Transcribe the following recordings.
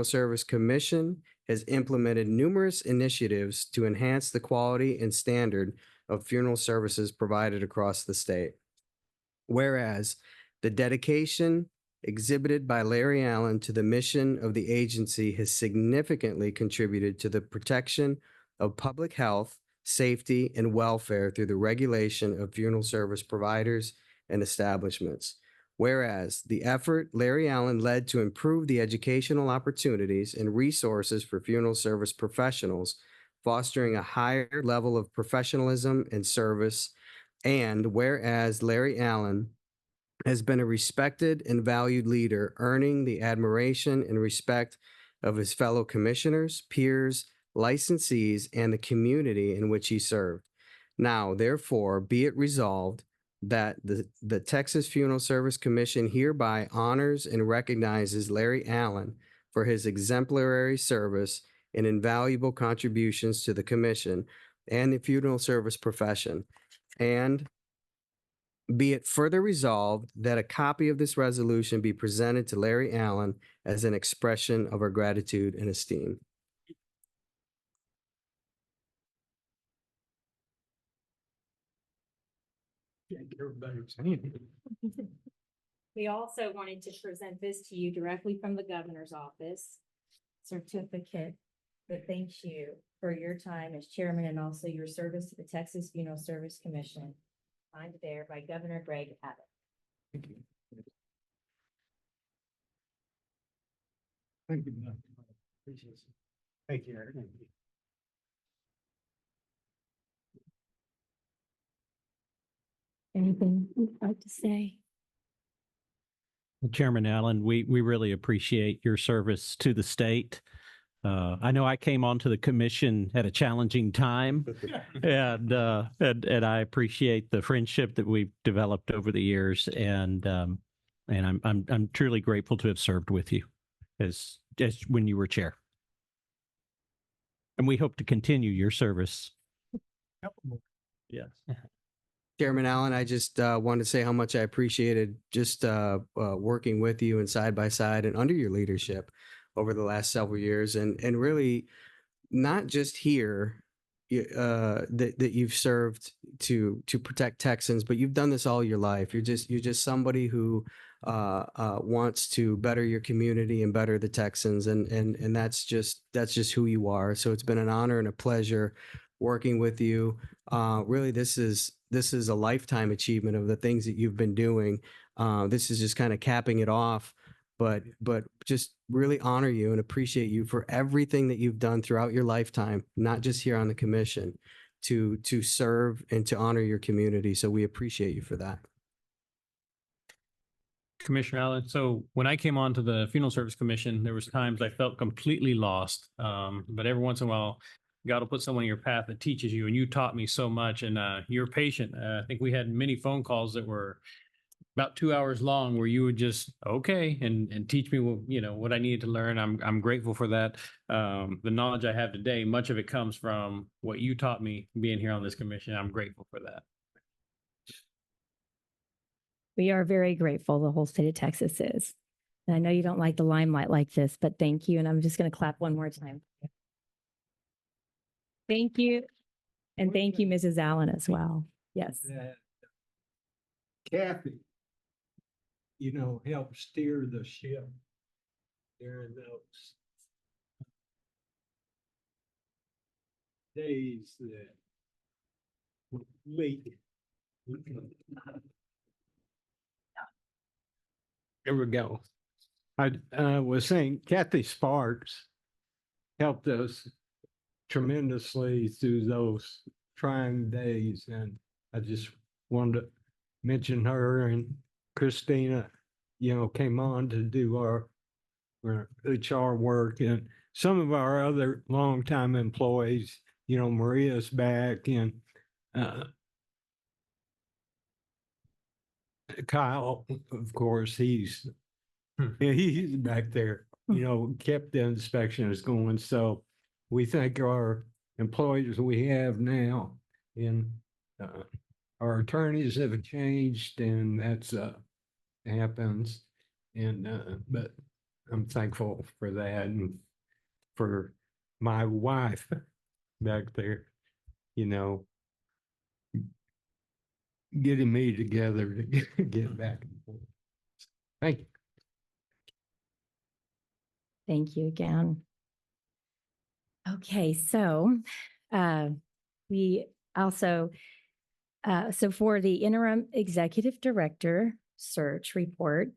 Service Commission has implemented numerous initiatives to enhance the quality and standard of funeral services provided across the state. Whereas the dedication exhibited by Larry Allen to the mission of the agency has significantly contributed to the protection of public health, safety, and welfare through the regulation of funeral service providers and establishments. Whereas the effort Larry Allen led to improve the educational opportunities and resources for funeral service professionals, fostering a higher level of professionalism and service. And whereas Larry Allen has been a respected and valued leader, earning the admiration and respect of his fellow commissioners, peers, licensees, and the community in which he served. Now, therefore, be it resolved that the Texas Funeral Service Commission hereby honors and recognizes Larry Allen for his exemplary service and invaluable contributions to the commission and the funeral service profession. And be it further resolved that a copy of this resolution be presented to Larry Allen as an expression of our gratitude and esteem. We also wanted to present this to you directly from the governor's office. Certificate that thanks you for your time as chairman and also your service to the Texas Funeral Service Commission. Signed there by Governor Greg Abbott. Thank you. Thank you. Appreciate it. Thank you, Eric. Thank you. Anything you'd like to say? Well, Chairman Allen, we really appreciate your service to the state. I know I came onto the commission at a challenging time, and I appreciate the friendship that we've developed over the years, and I'm truly grateful to have served with you as when you were chair, and we hope to continue your service. Yes. Chairman Allen, I just wanted to say how much I appreciated just working with you and side by side and under your leadership over the last several years, and really not just here that you've served to protect Texans, but you've done this all your life. You're just somebody who wants to better your community and better the Texans, and that's just who you are. So it's been an honor and a pleasure working with you. Really, this is a lifetime achievement of the things that you've been doing. This is just kind of capping it off, but just really honor you and appreciate you for everything that you've done throughout your lifetime, not just here on the commission, to serve and to honor your community. So we appreciate you for that. Commissioner Allen, so when I came on to the Funeral Service Commission, there was times I felt completely lost. But every once in a while, God will put someone in your path that teaches you, and you taught me so much, and you're patient. I think we had many phone calls that were about 2 hours long where you would just, okay, and teach me what I needed to learn. I'm grateful for that. The knowledge I have today, much of it comes from what you taught me being here on this commission. I'm grateful for that. We are very grateful, the whole state of Texas is. And I know you don't like the limelight like this, but thank you. And I'm just going to clap one more time. Thank you. And thank you, Mrs. Allen, as well. Yes. Kathy, helped steer the ship during those days that were late. There we go. I was saying Kathy Sparks helped us tremendously through those trying days, and I just wanted to mention her. And Christina, came on to do our HR work, and some of our other longtime employees, Maria's back, and Kyle, of course, he's back there, kept the inspections going. So we thank our employees we have now, and our attorneys have changed, and that's happens. And but I'm thankful for that and for my wife back there, you know, getting me together to get back and forth. Thank you. Thank you again. Okay, so we also, so for the interim executive director search report,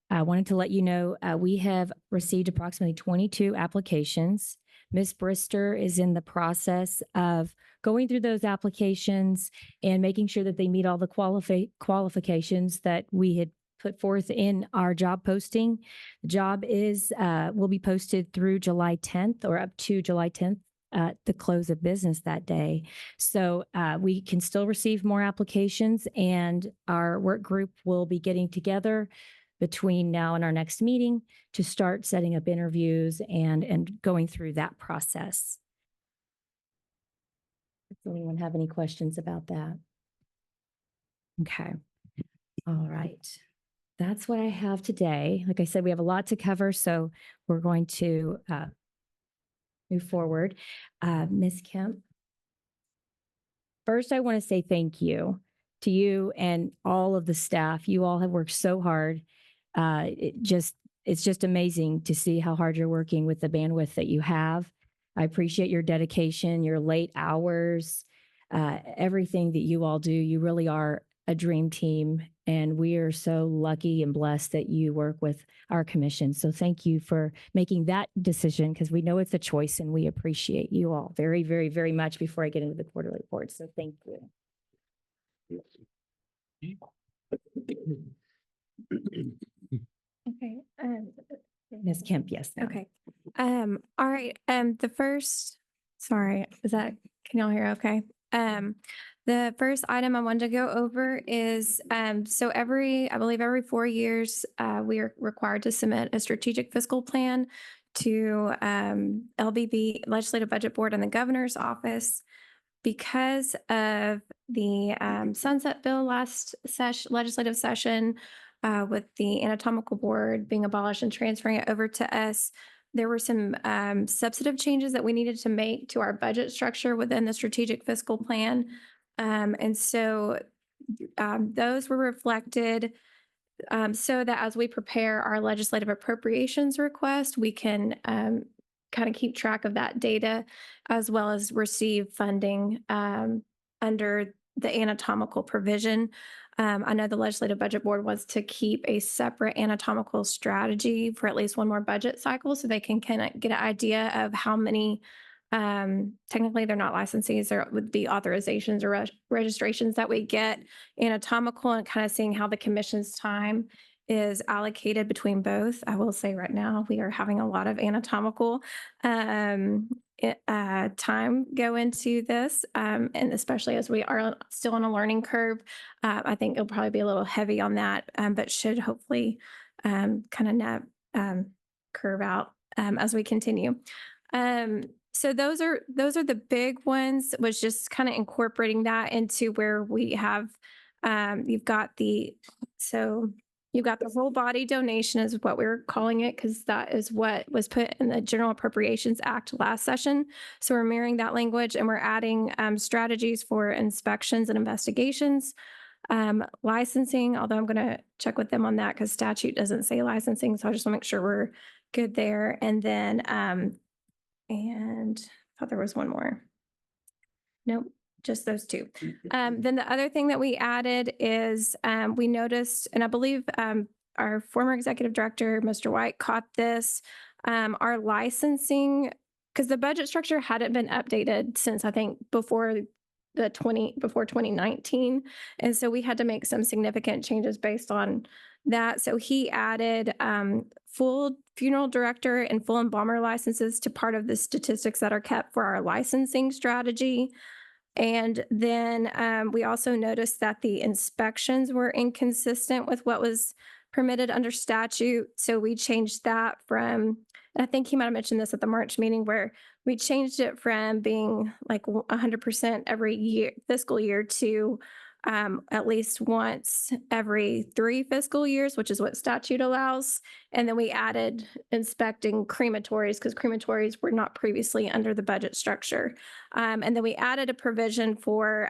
I wanted to let you know we have received approximately 22 applications. Ms. Brister is in the process of going through those applications and making sure that they meet all the qualifications that we had put forth in our job posting. The job is will be posted through July 10th or up to July 10th at the close of business that day. So we can still receive more applications, and our work group will be getting together between now and our next meeting to start setting up interviews and going through that process. Does anyone have any questions about that? Okay. All right. That's what I have today. Like I said, we have a lot to cover, so we're going to move forward. Ms. Kemp, first, I want to say thank you to you and all of the staff. You all have worked so hard. It's just amazing to see how hard you're working with the bandwidth that you have. I appreciate your dedication, your late hours, everything that you all do. You really are a dream team, and we are so lucky and blessed that you work with our commission. So thank you for making that decision, because we know it's a choice, and we appreciate you all very, very, very much before I get into the quarterly report. So thank you. Okay. Ms. Kemp, yes. ma'am. Okay. All right. Sorry, can y'all hear okay? The first item I wanted to go over is, so I believe every 4 years, we are required to submit a strategic fiscal plan to, LBB, Legislative Budget Board, and the Governor's Office. Because of the sunset bill last legislative session, with the anatomical board being abolished and transferring it over to us, there were some substantive changes that we needed to make to our budget structure within the strategic fiscal plan. And so those were reflected so that as we prepare our legislative appropriations request, we can kind of keep track of that data, as well as receive funding under the anatomical provision. I know the Legislative Budget Board wants to keep a separate anatomical strategy for at least one more budget cycle, so they can kind of get an idea of how many, technically they're not licensees, there would be authorizations or registrations that we get anatomical, and kind of seeing how the commission's time is allocated between both. I will say right now, we are having a lot of anatomical time go into this, and especially as we are still on a learning curve, I think it'll probably be a little heavy on that, but should hopefully kind of curve out as we continue. So those are the big ones, was just kind of incorporating that into where we have, you've got the whole body donation is what we're calling it, because that is what was put in the General Appropriations Act last session. So we're mirroring that language, and we're adding strategies for inspections and investigations. Licensing, although I'm going to check with them on that because statute doesn't say licensing. So I just want to make sure we're good there. And then, and I thought there was one more. Nope. Just those two. Then the other thing that we added is we noticed, and I believe our former executive director, Mr. White, caught this, our licensing, because the budget structure hadn't been updated since I think before 2019. And so we had to make some significant changes based on that. So he added full funeral director and full embalmer licenses to part of the statistics that are kept for our licensing strategy. And then we also noticed that the inspections were inconsistent with what was permitted under statute. So we changed that from, I think he might have mentioned this at the March meeting, where we changed it from being like 100% every year, fiscal year, to at least once every 3 fiscal years, which is what statute allows. And then we added inspecting crematories because crematories were not previously under the budget structure. And then we added a provision for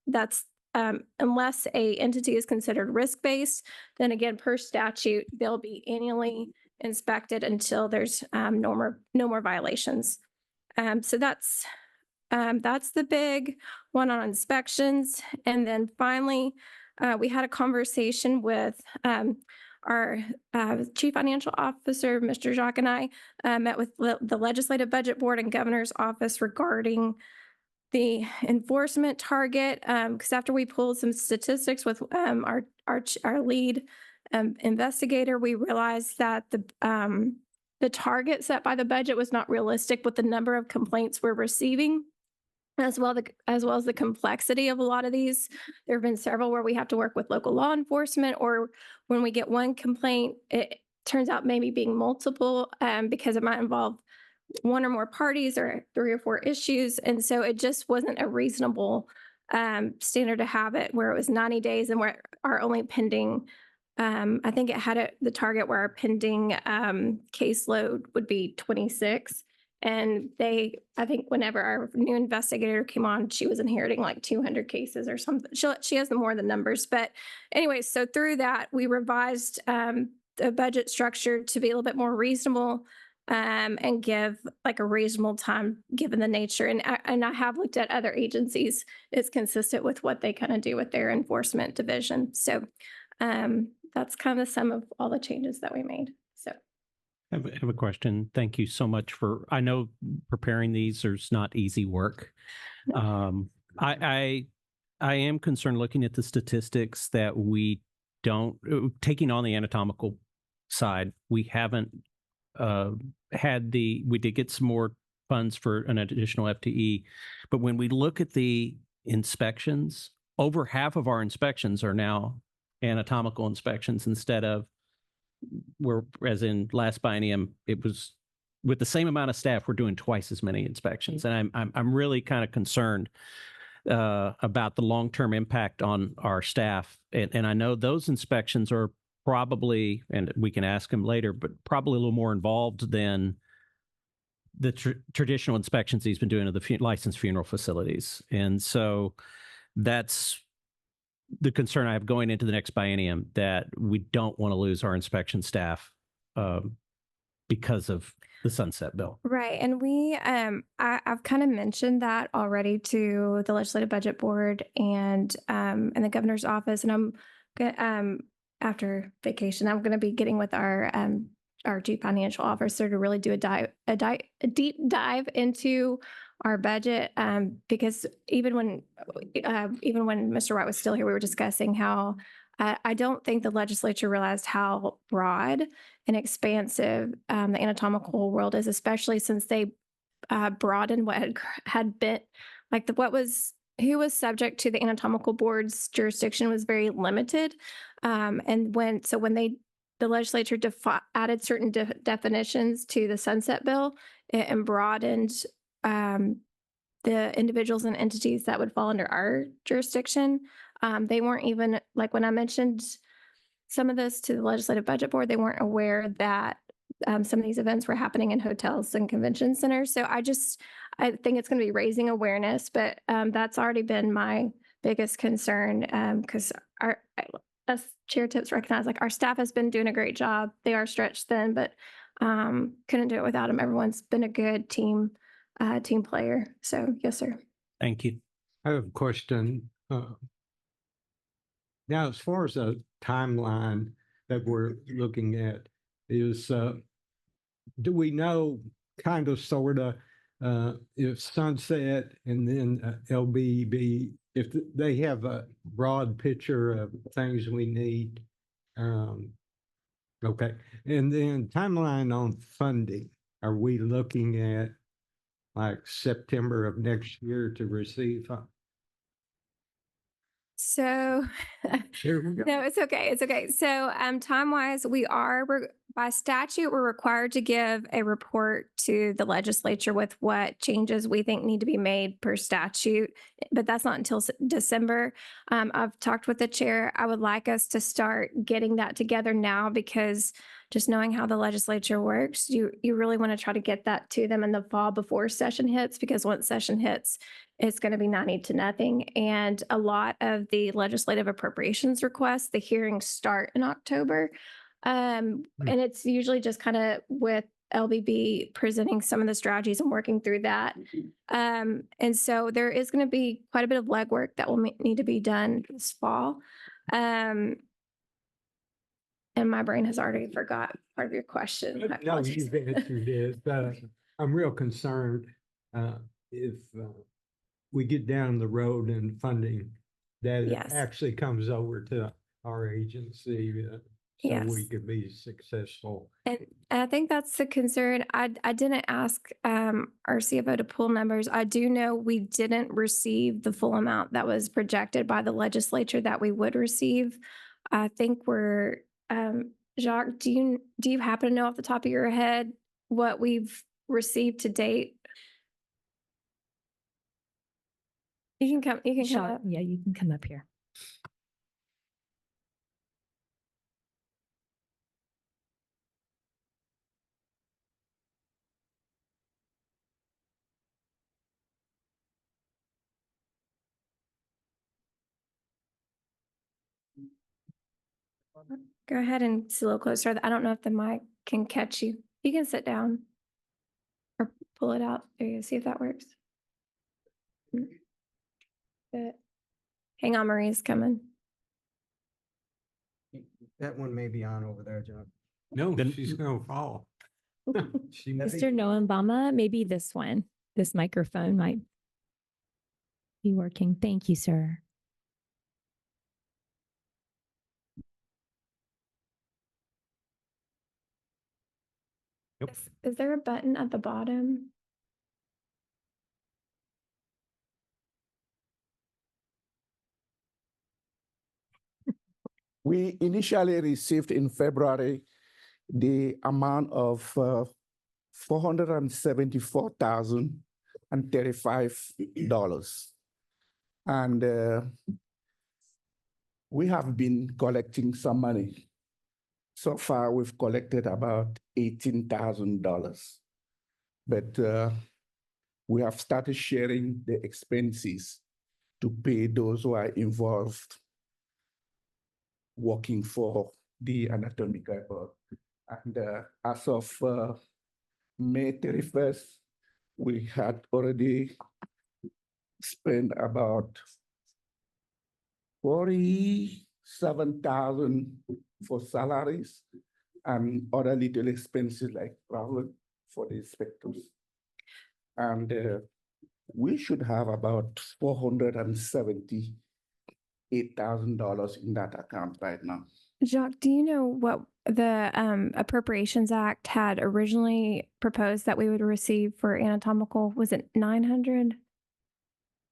that's unless a entity is considered risk-based, then again, per statute, they'll be annually inspected until there's no more violations. So that's the big one on inspections. And then finally, we had a conversation with our Chief Financial Officer, Mr. Jacques, and I met with the Legislative Budget Board and Governor's Office regarding the enforcement target. Because after we pulled some statistics with our lead investigator, we realized that the target set by the budget was not realistic with the number of complaints we're receiving, as well as the complexity of a lot of these. There have been several where we have to work with local law enforcement, or when we get one complaint, it turns out maybe being multiple because it might involve one or more parties or 3 or 4 issues. And so it just wasn't a reasonable standard to have it where it was 90 days and where our only pending, I think it had the target where our pending caseload would be 26. And I think whenever our new investigator came on, she was inheriting like 200 cases or something. She has more of the numbers. But anyways, so through that, we revised the budget structure to be a little bit more reasonable and give like a reasonable time given the nature. And I have looked at other agencies. It's consistent with what they kind of do with their enforcement division. So that's kind of the sum of all the changes that we made. So. I have a question. Thank you so much I know preparing these is not easy work. I am concerned looking at the statistics that we don't, taking on the anatomical side, we haven't we did get some more funds for an additional FTE, but when we look at the inspections, over half of our inspections are now anatomical inspections instead of as in last biennium, it was with the same amount of staff, we're doing twice as many inspections. And I'm really kind of concerned about the long-term impact on our staff. And I know those inspections are probably, and we can ask them later, but probably a little more involved than the traditional inspections he's been doing of the licensed funeral facilities. And so that's the concern I have going into the next biennium, that we don't want to lose our inspection staff because of the sunset bill. Right. And I've kind of mentioned that already to the Legislative Budget Board and the Governor's Office. And after vacation, I'm going to be getting with our Chief Financial Officer to really do a deep dive into our budget, because even when Mr. White was still here, we were discussing how I don't think the legislature realized how broad and expansive the anatomical world is, especially since they broadened what had been like who was subject to the anatomical board's jurisdiction was very limited. And when the legislature added certain definitions to the sunset bill and broadened the individuals and entities that would fall under our jurisdiction. They weren't even, like when I mentioned some of this to the Legislative Budget Board, they weren't aware that some of these events were happening in hotels and convention centers. So I think it's going to be raising awareness, but that's already been my biggest concern because us chair tips recognize like our staff has been doing a great job. They are stretched thin, but couldn't do it without them. Everyone's been a good team player. So yes, sir. Thank you. I have a question. Now, as far as a timeline that we're looking at is, do we know kind of sort of if Sunset and then LBB, if they have a broad picture of things we need? Okay. And then timeline on funding. Are we looking at like September of next year to receive? So Here we go. no, it's okay. It's okay. So, time-wise, by statute, we're required to give a report to the legislature with what changes we think need to be made per statute, but that's not until December. I've talked with the chair. I would like us to start getting that together now because just knowing how the legislature works, you really want to try to get that to them in the fall before session hits, because once session hits, it's going to be 90 to nothing. And a lot of the legislative appropriations requests, the hearings start in October. And it's usually just kind of with LBB presenting some of the strategies and working through that. And so there is going to be quite a bit of legwork that will need to be done this fall. And my brain has already forgot part of your question. My No, apologies. you've answered this. I'm real concerned if we get down the road in funding, that it Yes. actually comes over to our agency so Yes. we could be successful. And I think that's the concern. I didn't ask our CFO to pull numbers. I do know we didn't receive the full amount that was projected by the legislature that we would receive. I think we're Jacques, do you happen to know off the top of your head what we've received to date? You can come Sure. up. Yeah, you can come up here. Go ahead and sit a little closer. I don't know if the mic can catch you. You can sit down or pull it out. There you go. See if that works. Good. Hang on, Marie's coming. That one may be on over there, John. No, Then- she's gonna fall. She may- Mr. Noam Bama, maybe this one, this microphone might be working. Thank you, sir. Is there a button at the bottom? We initially received in February the amount of $474,035. And we have been collecting some money. So far, we've collected about $18,000. But we have started sharing the expenses to pay those who are involved working for the anatomical board. And as of May 31st, we had already spent about $47,000 for salaries and other little expenses like travel for the inspectors. And we should have about $478,000 in that account right now. Jacques, do you know what the Appropriations Act had originally proposed that we would receive for anatomical? Was it 900?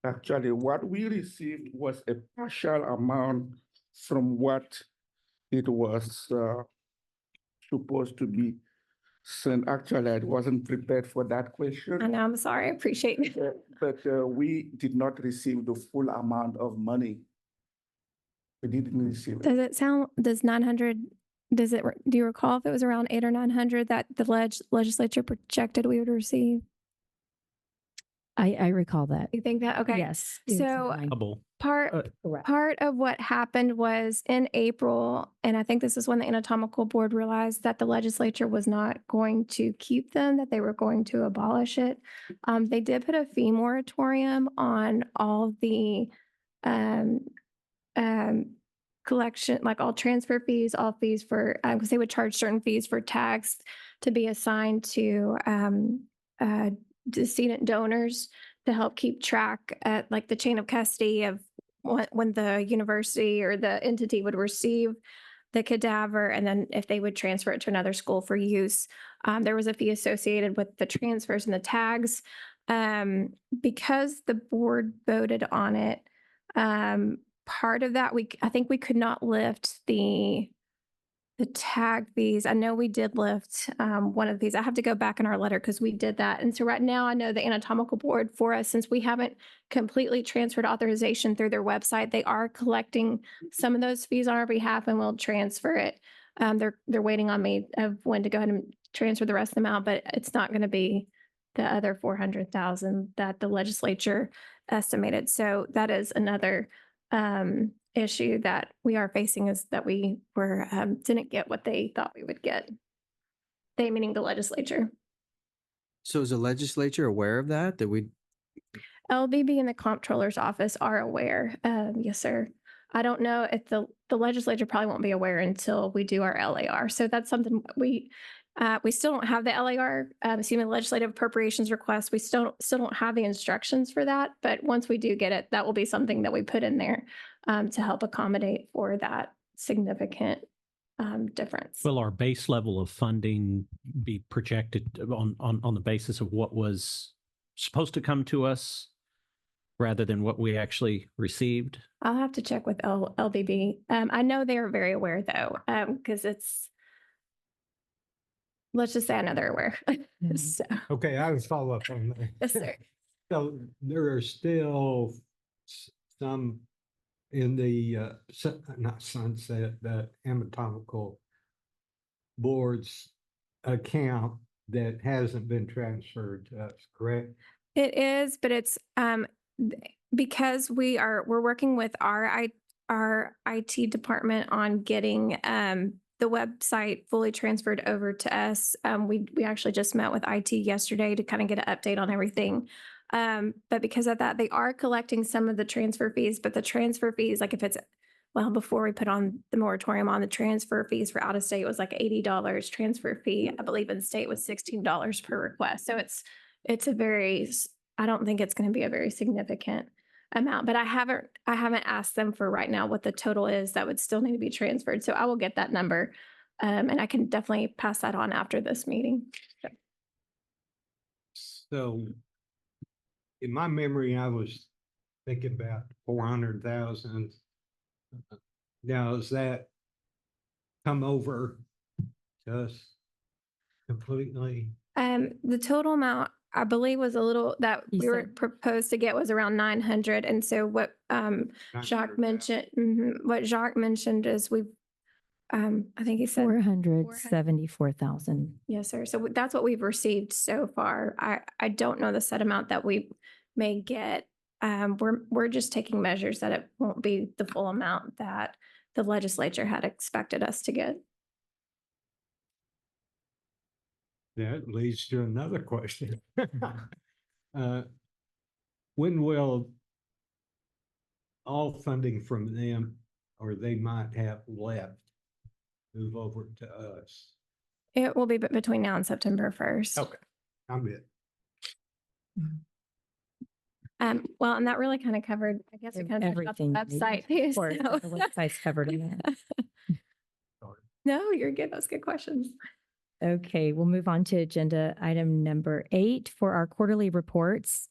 Actually, what we received was a partial amount from what it was supposed to be sent. Actually, I wasn't prepared for that question. I know, I'm sorry, I appreciate it. But we did not receive the full amount of money. We didn't receive it. Does it sound, does 900, do you recall if it was around 800 or 900 that the legislature projected we would receive? I recall that. You think that? Okay. Yes. it was So- nine. Double. Part Correct. of what happened was in April, and I think this is when the anatomical board realized that the legislature was not going to keep them, that they were going to abolish it. They did put a fee moratorium on all the collection, like all transfer fees, all fees for, because they would charge certain fees for tax to be assigned to decedent donors to help keep track at like the chain of custody of when the university or the entity would receive the cadaver, and then if they would transfer it to another school for use. There was a fee associated with the transfers and the tags. Because the board voted on it, part of that, I think we could not lift the tag fees. I know we did lift one of these. I have to go back in our letter because we did that. And so right now I know the anatomical board for us, since we haven't completely transferred authorization through their website, they are collecting some of those fees on our behalf and we'll transfer it. They're waiting on me of when to go ahead and transfer the rest of them out, but it's not going to be the other 400,000 that the legislature estimated. So that is another issue that we are facing, is that we didn't get what they thought we would get. They meaning the legislature. So is the legislature aware of that? That we, LBB and the comptroller's office are aware. Yes, sir. I don't know if the legislature probably won't be aware until we do our LAR. So that's something we still don't have the LAR, the legislative appropriations request. We still don't have the instructions for that. But once we do get it, that will be something that we put in there to help accommodate for that significant difference. Will our base level of funding be projected on the basis of what was supposed to come to us rather than what we actually received? I'll have to check with LBB. I know they are very aware though, because let's just say I know they're aware. So, Okay, I would follow up on that. yes, sir. So there are still some in the, not sunset, but anatomical board's account that hasn't been transferred to us, correct? It is, but it's because we're working with our IT department on getting the website fully transferred over to us. We actually just met with IT yesterday to kind of get an update on everything. But because of that, they are collecting some of the transfer fees, but the transfer fees, like if it's, well, before we put on the moratorium on the transfer fees for out of state, it was like $80 transfer fee. I believe in state was $16 per request. So it's a very, I don't think it's going to be a very significant amount, but I haven't asked them for right now what the total is that would still need to be transferred. So I will get that number. And I can definitely pass that on after this meeting. So in my memory, I was thinking about 400,000. Now, does that come over to us completely? The total amount, I believe, was a little that You we were said- proposed to get was around 900. And so what Jacques 900,000. mentioned, what Jacques mentioned is we've, I think he said, 474,000. yes, sir. So that's what we've received so far. I don't know the set amount that we may get. We're just taking measures that it won't be the full amount that the legislature had expected us to get. That leads to another question. When will all funding from them, or they might have left, move over to us? It will be between now and September 1st. Okay, I'm it. Well, and that really kind of covered, I guess we kind of talked about the Everything. website too. Of course, so- the website's covered in that. No, you're good. Those good questions. Okay, we'll move on to agenda item number 8 for our quarterly reports.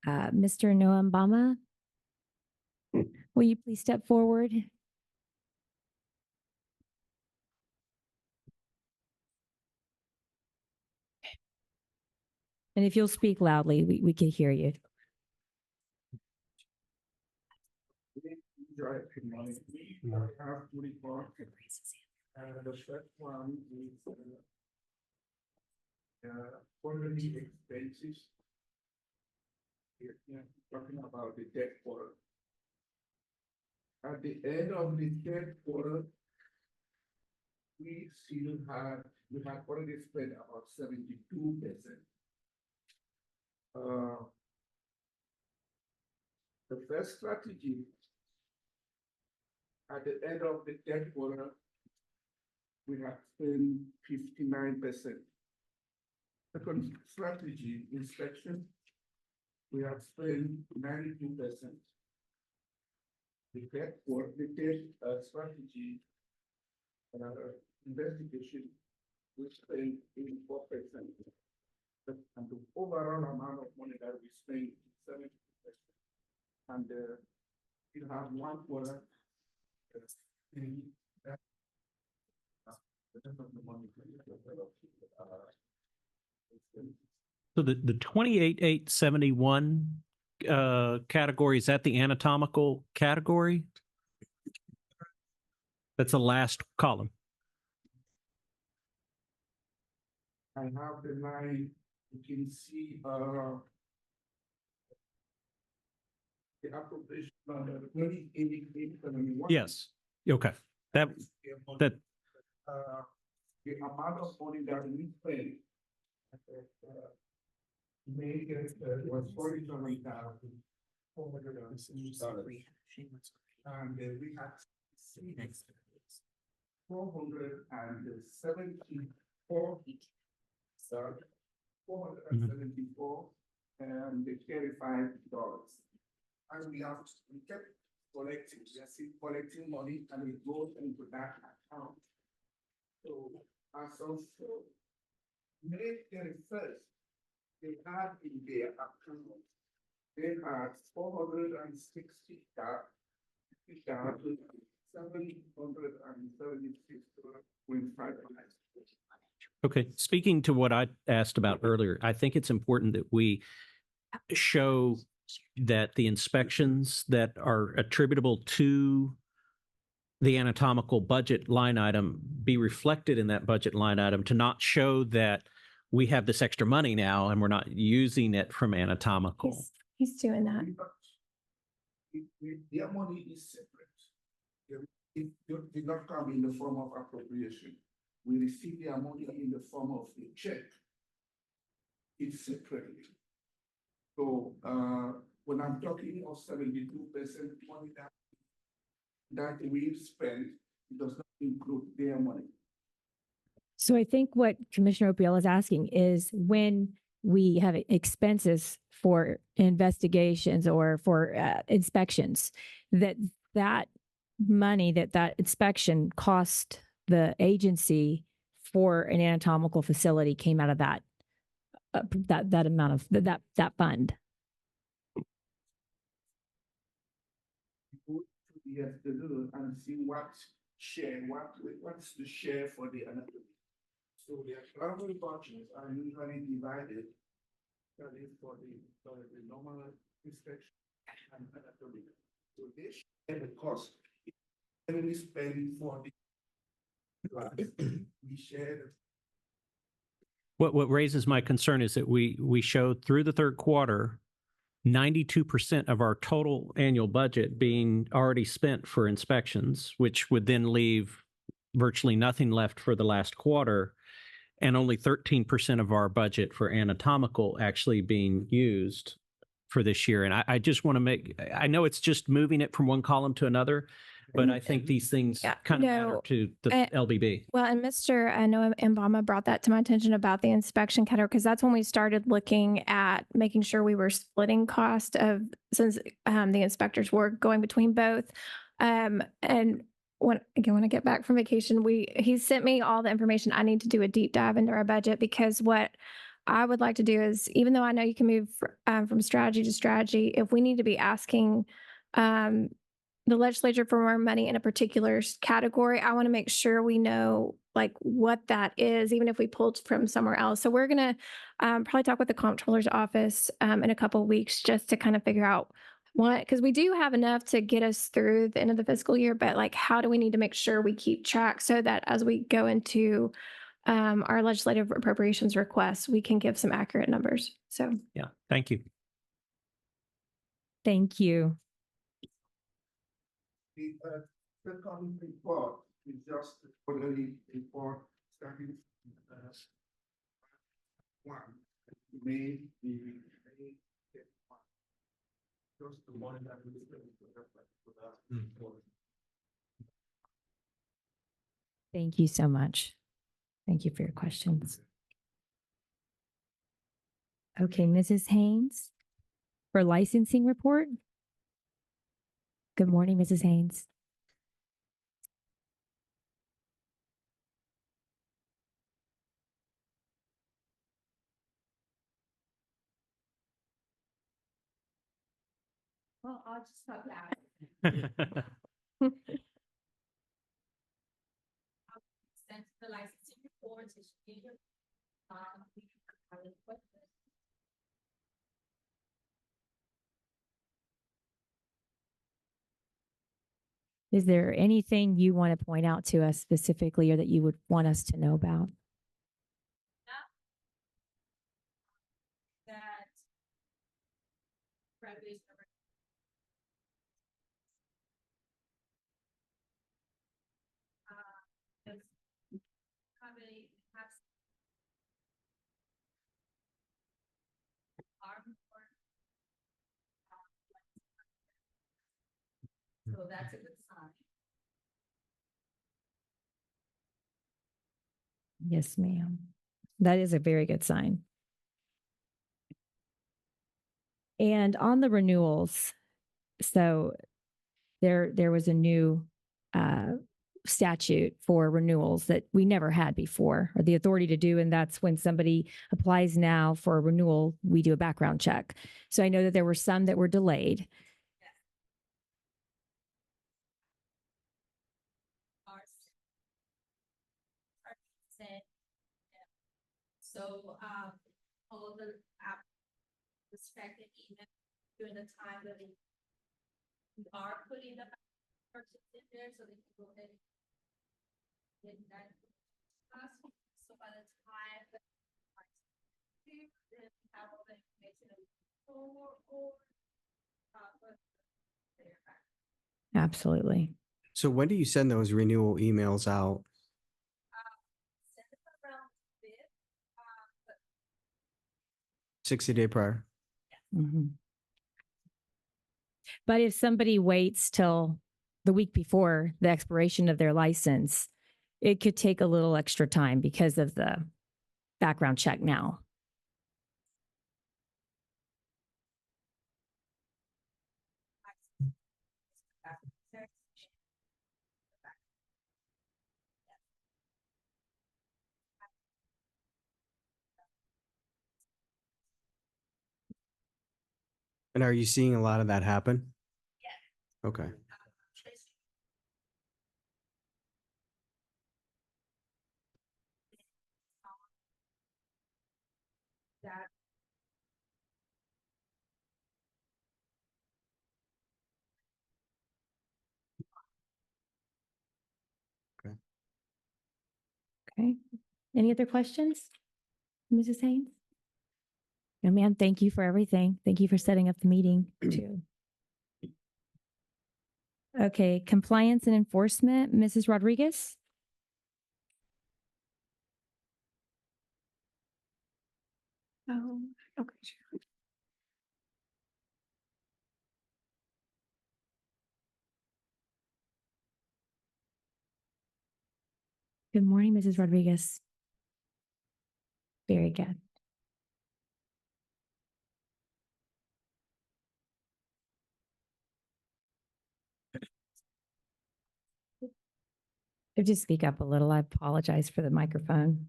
Mr. Noam Bama, will you please step forward? And if you'll speak loudly, we can hear you. Right, good morning. I have two reports. The first one is quarterly expenses. Yeah, talking about the debt quarter. At the end of the third quarter, we had already spent about 72%. The first strategy, at the end of the third quarter, we have spent 59%. Second strategy, inspection, we have spent 92%. The third strategy, investigation, we spent 84%. And the overall amount of money that we spend is 70%. And you have one quarter. So the 28,871 category, is that the anatomical category? That's the last column. I have the line, you can see, the appropriation number 28,871. Yes. Okay. That that The amount of money that we spent. May get, was 47,400. And we had 474. 474 and the $35. And we kept collecting, we are still collecting money and it goes into that account. So as of May 31st, they had in their account, they had 460,776.5. Okay, speaking to what I asked about earlier, I think it's important that we show that the inspections that are attributable to the anatomical budget line item be reflected in that budget line item, to not show that we have this extra money now and we're not using it from anatomical. He's doing that. Their money is separate. It did not come in the form of appropriation. We receive their money in the form of a check. It's separately. So when I'm talking of 72% money that we spend, it does not include their money. So I think what Commissioner Opiola is asking is when we have expenses for investigations or for inspections, that money, that inspection cost the agency for an anatomical facility came out of that amount of that fund. Go to the afternoon and see what's the share for the anatomy. So their travel budgets are usually divided. That is for the normal inspection and anatomy. So they share the cost. When we spend for the we share the. What raises my concern is that we showed through the third quarter 92% of our total annual budget being already spent for inspections, which would then leave virtually nothing left for the last quarter, and only 13% of our budget for anatomical actually being used for this year. And I just want to I know it's just moving it from one column to another, but I think these things Yeah, kind of matter no, to the LBB. Well, and Mr. Noah Mbama brought that to my attention about the inspection category, because that's when we started looking at making sure we were splitting cost of, since the inspectors were going between both. And when I get back from vacation, he sent me all the information. I need to do a deep dive into our budget, because what I would like to do is, even though I know you can move from strategy to strategy, if we need to be asking the legislature for more money in a particular category, I want to make sure we know like what that is, even if we pulled from somewhere else. So we're going to probably talk with the comptroller's office in a couple of weeks, just to kind of figure out what, because we do have enough to get us through the end of the fiscal year, but like, how do we need to make sure we keep track so that as we go into our legislative appropriations requests, we can give some accurate numbers. So Yeah, thank you. Thank you. The second report is just the quarterly report starting one. May the just the one that we Thank you so much. Thank you for your questions. Okay, Mrs. Haynes, for licensing report. Good morning, Mrs. Haynes. Well, I'll just stop that. Send the licensing report to you. We have any questions? Is there anything you want to point out to us specifically or that you would want us to know about? That revenues are if probably have arm work. So that's a good sign. Yes, ma'am. That is a very good sign. And on the renewals, so there was a new statute for renewals that we never had before, or the authority to do, and that's when somebody applies now for a renewal, we do a background check. So I know that there were some that were delayed. So, all the respective email during the time that we are putting the purchase in there, so they can go ahead and get that. So by the time that then we have all the information or but they're back. Absolutely. So when do you send those renewal emails out? Send it around bid, but 60-day prior? Mhm. But if somebody waits till the week before the expiration of their license, it could take a little extra time because of the background check now. And are you seeing a lot of that happen? Yeah. Okay. That Okay. Any other questions? Mrs. Haynes? No, ma'am, thank you for everything. Thank you for setting up the meeting too. Okay, compliance and enforcement, Mrs. Rodriguez? Oh, okay, sure. Good morning, Mrs. Rodriguez. Very good. If you speak up a little, I apologize for the microphone.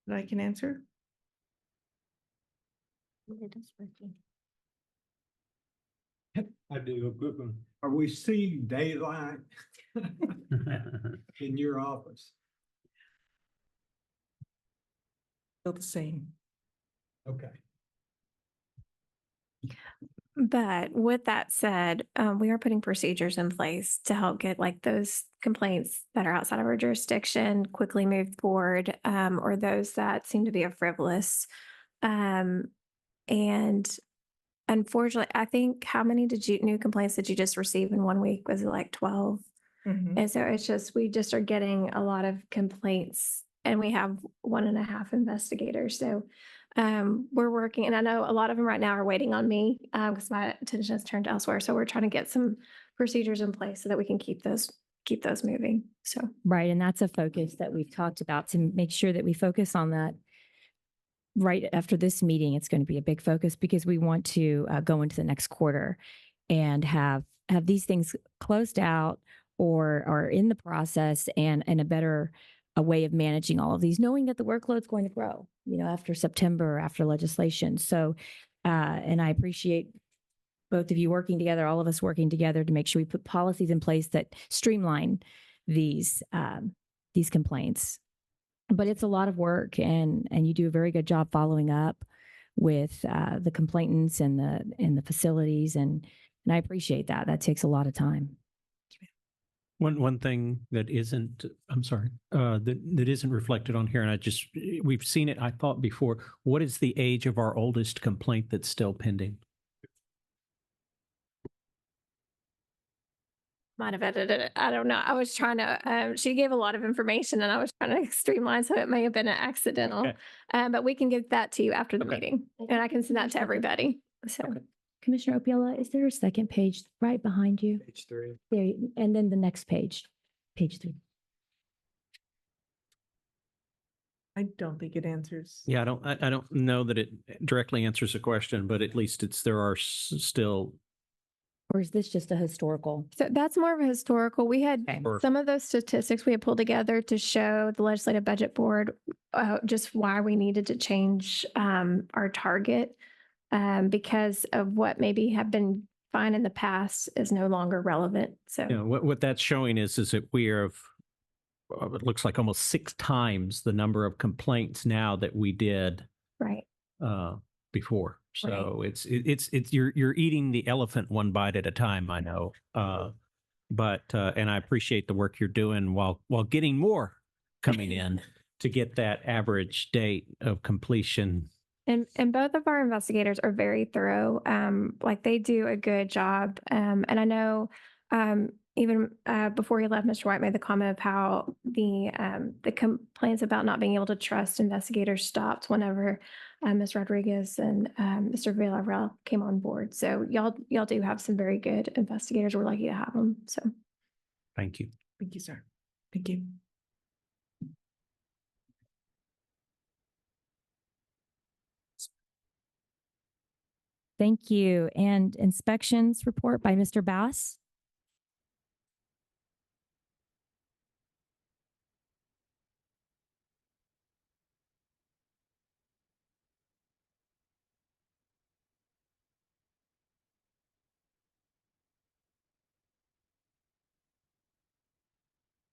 That I can answer? it is working. I do a good one. Are we seeing daylight in your office? Still the same. Okay. But with that said, we are putting procedures in place to help get like those complaints that are outside of our jurisdiction quickly moved forward, or those that seem to be a frivolous. And unfortunately, I think how many new complaints did you just receive in 1 week? Was it like 12? Mhm. And so it's just, we just are getting a lot of complaints and we have 1.5 investigators. So we're working, and I know a lot of them right now are waiting on me because my attention is turned elsewhere. So we're trying to get some procedures in place so that we can keep those moving. So Right, and that's a focus that we've talked about to make sure that we focus on that. Right after this meeting, it's going to be a big focus because we want to go into the next quarter and have these things closed out or in the process and a better a way of managing all of these, knowing that the workload's going to grow, after September, after legislation. So And I appreciate both of you working together, all of us working together to make sure we put policies in place that streamline these complaints. But it's a lot of work, and you do a very good job following up with the complainants and the facilities, and I appreciate that. That takes a lot of time. One thing that isn't, I'm sorry, that isn't reflected on here, and we've seen it, I thought before, what is the age of our oldest complaint that's still pending? Might have edited it. I don't know. I was trying to, she gave a lot of information and I was trying to streamline, so it may have been an accidental. Okay. But we can get that to you after the Okay. meeting and I can send that to everybody. So. Okay. Commissioner Opiola, is there a second page right behind you? Page 3. There, and then the next page, page 3. I don't think it answers. Yeah, I don't know that it directly answers the question, but at least there are still. Or is this just a historical? So that's more of a historical. We had Okay. Or- some of those statistics we had pulled together to show the Legislative Budget Board just why we needed to change our target because of what maybe have been fine in the past is no longer relevant. So You know, what that's showing is that we are, it looks like almost 6 times the number of complaints now that we did right. before. So it's you're eating the elephant one bite at a time, I know. But and I appreciate the work you're doing while getting more coming in to get that average date of completion. And both of our investigators are very thorough. Like they do a good job. And I know even before he left, Mr. White made the comment of how the complaints about not being able to trust investigators stopped whenever Ms. Rodriguez and Mr. Villarreal came on board. So y'all do have some very good investigators. We're lucky to have them. So Thank you. Thank you, sir. Thank you. Thank you. And inspections report by Mr. Bass.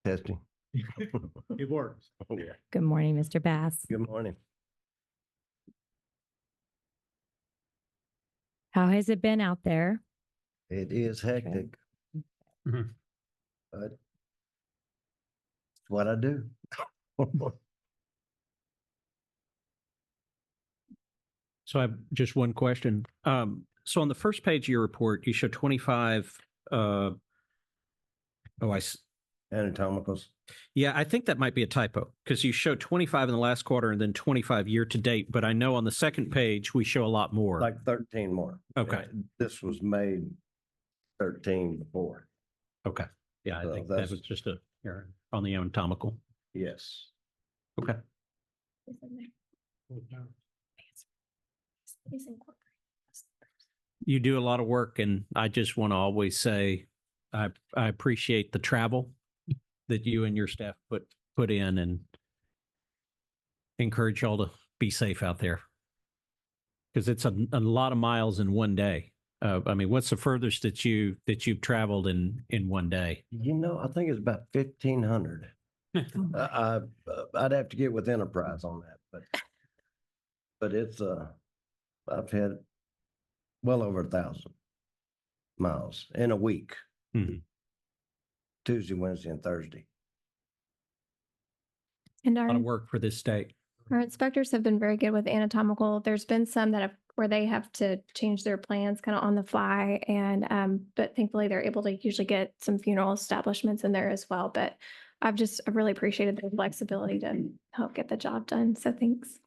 Testing. It works. Yeah. Good morning, Mr. Bass. Good morning. How has it been out there? It is hectic. Mhm. But it's what I do. So I have just one question. So on the first page of your report, you show 25. Anatomicals. Yeah, I think that might be a typo because you show 25 in the last quarter and then 25 year to date. But I know on the second page, we show a lot more. Like 13 more. Okay. This was made 13 before. Okay. Yeah, I So think that that's- was just a error on the anatomical. Yes. Okay. You do a lot of work, and I just want to always say I appreciate the travel that you and your staff put in, and encourage y'all to be safe out there because it's a lot of miles in one day. I mean, what's the furthest that you've traveled in one day? I think it's about 1,500. I'd have to get with Enterprise on that, but it's I've had well over 1,000 miles in a week. Mhm. Tuesday, Wednesday, and Thursday. and A lot of our work for this state. inspectors have been very good with anatomical. There's been some where they have to change their plans kind of on the fly, and but thankfully they're able to usually get some funeral establishments in there as well. But I've really appreciated their flexibility to help get the job done. So thanks.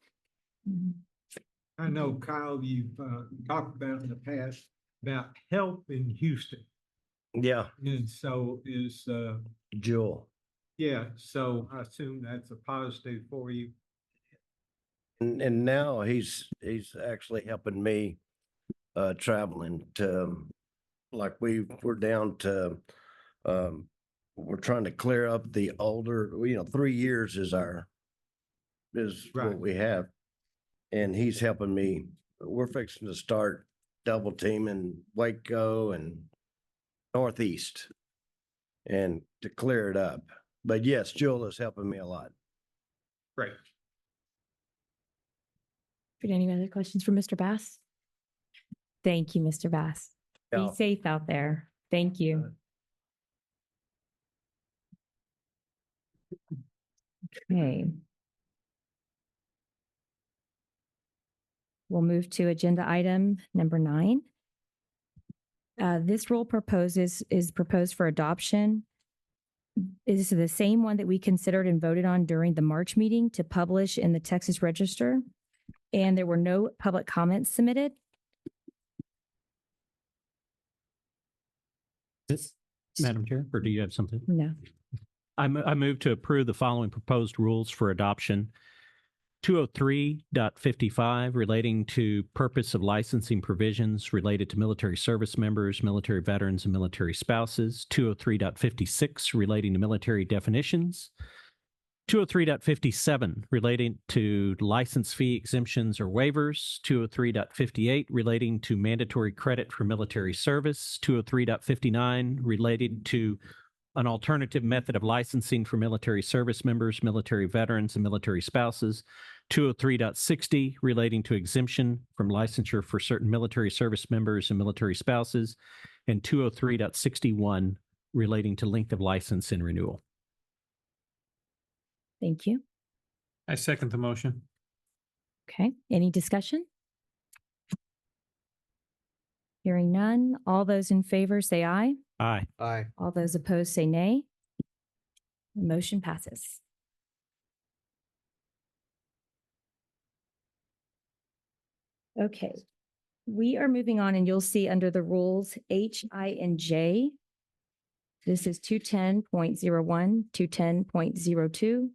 I know, Kyle, you've talked about in the past about help in Houston. Yeah, And so Jewel. so I assume that's a positive for you. And now he's actually helping me traveling to, like we're down to we're trying to clear up the older, 3 years is Right. what we have. And he's helping me we're fixing to start double teaming Waco and Northeast and to clear it up. But yes, Jewel is helping me a lot. Great. Any other questions for Mr. Bass? Thank you, Mr. Bass. Be Yeah. safe out there. Thank you. Okay. We'll move to agenda item number 9. This rule is proposed for adoption. It is the same one that we considered and voted on during the March meeting to publish in the Texas Register. And there were no public comments submitted. Madam Chair, or do you have something? No. I move to approve the following proposed rules for adoption. 203.55 relating to purpose of licensing provisions related to military service members, military veterans, and military spouses. 203.56 relating to military definitions. 203.57 relating to license fee exemptions or waivers. 203.58 relating to mandatory credit for military service. 203.59 related to an alternative method of licensing for military service members, military veterans, and military spouses. 203.60 relating to exemption from licensure for certain military service members and military spouses. And 203.61 relating to length of license and renewal. Thank you. I second the motion. Okay. Any discussion? Hearing none. All those in favor say aye. Aye. Aye. All those opposed say nay. The motion passes. Okay, we are moving on and you'll see under the rules H, I, and J. This is 210.01, 210.02,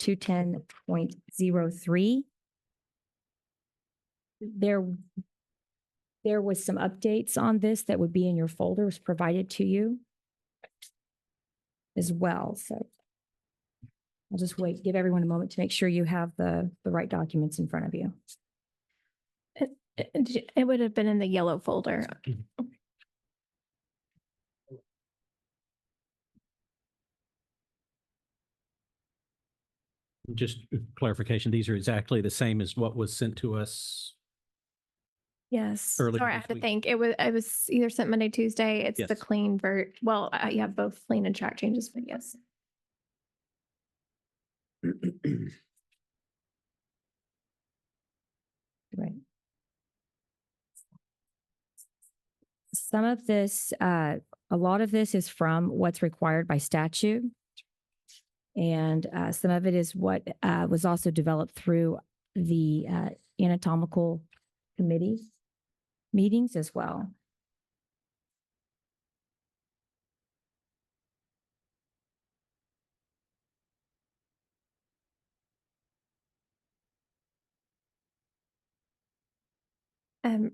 210.03. There was some updates on this that would be in your folders provided to you as well. So I'll just give everyone a moment to make sure you have the right documents in front of you. It would have been in the yellow folder. Just clarification, these are exactly the same as what was sent to us. Yes. Earlier Sorry, I this had to week. think. It was either sent Monday, Tuesday. It's the Yes. clean well, you have both clean and track changes, but yes. Right. Some of this, a lot of this is from what's required by statute. And some of it is what was also developed through the anatomical committee meetings as well.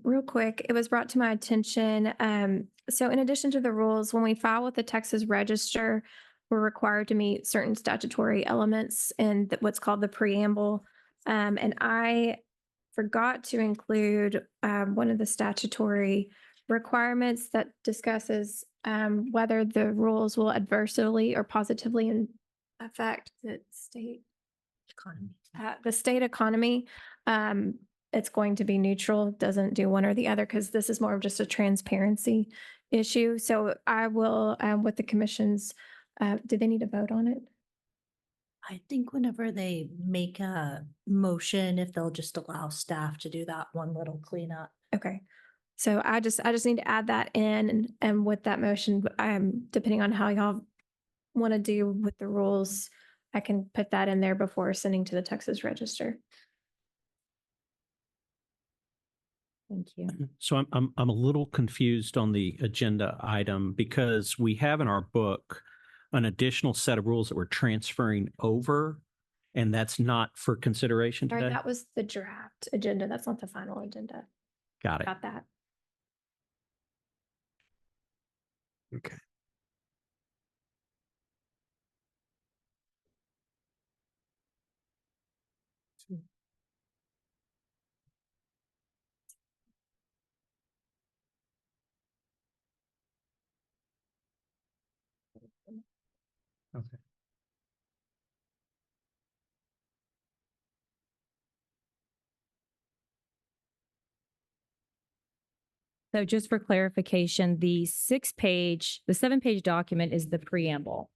Real quick, it was brought to my attention. So in addition to the rules, when we file with the Texas Register, we're required to meet certain statutory elements in what's called the preamble. And I forgot to include one of the statutory requirements that discusses whether the rules will adversely or positively affect the state economy. The state economy. It's going to be neutral, doesn't do one or the other, because this is more of just a transparency issue. So I will, with the commission's, do they need to vote on it? I think whenever they make a motion, if they'll just allow staff to do that one little cleanup. Okay. So I just need to add that in and with that motion, depending on how y'all want to do with the rules, I can put that in there before sending to the Texas Register. Thank you. So I'm a little confused on the agenda item because we have in our book an additional set of rules that we're transferring over, and that's not for consideration Sorry, today. that was the draft agenda. That's not the final agenda. Got it. Got that. Okay. So just for clarification, the 7-page document is the preamble.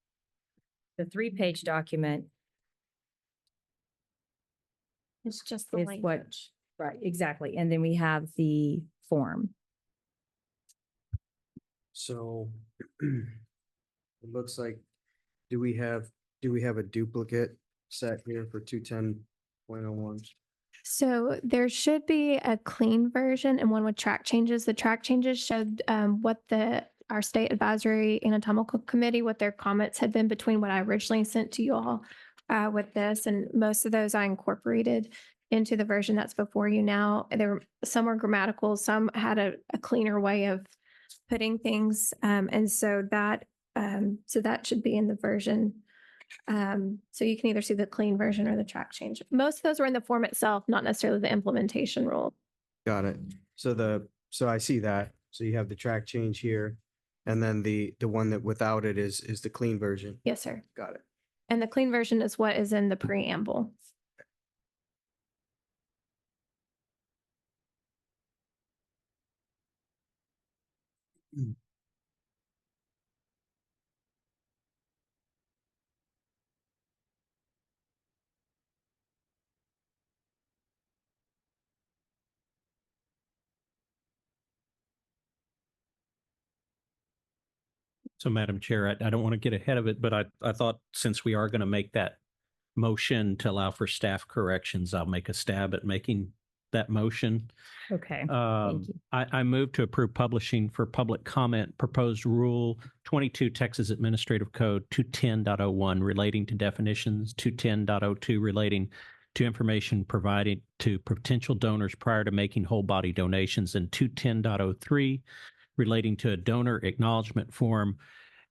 The 3-page document It's just the is what, language. right, exactly. And then we have the form. So it looks like, do we have a duplicate set here for 210.01? So there should be a clean version and one with track changes. The track changes showed what our state advisory anatomical committee, what their comments had been between what I originally sent to you all with this. And most of those I incorporated into the version that's before you now. Some were grammatical, some had a cleaner way of putting things. And so that should be in the version. So you can either see the clean version or the track change. Most of those were in the form itself, not necessarily the implementation rule. Got it. So I see that. So you have the track change here. And then the one that without it is the clean version. Yes, sir. Got it. And the clean version is what is in the preamble. So Madam Chair, I don't want to get ahead of it, but I thought since we are going to make that motion to allow for staff corrections, I'll make a stab at making that motion. Okay. Um, you. I move to approve publishing for public comment proposed rule 22 Texas Administrative Code 210.01 relating to definitions, 210.02 relating to information provided to potential donors prior to making whole body donations, and 210.03 relating to a donor acknowledgement form,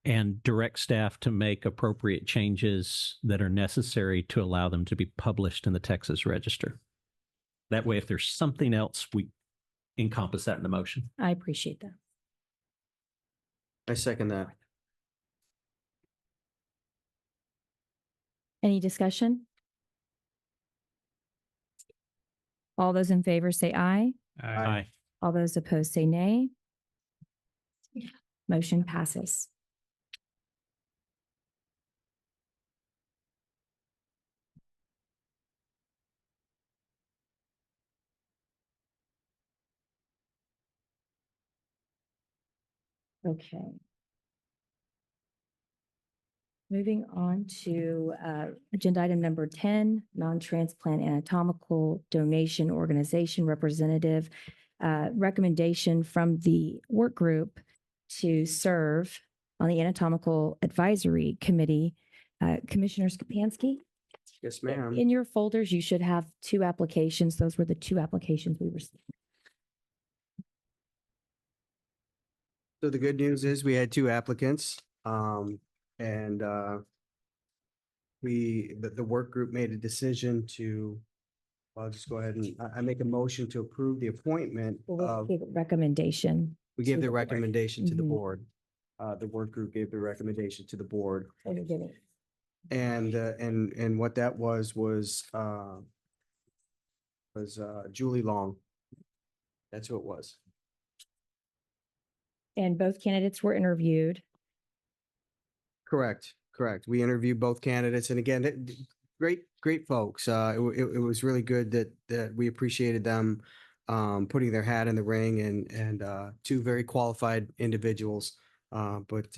and direct staff to make appropriate changes that are necessary to allow them to be published in the Texas Register. That way, if there's something else, we encompass that in the motion. I appreciate that. I second that. Any discussion? All those in favor say aye. Aye. All those opposed say nay. Motion passes. Okay. Moving on to agenda item number 10, non-transplant anatomical donation organization representative. Recommendation from the work group to serve on the anatomical advisory committee. Commissioner Skapansky, Yes, ma'am. in your folders, you should have 2 applications. Those were the 2 applications we received. So the good news is we had 2 applicants. And the work group made a decision to, I'll just go ahead and I make a motion to approve the appointment Well, of, we gave a recommendation. we gave to the the board. recommendation to the Mhm. board. The work group gave the recommendation to the board. So we're giving- And what that was Julie Long. That's who it was. And both candidates were interviewed. Correct. We interviewed both candidates, and again, great folks. It was really good that we appreciated them putting their hat in the ring, and 2 very qualified individuals. But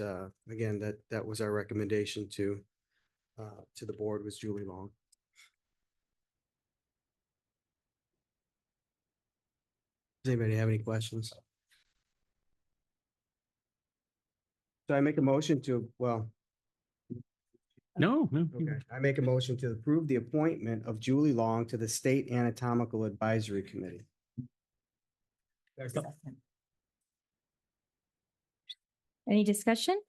again, that was our recommendation to the board, was Julie Long. Does anybody have any questions? So I make a motion to, well, No. okay, I make a motion to approve the appointment of Julie Long to the State Anatomical Advisory Committee. Any discussion?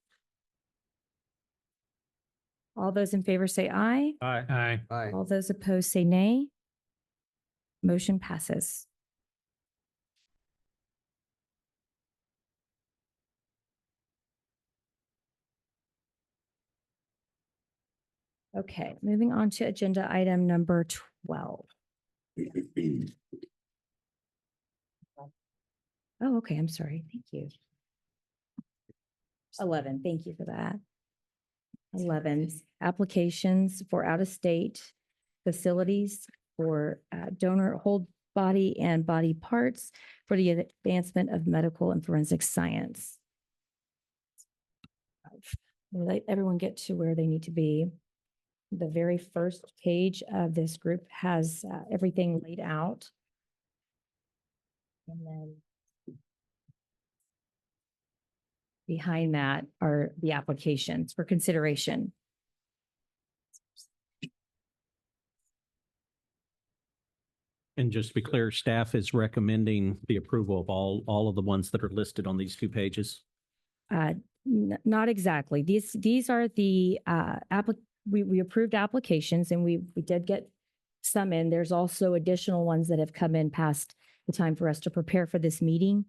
All those in favor say aye. Aye. Aye. All those opposed say nay. Motion passes. Okay, moving on to agenda item number 12. Oh, okay, I'm sorry. Thank you. 11, thank you for that. 11, applications for out-of-state facilities for donor whole body and body parts for the advancement of medical and forensic science. We'll let everyone get to where they need to be. The very first page of this group has everything laid out. And then behind that are the applications for consideration. And just to be clear, staff is recommending the approval of all of the ones that are listed on these two pages. Not exactly. These are the we approved applications and we did get some in. There's also additional ones that have come in past the time for us to prepare for this meeting.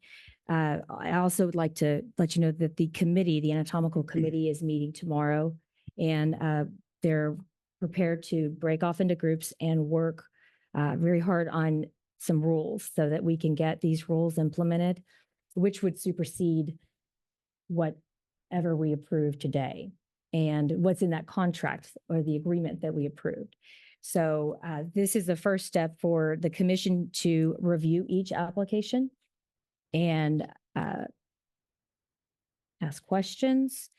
I also would like to let you know that the committee, the anatomical committee, is meeting tomorrow, and they're prepared to break off into groups and work very hard on some rules so that we can get these rules implemented, which would supersede whatever we approve today and what's in that contract or the agreement that we approved. So this is the first step for the commission to review each application and ask questions.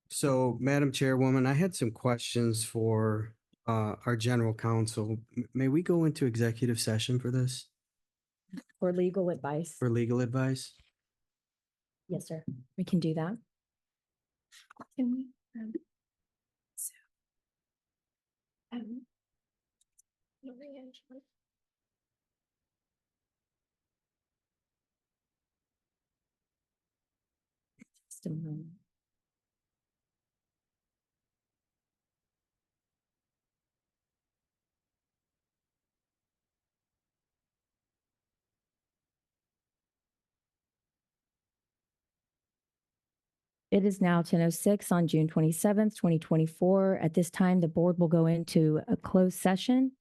So, Madam Chairwoman, I had some questions for our general counsel. May we go into executive session for this, For legal advice. for legal advice? Yes, sir. We can do that. Can we? Just a moment. It is now 10:06 on June 27th, 2024. At this time, the board will go into a closed session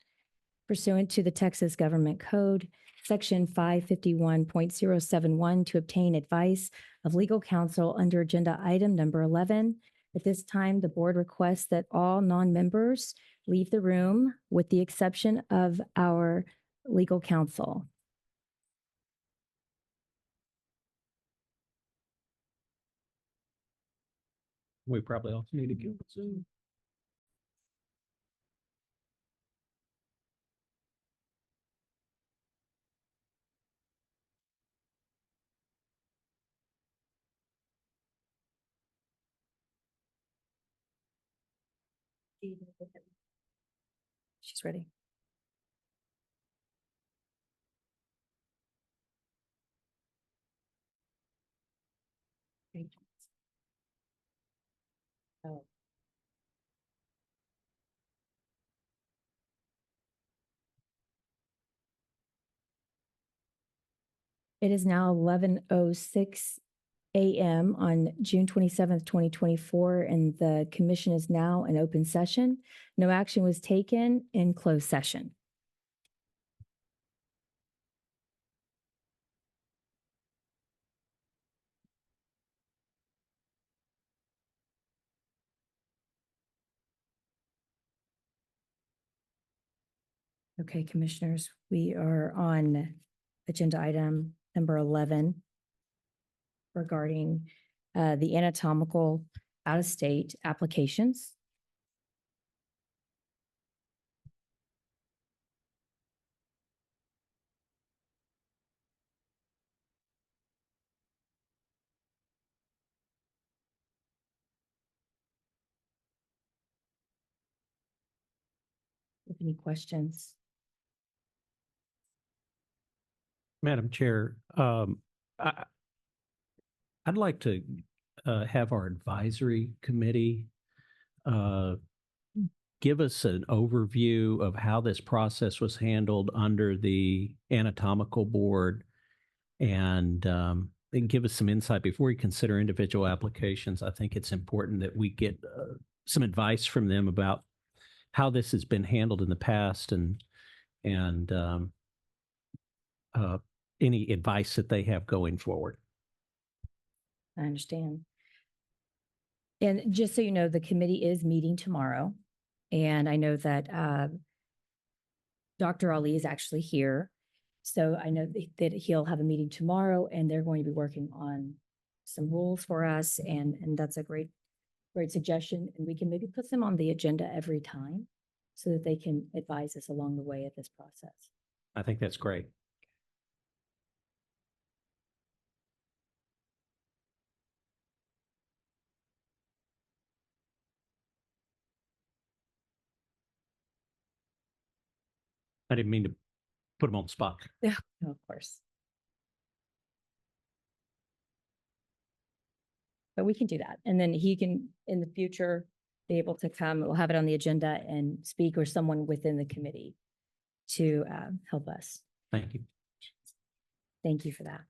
pursuant to the Texas Government Code, Section 551.071, to obtain advice of legal counsel under agenda item number 11. At this time, the board requests that all non-members leave the room with the exception of our legal counsel. We probably also need to give Zoom. She's ready. Oh. It is now 11:06 a.m. on June 27th, 2024, and the commission is now in open session. No action was taken in closed session. Okay, commissioners, we are on agenda item number 11 regarding the anatomical out-of-state applications. If any questions? Madam Chair, I'd like to have our advisory committee give us an overview of how this process was handled under the anatomical board and give us some insight before we consider individual applications. I think it's important that we get some advice from them about how this has been handled in the past and any advice that they have going forward. I understand. And just so you know, the committee is meeting tomorrow. And I know that Dr. Ali is actually here. So I know that he'll have a meeting tomorrow and they're going to be working on some rules for us. And that's a great suggestion. And we can maybe put them on the agenda every time so that they can advise us along the way of this process. I think that's great. I didn't mean to put them on the spot. Yeah, no, of course. But we can do that. And then he can, in the future, be able to come, we'll have it on the agenda and speak, or someone within the committee to help us. Thank you. Thank you for that.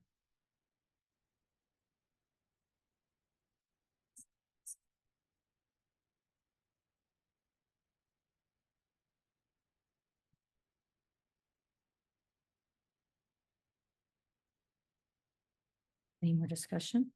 Any more discussion?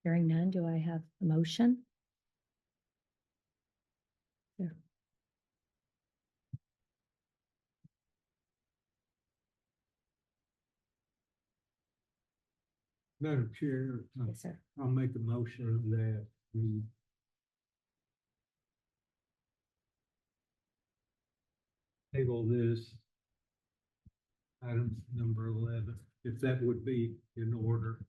Hearing none, do I have a motion? Yeah. Madam Chair, Yes, sir. I'll make a motion that we table this item number 11, if that would be in order.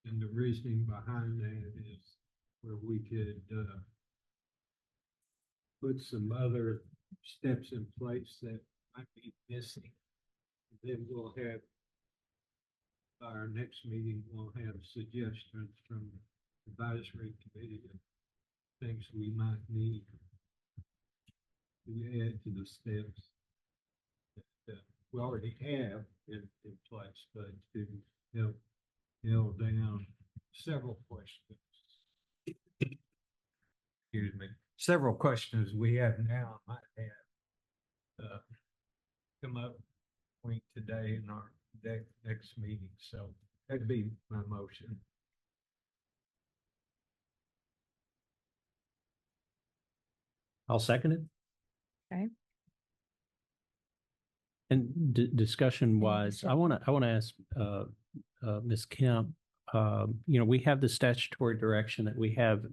And the reasoning behind that is where we could put some other steps in place that might be missing. Then we'll have, our next meeting, we'll have suggestions from the advisory committee of things we might need to add to the steps that we already have in place, but to help nail down several questions. Excuse me, several questions we have now might have come up between today and our next meeting. So that'd be my motion. I'll second it. Okay. And discussion wise, I want to ask Ms. Kemp, we have the statutory direction that we have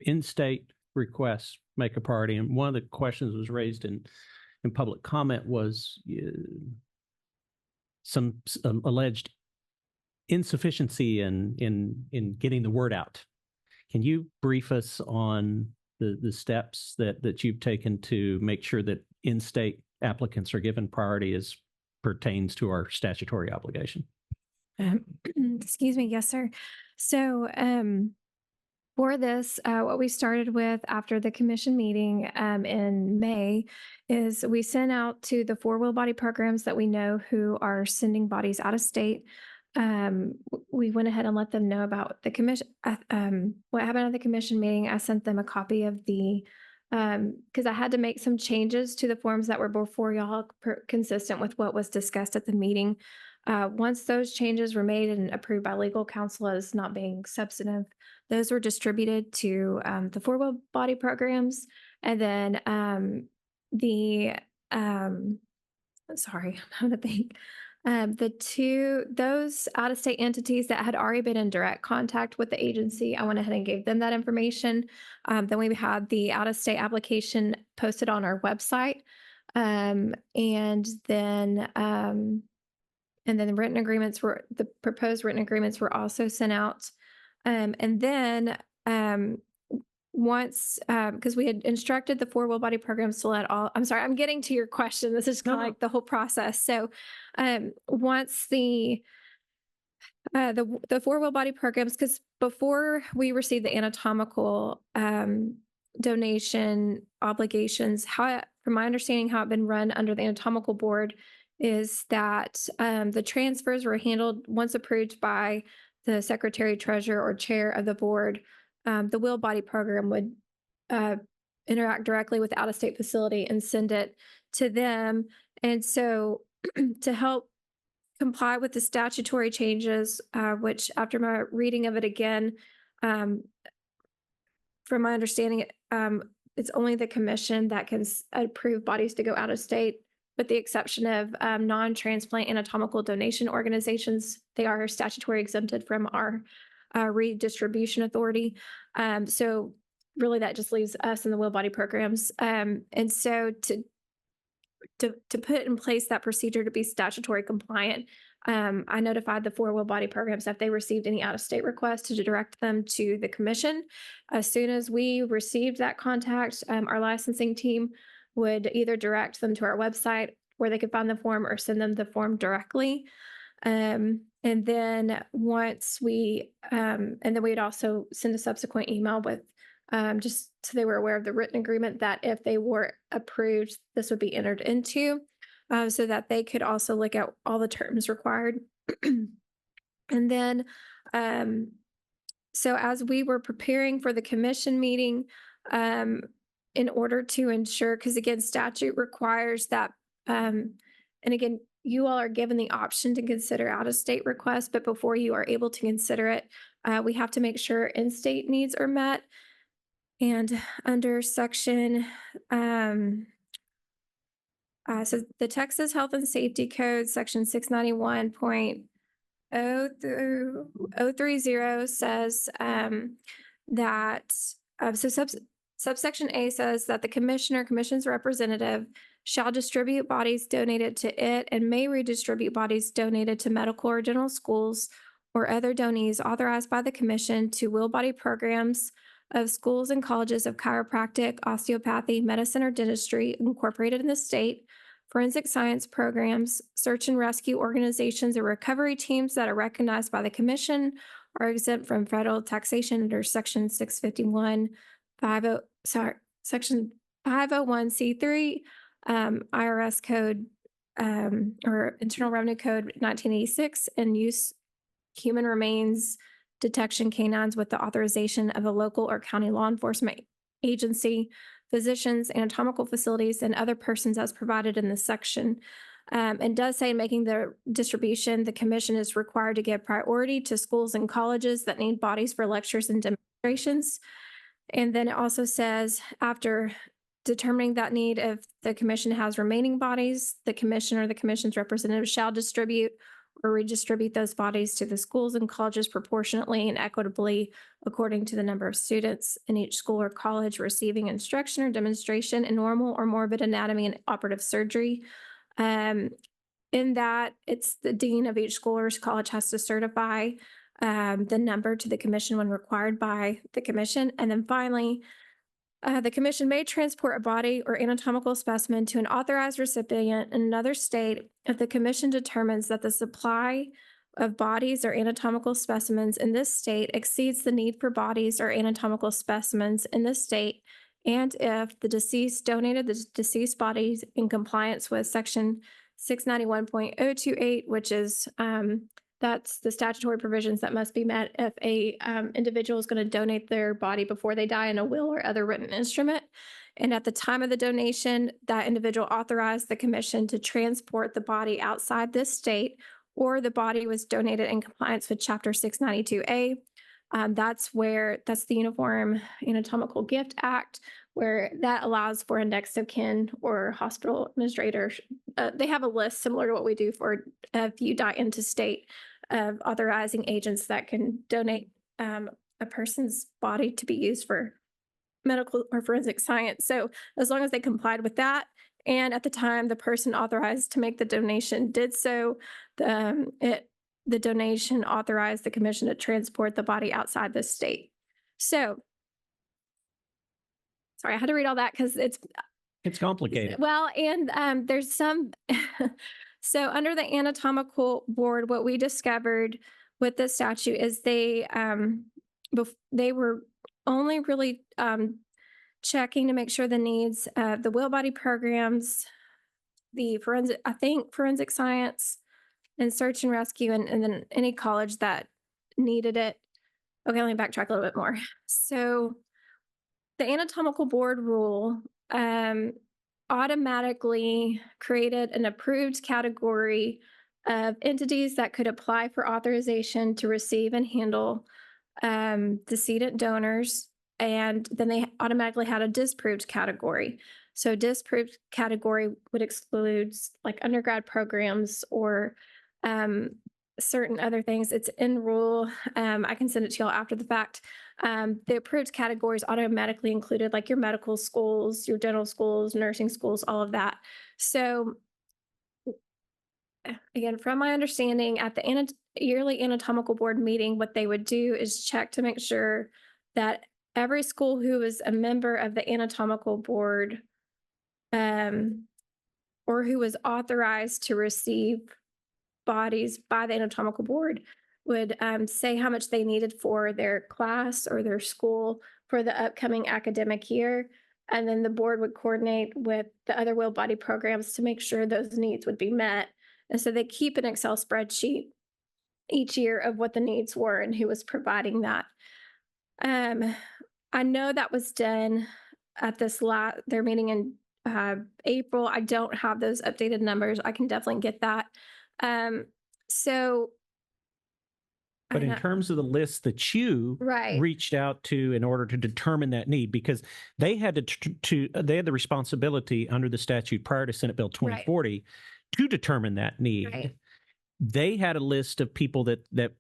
in-state requests make a priority. And one of the questions was raised in public comment was some alleged insufficiency in getting the word out. Can you brief us on the steps that you've taken to make sure that in-state applicants are given priority as pertains to our statutory obligation? Excuse me. Yes, sir. So for this, what we started with after the commission meeting in May is we sent out to the four-wheel body programs that we know who are sending bodies out of state. We went ahead and let them know about the commission, what happened at the commission meeting. I sent them a copy of the, because I had to make some changes to the forms that were before y'all consistent with what was discussed at the meeting. Once those changes were made and approved by legal counsel as not being substantive, those were distributed to the four-wheel body programs. And then sorry, I'm trying to think. Those out-of-state entities that had already been in direct contact with the agency, I went ahead and gave them that information. Then we had the out-of-state application posted on our website. And then the written agreements the proposed written agreements were also sent out. And then once, because we had instructed the four-wheel body programs to let all, I'm sorry, I'm getting to your question. This is kind of like the whole process. So once the the four-wheel body programs, because before we received the anatomical donation obligations, from my understanding, how it been run under the anatomical board is that the transfers were handled once approved by the secretary, treasurer, or chair of the board. The wheel body program would interact directly with the out-of-state facility and send it to them. And so to help comply with the statutory changes, which after my reading of it again, from my understanding, it's only the commission that can approve bodies to go out of state, with the exception of non-transplant anatomical donation organizations. They are statutory exempted from our redistribution authority. So really that just leaves us in the wheel body programs. And so to put in place that procedure to be statutory compliant, I notified the four wheel body programs if they received any out-of-state requests to direct them to the commission. As soon as we received that contact, our licensing team would either direct them to our website where they could find the form or send them the form directly. And then once we, and then we'd also send a subsequent email with just so they were aware of the written agreement that if they were approved, this would be entered into, so that they could also look at all the terms required. And then, so as we were preparing for the commission meeting, in order to ensure, because again, statute requires that, and again, you all are given the option to consider out-of-state requests, but before you are able to consider it, we have to make sure in-state needs are met. And under section, so the Texas Health and Safety Code, section 691.030 says that, subsection A says that the commissioner, commission's representative shall distribute bodies donated to it and may redistribute bodies donated to medical or dental schools or other donees authorized by the commission to wheel body programs of schools and colleges of chiropractic, osteopathy, medicine, or dentistry incorporated in the state, forensic science programs, search and rescue organizations, or recovery teams that are recognized by the commission are exempt from federal taxation under section 651, section 501c3, IRS code, or Internal Revenue Code 1986, and use human remains detection canines with the authorization of a local or county law enforcement agency, physicians, anatomical facilities, and other persons as provided in this section. And does say in making the distribution, the commission is required to give priority to schools and colleges that need bodies for lectures and demonstrations. And then it also says after determining that need, if the commission has remaining bodies, the commission or the commission's representative shall distribute or redistribute those bodies to the schools and colleges proportionately and equitably according to the number of students in each school or college receiving instruction or demonstration in normal or morbid anatomy and operative surgery. In that, it's the dean of each school or college has to certify the number to the commission when required by the commission. And then finally, the commission may transport a body or anatomical specimen to an authorized recipient in another state if the commission determines that the supply of bodies or anatomical specimens in this state exceeds the need for bodies or anatomical specimens in this state, and if the deceased donated the deceased bodies in compliance with section 691.028, which is that's the statutory provisions that must be met if a individual is going to donate their body before they die in a will or other written instrument. And at the time of the donation, that individual authorized the commission to transport the body outside this state, or the body was donated in compliance with Chapter 692A. That's the Uniform Anatomical Gift Act, where that allows for a next of kin or hospital administrator. They have a list similar to what we do for if you die into state, of authorizing agents that can donate a person's body to be used for medical or forensic science. So as long as they complied with that, and at the time the person authorized to make the donation did so, the donation authorized the commission to transport the body outside the state. So, sorry, I had to read all that because it's complicated. well, and there's some, so under the anatomical board, what we discovered with this statute is they were only really checking to make sure the needs of the wheel body programs, the forensic science and search and rescue, and then any college that needed it. Okay, let me backtrack a little bit more. So the anatomical board rule automatically created an approved category of entities that could apply for authorization to receive and handle decedent donors. And then they automatically had a disproved category. So disproved category would exclude like undergrad programs or certain other things. It's in rule. I can send it to y'all after the fact. The approved categories automatically included like your medical schools, your dental schools, nursing schools, all of that. So again, from my understanding, at the yearly anatomical board meeting, what they would do is check to make sure that every school who is a member of the anatomical board or who was authorized to receive bodies by the anatomical board would say how much they needed for their class or their school for the upcoming academic year. And then the board would coordinate with the other wheel body programs to make sure those needs would be met. And so they keep an Excel spreadsheet each year of what the needs were and who was providing that. I know that was done at their meeting in April. I don't have those updated numbers. I can definitely get that. So. But in terms of the list that you Right. reached out to in order to determine that need, because they had they had the responsibility under the statute prior to Senate Bill 2040 to determine that need. Right. They had a list of people that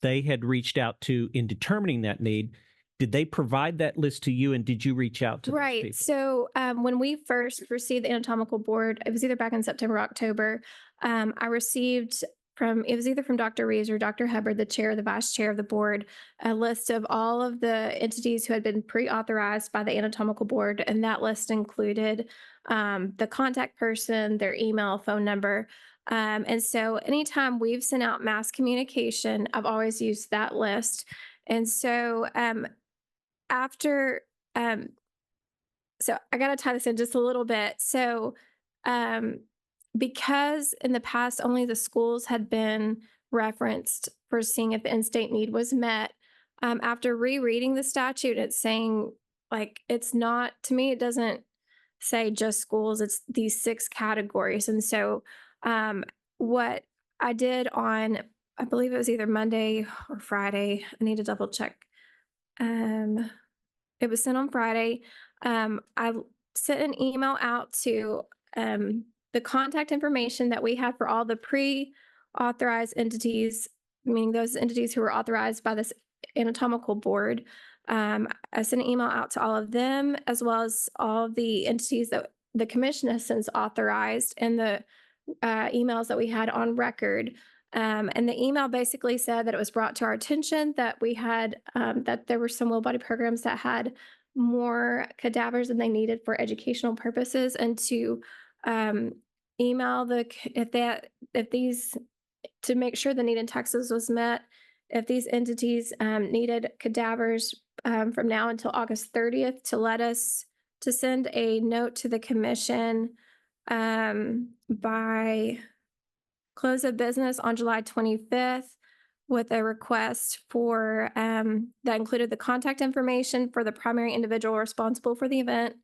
they had reached out to in determining that need. Did they provide that list to you, and did you reach out to those Right. people? So when we first received the anatomical board, it was either back in September or October. I received it was either from Dr. Reeves or Dr. Hubbard, the chair or the vice chair of the board, a list of all of the entities who had been pre-authorized by the anatomical board. And that list included the contact person, their email, phone number. And so anytime we've sent out mass communication, I've always used that list. And so after, so I got to tie this in just a little bit. So, because in the past only the schools had been referenced for seeing if the in-state need was met, after rereading the statute, it's saying like, it's not, to me, it doesn't say just schools, it's these 6 categories. And so what I did on, I believe it was either Monday or Friday, I need to double check. It was sent on Friday. I sent an email out to the contact information that we had for all the pre-authorized entities, meaning those entities who were authorized by this anatomical board. I sent an email out to all of them, as well as all of the entities that the commission has since authorized, and the emails that we had on record. And the email basically said that it was brought to our attention that we had, that there were some wheel body programs that had more cadavers than they needed for educational purposes, and to email to make sure the need in Texas was met, if these entities needed cadavers from now until August 30th, to send a note to the commission by close of business on July 25th with a request for that included the contact information for the primary individual responsible for the event,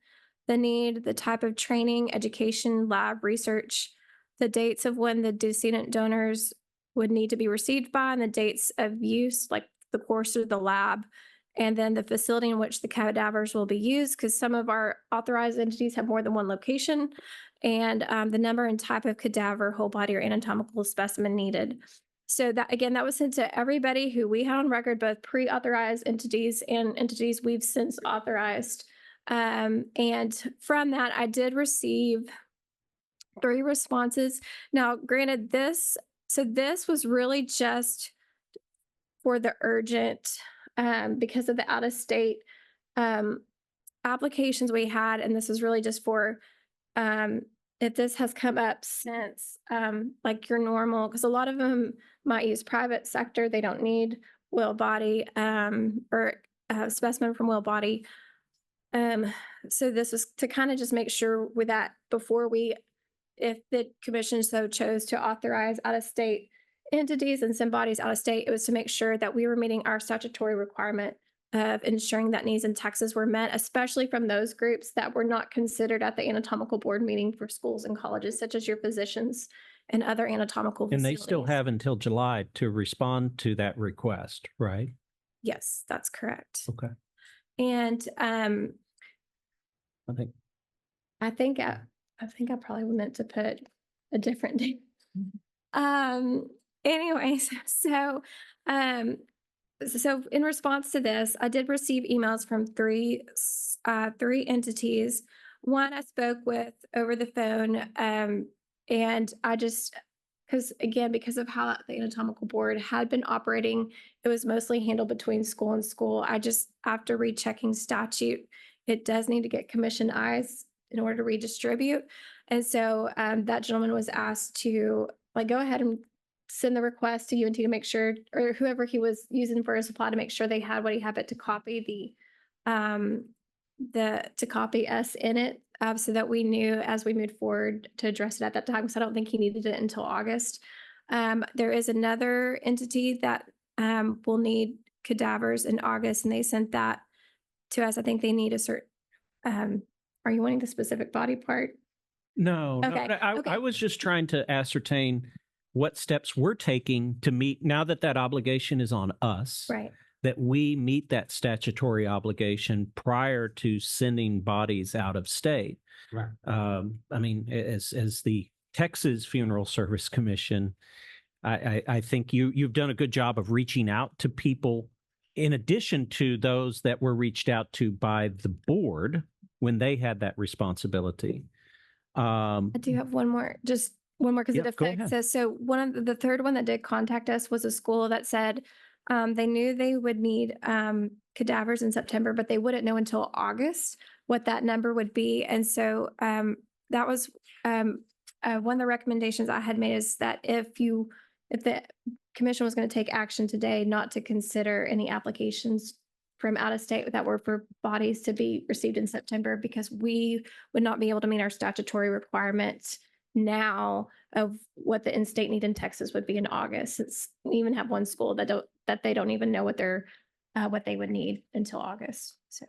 the need, the type of training, education, lab, research, the dates of when the decedent donors would need to be received by, and the dates of use, like the course of the lab, and then the facility in which the cadavers will be used, because some of our authorized entities have more than one location, and the number and type of cadaver, whole body, or anatomical specimen needed. So that, again, that was sent to everybody who we had on record, both pre-authorized entities and entities we've since authorized. And from that, I did receive 3 responses. Now, granted, this was really just for the urgent, because of the out-of-state applications we had, and this is really just for if this has come up since, like your normal, because a lot of them might use private sector, they don't need will body, or specimen from will body. So this was to kind of just make sure with that before we, if the commission so chose to authorize out-of-state entities and send bodies out of state, it was to make sure that we were meeting our statutory requirement of ensuring that needs in Texas were met, especially from those groups that were not considered at the anatomical board meeting for schools and colleges, such as your physicians and other anatomical And they still facilities. have until July to respond to that request, right? Yes, that's correct. Okay. And I think I think I probably meant to put a different date. Anyways, so in response to this, I did receive emails from three entities. One I spoke with over the phone, and I just, because of how the anatomical board had been operating, it was mostly handled between school and school. I just, after rechecking statute, it does need to get commission eyes in order to redistribute. And so that gentleman was asked to go ahead and send the request to UNT to make sure, or whoever he was using for a supply, to make sure they had what he had, but to copy to copy us in it, so that we knew as we moved forward to address it at that time. So I don't think he needed it until August. There is another entity that will need cadavers in August, and they sent that to us. I think they need a certain, are you wanting the specific body part? no, Okay, I okay. was just trying to ascertain what steps we're taking to meet, now that that obligation is on us, Right. that we meet that statutory obligation prior to sending bodies out of state. Right. I mean, as the Texas Funeral Service Commission, I think you've done a good job of reaching out to people in addition to those that were reached out to by the board when they had that responsibility. I do have one more, just one more, because it Yep, go affects ahead. us. So one of the third one that did contact us was a school that said they knew they would need cadavers in September, but they wouldn't know until August what that number would be. And so that was one of the recommendations I had made, is that if the commission was going to take action today, not to consider any applications from out of state that were for bodies to be received in September, because we would not be able to meet our statutory requirements now of what the in-state need in Texas would be in August. Since we even have one school that they don't even know what they would need until August. So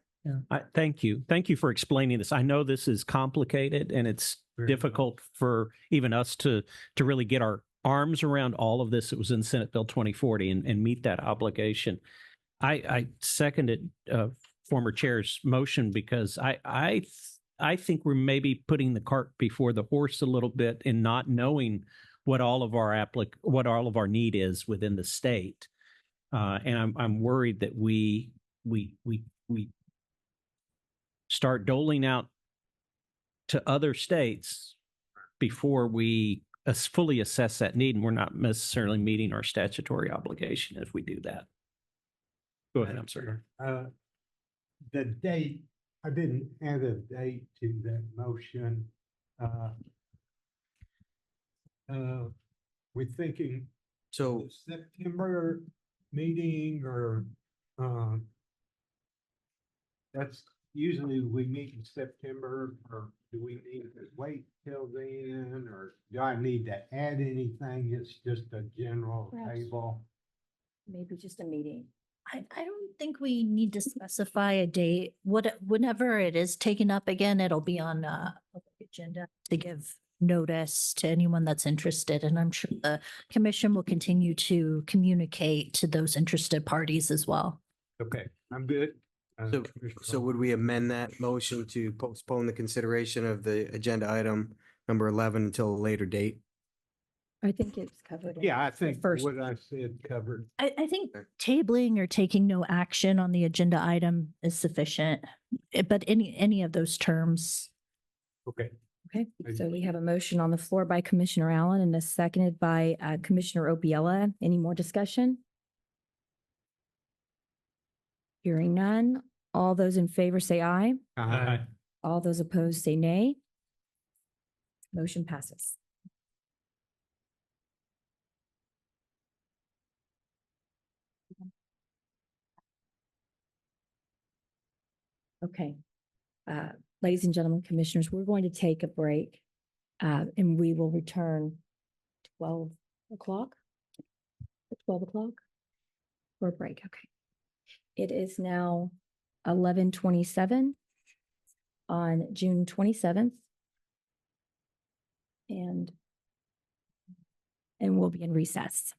Thank you. Thank you for explaining this. I know this is complicated and it's Very difficult for even us to really get our arms around all of this. It was in Senate Bill 2040 and meet that obligation. I seconded former chair's motion because I think we're maybe putting the cart before the horse a little bit in not knowing what all of our need is within the state, and I'm worried that we start doling out to other states before we fully assess that need, and we're not necessarily meeting our statutory obligation if we do that. Go ahead, I'm sorry. The date, I didn't add a date to that motion. We're thinking So September meeting, or that's usually we meet in September, or do we need to wait till then, or do I need to add anything? It's just a general Perhaps. table. Maybe just a meeting. I don't think we need to specify a date. Whenever it is taken up again, it'll be on the agenda to give notice to anyone that's interested. And I'm sure the commission will continue to communicate to those interested parties as well. Okay, I'm good. So would we amend that motion to postpone the consideration of the agenda item number 11 until a later date? I think it's covered. in Yeah, I the think first. what I said covered. I think Okay. tabling or taking no action on the agenda item is sufficient, but any of those terms. Okay. Okay, so we have a motion on the floor by Commissioner Allen and a seconded by Commissioner Obiella. Any more discussion? Hearing none. All those in favor say aye. Aye. All those opposed say nay. Motion passes. Okay. Ladies and gentlemen, commissioners, we're going to take a break, and we will return 12 o'clock. 12 o'clock for a break. Okay. It is now 11:27 on June 27th. And we'll be in recess.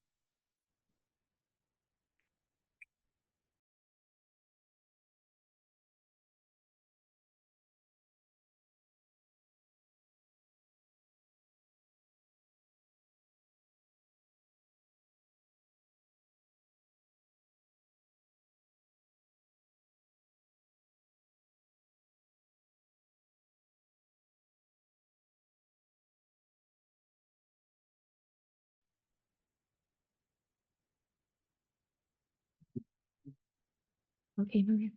Okay, Maria.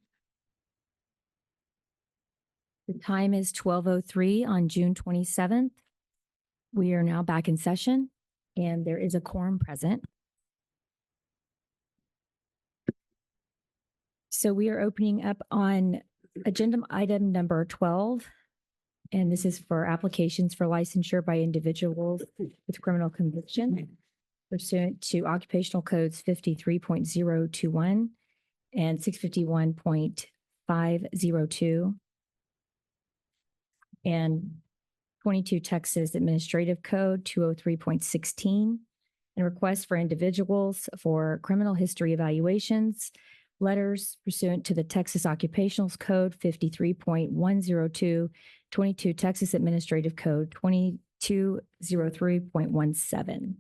The time is 12:03 on June 27th. We are now back in session and there is a quorum present. So we are opening up on agenda item number 12. And this is for applications for licensure by individuals with criminal conviction pursuant to occupational codes 53.021 and 651.502 and 22 Texas Administrative Code 203.16 and requests for individuals for criminal history evaluations, letters pursuant to the Texas Occupational Code 53.102, 22 Texas Administrative Code 2203.17.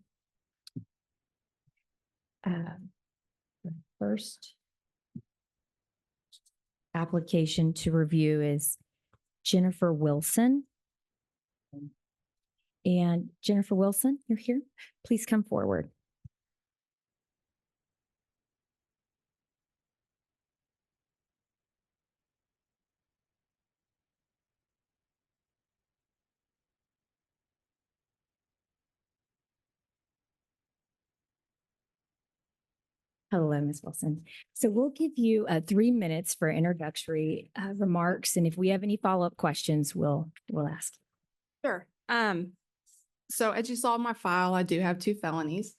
The first application to review is Jennifer Wilson. And Jennifer Wilson, you're here. Please come forward. Hello, Ms. Wilson. So we'll give you 3 minutes for introductory remarks. And if we have any follow-up questions, we'll ask. Sure. So as you saw in my file, I do have 2 felonies.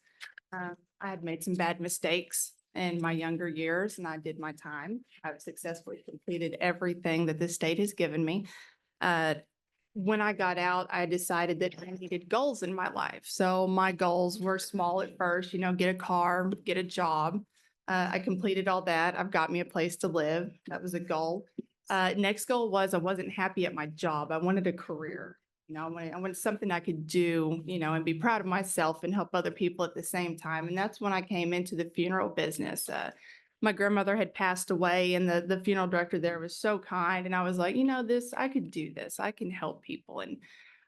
I had made some bad mistakes in my younger years and I did my time. I've successfully completed everything that the state has given me. When I got out, I decided that I needed goals in my life. So my goals were small at first, get a car, get a job. I completed all that. I've got me a place to live. That was a goal. Next goal was I wasn't happy at my job. I wanted a career. I wanted something I could do, and be proud of myself and help other people at the same time. And that's when I came into the funeral business. My grandmother had passed away and the funeral director there was so kind. And I was like, I could do this. I can help people. And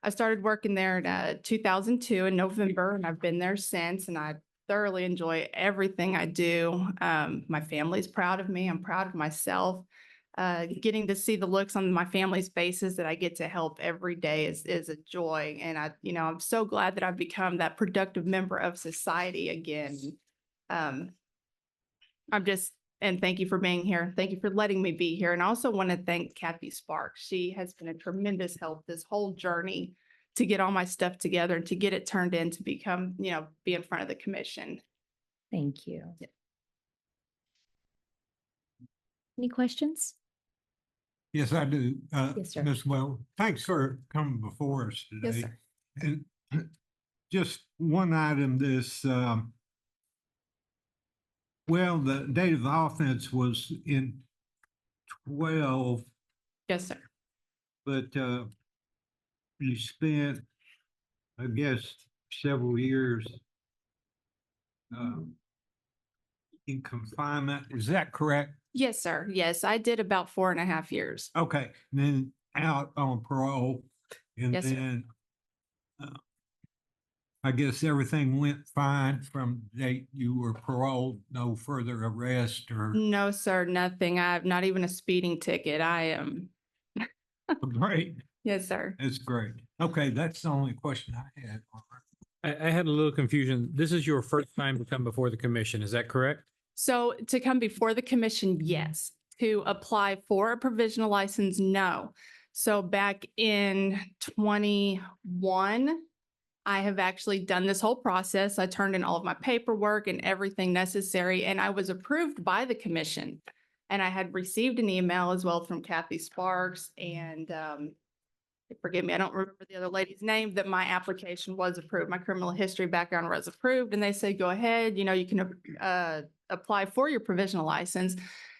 I started working there in 2002 in November, and I've been there since. And I thoroughly enjoy everything I do. My family's proud of me. I'm proud of myself. Getting to see the looks on my family's faces that I get to help every day is a joy. And I'm so glad that I've become that productive member of society again. And thank you for being here. Thank you for letting me be here. And I also want to thank Kathy Sparks. She has been a tremendous help this whole journey to get all my stuff together and to get it turned in to become, be in front of the commission. Thank you. Any questions? Yes, I do. Yes, sir. Ms. Well, thanks for coming before us Yes, today. sir. And just one item, the date of the offense was in 12, Yes, sir. but you spent, I guess, several years in confinement. Is that correct? Yes, sir. Yes, I did about 4.5 years. Okay, then out on parole, and Yes, sir. then I guess everything went fine from the date you were paroled, no further arrest or No, sir, nothing. I have not even a speeding ticket. I am. great. Yes, sir. That's great. Okay, that's the only question I had. I had a little confusion. This is your first time to come before the commission, is that correct? So to come before the commission, yes. To apply for a provisional license, no. So back in 21, I have actually done this whole process. I turned in all of my paperwork and everything necessary, and I was approved by the commission. And I had received an email as well from Kathy Sparks and forgive me, I don't remember the other lady's name, that my application was approved. My criminal history background was approved, and they said, go ahead, you know, you can apply for your provisional license.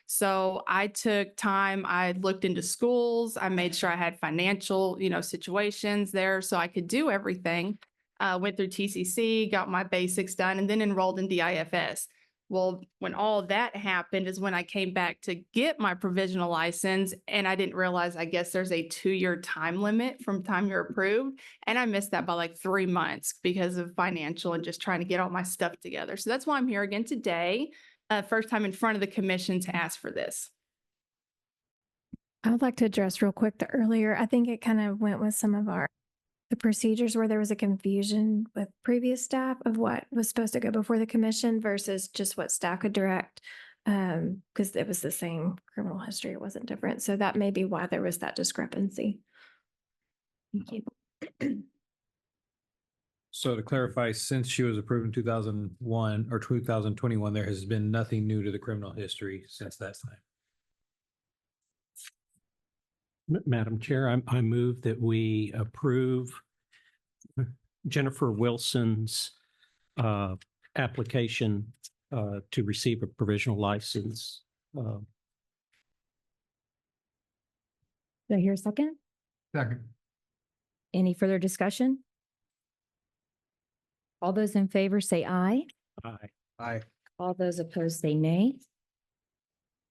So I took time, I looked into schools, I made sure I had financial, you know, situations there so I could do everything. Went through TCC, got my basics done, and then enrolled in DIFS. Well, when all that happened is when I came back to get my provisional license, and I didn't realize, I guess there's a 2-year time limit from time you're approved. And I missed that by like 3 months because of financial and just trying to get all my stuff together. So that's why I'm here again today. First time in front of the commission to ask for this. I would like to address real quick the earlier, I think it kind of went with some of the procedures where there was a confusion with previous staff of what was supposed to go before the commission versus just what staff could direct. Because it was the same criminal history, it wasn't different. So that may be why there was that discrepancy. Thank you. So to clarify, since she was approved in 2001 or 2021, there has been nothing new to the criminal history since that time. Madam Chair, I move that we approve Jennifer Wilson's application to receive a provisional license. Do I hear a second? Second. Any further discussion? All those in favor say aye. Aye. Aye. All those opposed say nay.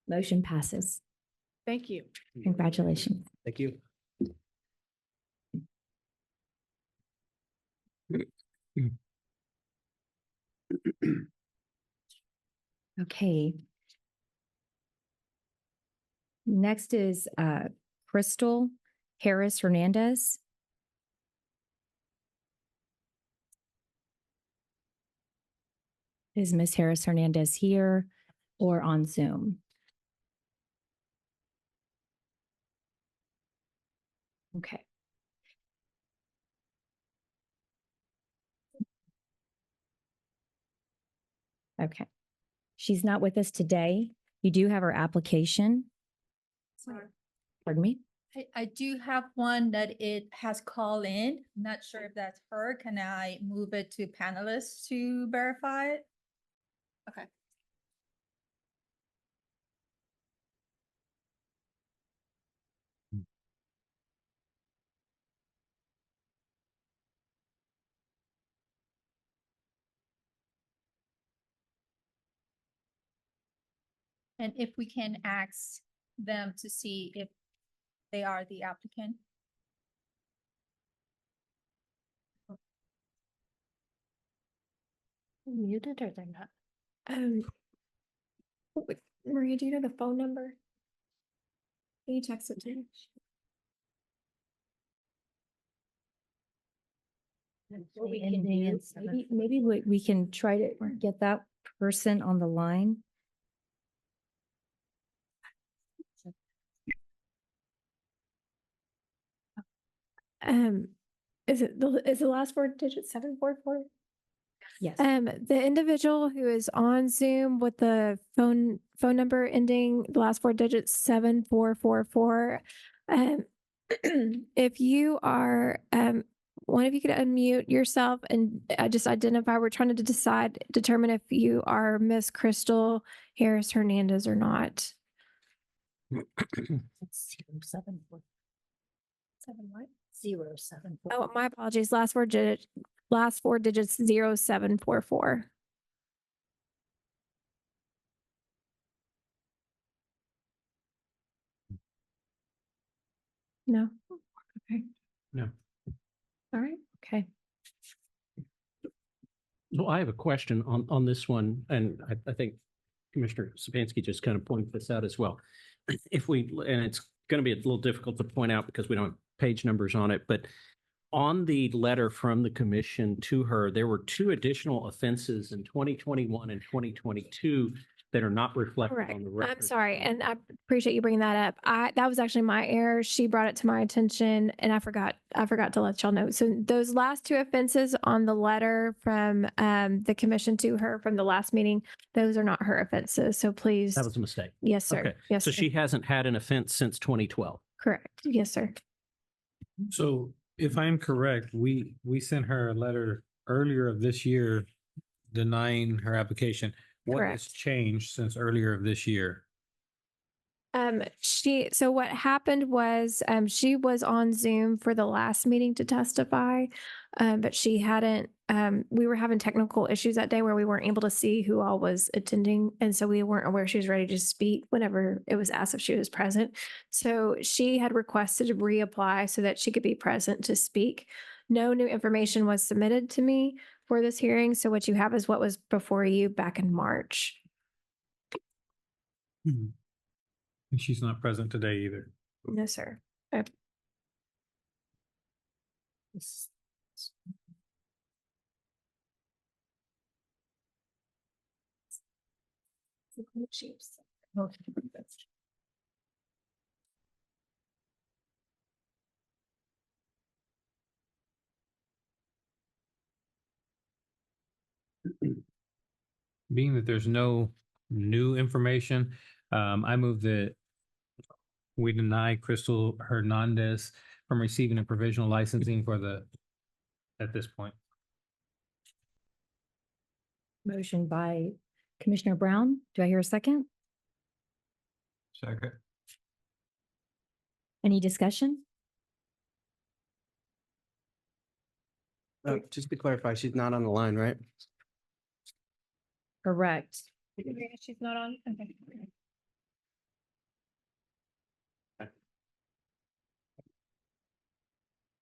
Motion passes. Thank you. Congratulations. Thank you. Okay. Next is Crystal Harris Hernandez. Is Ms. Harris Hernandez here or on Zoom? Okay. Okay. She's not with us today. You do have her application. Sorry. Pardon me? I do have one that it has called in. Not sure if that's her. Can I move it to panelists to verify it? Okay. And if we can ask them to see if they are the applicant. Muted or they're not? Maria, do you know the phone number? Can you text it to me? What we can do, maybe we can try to get that person on the line. Is the last 4 digits 744? Yes. The individual who is on Zoom with the phone number ending the last 4 digits 7444. If you are, one of you could unmute yourself and just identify. We're trying to determine if you are Miss Crystal Harris Hernandez or not. 7 what? 074. Oh, my apologies. Last 4 digits 0744. No. Okay. No. All right. Okay. Well, I have a question on this one, and I think Commissioner Sapansky just kind of pointed this out as well. If we, and it's going to be a little difficult to point out because we don't have page numbers on it, but on the letter from the commission to her, there were 2 additional offenses in 2021 and 2022 that are not reflected Correct. on the record. I'm sorry, and I appreciate you bringing that up. That was actually my error. She brought it to my attention and I forgot to let y'all know. So those last 2 offenses on the letter from the commission to her from the last meeting, those are not her offenses. So please. That was a mistake. Yes, sir. Okay. Yes, So sir. she hasn't had an offense since 2012. Correct. Yes, sir. So if I'm correct, we sent her a letter earlier of this year denying her application. What has Correct. changed since earlier of this year? So what happened was, she was on Zoom for the last meeting to testify. But she hadn't, we were having technical issues that day where we weren't able to see who all was attending. And so we weren't aware she was ready to speak whenever it was asked if she was present. So she had requested to reapply so that she could be present to speak. No new information was submitted to me for this hearing. So what you have is what was before you back in March. And she's not present today either. No, sir. Being that there's no new information, I move that we deny Crystal Hernandez from receiving a provisional licensing at this point. Motion by Commissioner Brown. Do I hear a second? Second. Any discussion? Just to clarify, she's not on the line, right? Correct. She's not on. Okay.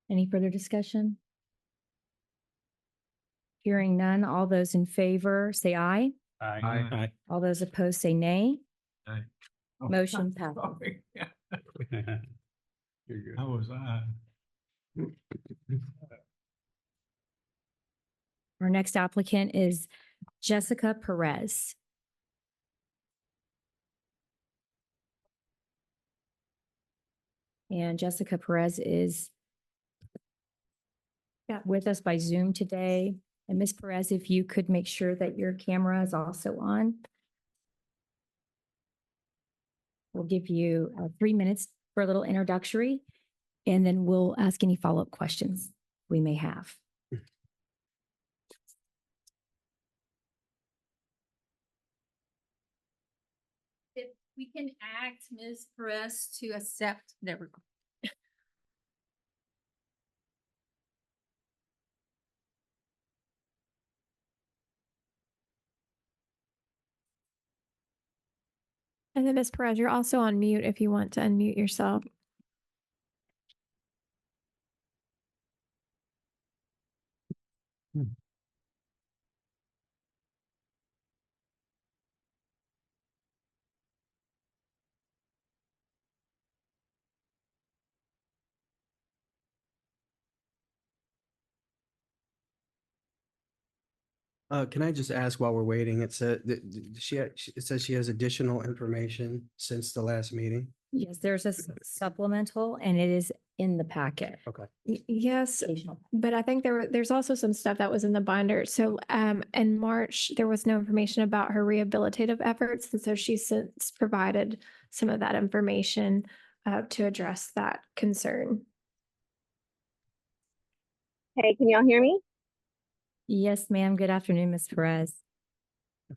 Any further discussion? Hearing none, all those in favor say aye. Aye. All those opposed say nay. Aye. Motion passes. You're good. How was I? Our next applicant is Jessica Perez. And Jessica Perez is with us by Zoom today. And Ms. Perez, if you could make sure that your camera is also on. We'll give you 3 minutes for a little introductory, and then we'll ask any follow-up questions we may have. If we can ask Ms. Perez to accept, there we go. And then Ms. Perez, you're also on mute if you want to unmute yourself. Can I just ask while we're waiting? It said that it says she has additional information since the last meeting. Yes, there's a supplemental, and it is in the packet. Okay. Yes, Occasional. but I think there's also some stuff that was in the binder. So in March, there was no information about her rehabilitative efforts. And so she's since provided some of that information to address that concern. Hey, can y'all hear me? Yes, ma'am. Good afternoon, Ms. Perez.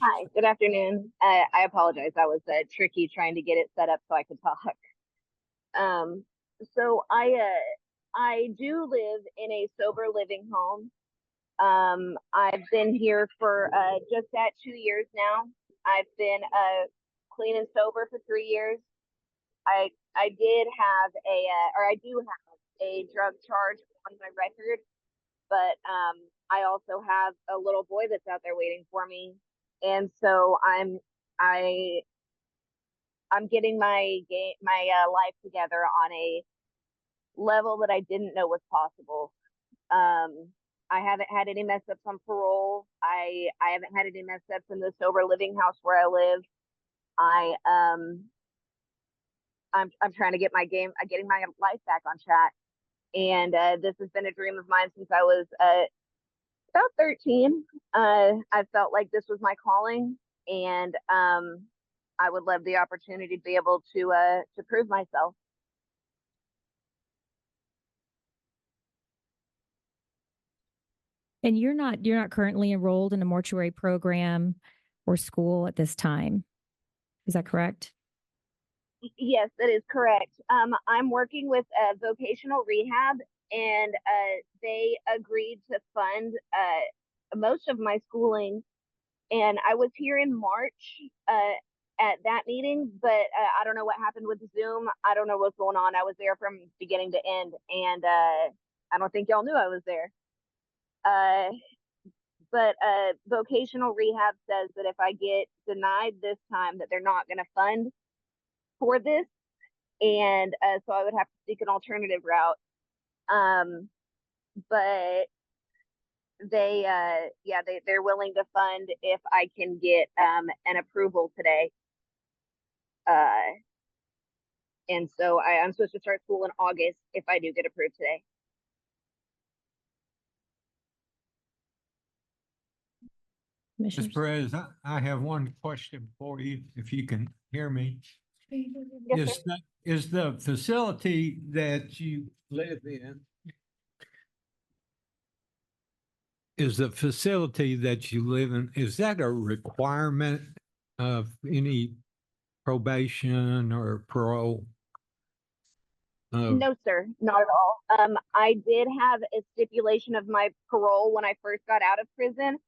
Hi, good afternoon. I apologize. That was tricky trying to get it set up so I could talk. So I do live in a sober living home. I've been here for just at 2 years now. I've been clean and sober for 3 years. I did have I do have a drug charge on my record, but I also have a little boy that's out there waiting for me. And so I'm getting my life together on level that I didn't know was possible. I haven't had any mess ups on parole. I haven't had any mess ups in the sober living house where I live. I'm trying to get getting my life back on track. And this has been a dream of mine since I was about 13. I felt like this was my calling, and I would love the opportunity to be able to prove myself. And you're not currently enrolled in a mortuary program or school at this time. Is that correct? Yes, that is correct. I'm working with vocational rehab, and they agreed to fund most of my schooling. And I was here in March at that meeting, but I don't know what happened with Zoom. I don't know what's going on. I was there from beginning to end, and I don't think y'all knew I was there. But vocational rehab says that if I get denied this time, that they're not going to fund for this, and so I would have to seek an alternative route. But they're willing to fund if I can get an approval today. And so I'm supposed to start school in August if I do get approved today. Ms. Perez, I have one question for you, if you can hear me. Yes, sir. Is the facility that you live in, is that a requirement of any probation or parole? No, sir, not at all. I did have a stipulation of my parole when I first got out of prison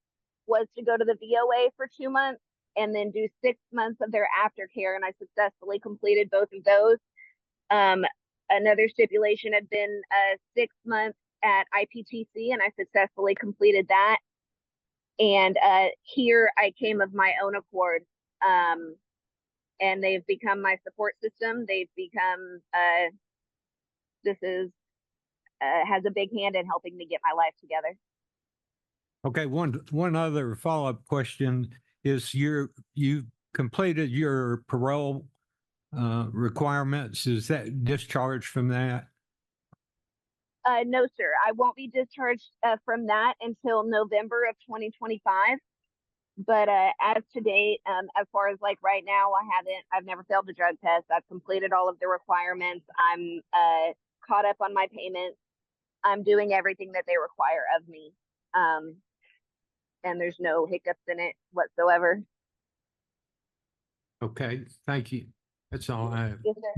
was to go to the VOA for 2 months and then do 6 months of their aftercare, and I successfully completed both of those. Another stipulation had been 6 months at IPTC, and I successfully completed that. And here I came of my own accord, and they've become my support system. They've become has a big hand in helping me get my life together. Okay, one other follow-up question is you completed your parole requirements. Is that discharged from that? No, sir. I won't be discharged from that until November of 2025. But as to date, as far as like right now, I've never failed a drug test. I've completed all of the requirements. I'm caught up on my payments. I'm doing everything that they require of me. And there's no hiccups in it whatsoever. Okay, thank you. That's all I have. Yes, sir.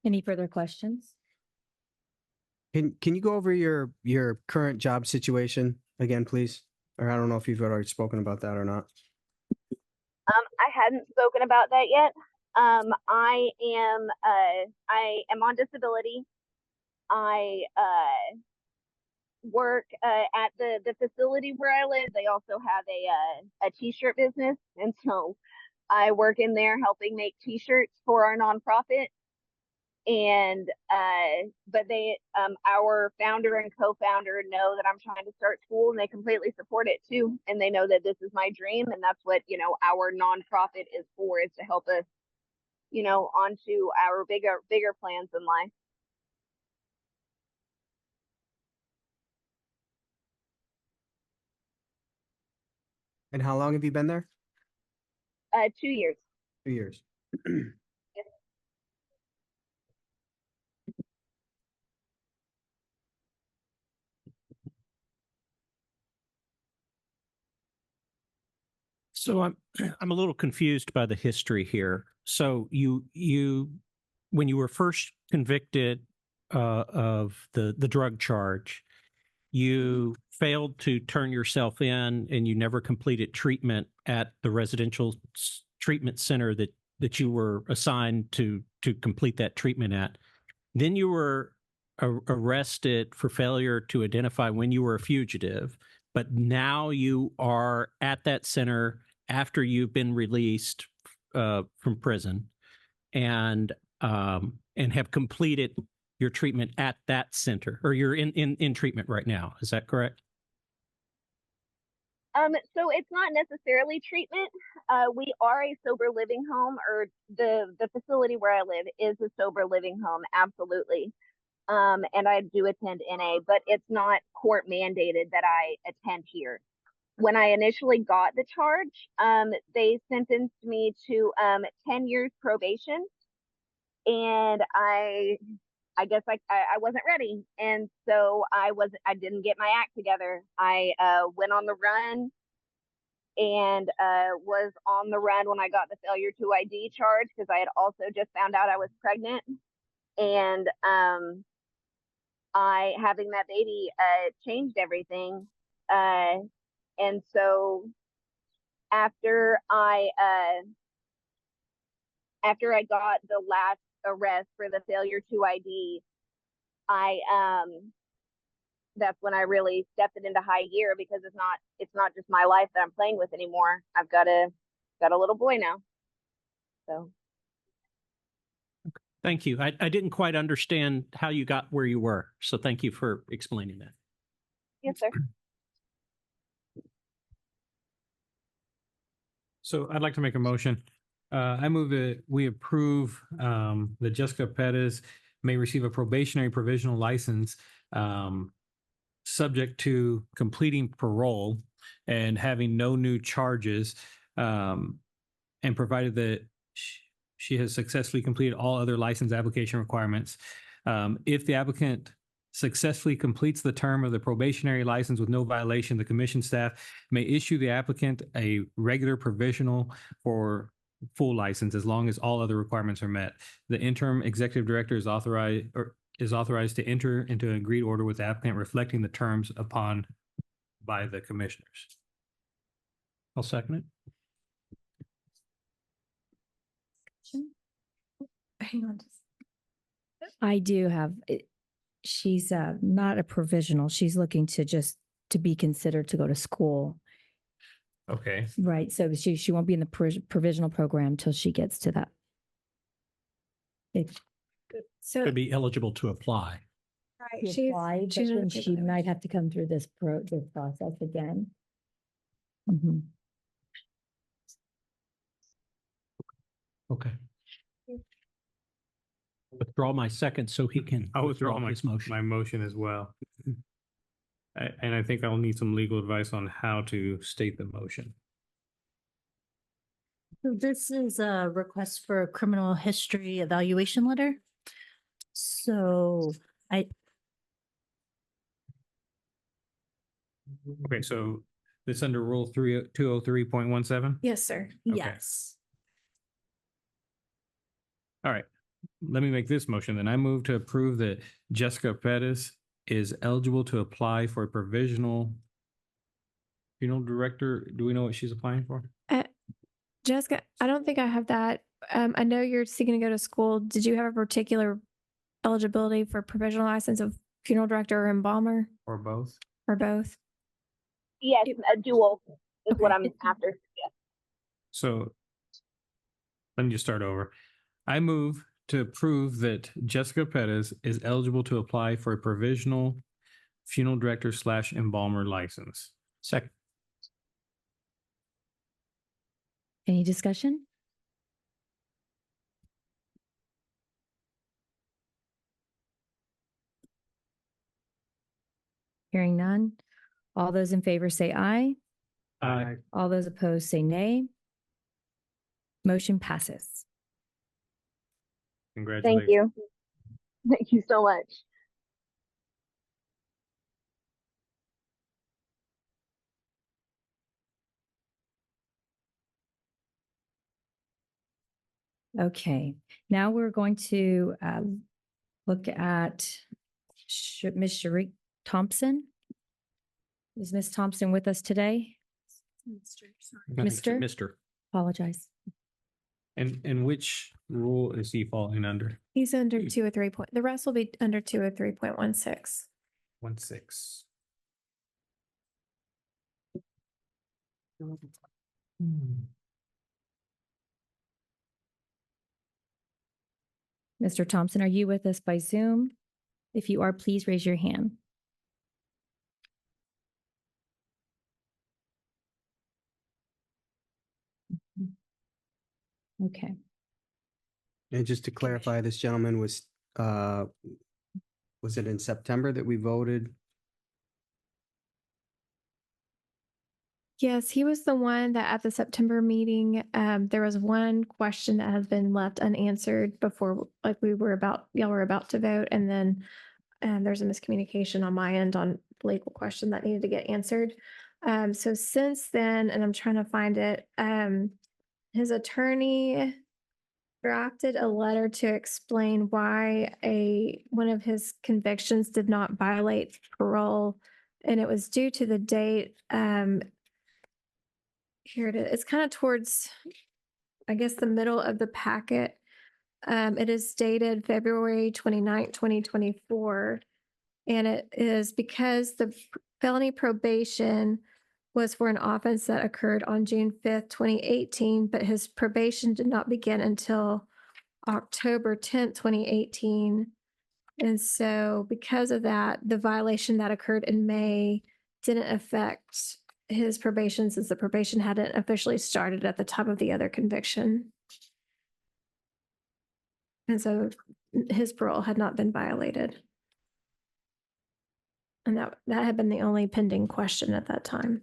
Any further questions? Can you go over your current job situation again, please? Or I don't know if you've already spoken about that or not. I hadn't spoken about that yet. I am on disability. I work at the facility where I live. They also have a t-shirt business, and so I work in there helping make t-shirts for our nonprofit. And but they our founder and co-founder know that I'm trying to start school, and they completely support it too, and they know that this is my dream, and that's what our nonprofit is for, is to help us onto our bigger plans in life. And how long have you been there? 2 years. 2 years. So I'm a little confused by the history here. So when you were first convicted of the drug charge, you failed to turn yourself in, and you never completed treatment at the residential treatment center that you were assigned to complete that treatment at. Then you were arrested for failure to identify when you were a fugitive, but now you are at that center after you've been released from prison and have completed your treatment at that center, or you're in treatment right now. Is that correct? So it's not necessarily treatment. We are a sober living home, or the facility where I live is a sober living home, absolutely. And I do attend NA, but it's not court mandated that I attend here. When I initially got the charge, they sentenced me to 10 years probation, and I guess I wasn't ready, and so I didn't get my act together. I went on the run and was on the run when I got the failure to ID charge, because I had also just found out I was pregnant, and I having that baby changed everything. And so after I got the last arrest for the failure to ID, that's when I really stepped it into high gear, because it's not just my life that I'm playing with anymore. I've got a little boy now. So Thank you. I didn't quite understand how you got where you were. So thank you for explaining that. yes, sir. So I'd like to make a motion. I move that we approve that Jessica Pettis may receive a probationary provisional license subject to completing parole and having no new charges, and provided that she has successfully completed all other license application requirements. If the applicant successfully completes the term of the probationary license with no violation, the commission staff may issue the applicant a regular provisional for full license as long as all other requirements are met. The interim executive director is authorized to enter into an agreed order with the applicant reflecting the terms upon by the commissioners. I'll second it. Hang on. I do have, she's not a provisional. She's looking to be considered to go to school. Okay. Right. So she won't be in the provisional program till she gets to that. So To be eligible to apply. right, She she's applied, but she's then not she might have to come through this process again. Mhm. Okay. Withdraw my second so he can I'll withdraw his motion. my motion as well. And I think I'll need some legal advice on how to state the motion. So this is a request for a criminal history evaluation letter. So Okay, so this under rule 203.17? Yes, sir. yes. All right, let me make this motion then. I move to approve that Jessica Pettis is eligible to apply for a provisional funeral director. Do we know what she's applying for? Jessica, I don't think I have that. I know you're seeking to go to school. Did you have a particular eligibility for provisional license of funeral director or embalmer, Or both? or both? Yes, a dual is what Okay. I'm after. Yes. So let me just start over. I move to approve that Jessica Pettis is eligible to apply for a provisional funeral director / embalmer license. Second. Any discussion? Hearing none. All those in favor say aye. Aye. All those opposed say nay. Motion passes. Congratulations. Thank you. Thank you so much. Okay, now we're going to look at Ms. Sharik Thompson. Is Ms. Thompson with us today? Mr.? Mr. Apologize. And which rule is he falling under? He's under 203 point. The rest will be under 203.16. 1-6. Mr. Thompson, are you with us by Zoom? If you are, please raise your hand. Okay. And just to clarify, this gentleman was it in September that we voted? Yes, he was the one that at the September meeting, there was one question that has been left unanswered before, like y'all were about to vote, and then there's a miscommunication on my end on the legal question that needed to get answered. So since then, and I'm trying to find it, his attorney drafted a letter to explain why one of his convictions did not violate parole, and it was due to the date. Here it is. It's kind of towards, I guess, the middle of the packet. It is dated February 29th, 2024. And it is because the felony probation was for an offense that occurred on June 5th, 2018, but his probation did not begin until October 10th, 2018. And so because of that, the violation that occurred in May didn't affect his probation, since the probation hadn't officially started at the time of the other conviction. And so his parole had not been violated. And that had been the only pending question at that time.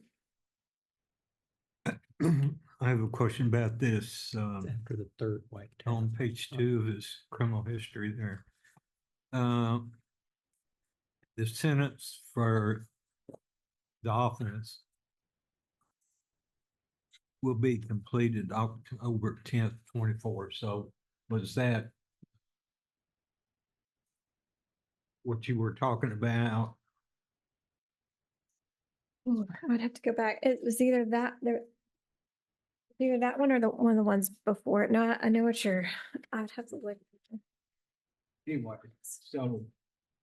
I have a question about this, After the third white. on page 2 of his criminal history there. The sentence for the offense will be completed October 10th, 24. So was that what you were talking about? Ooh, I would have to go back. It was either that one or one of the ones before it. No, I know what I'd have to look. Anyway, so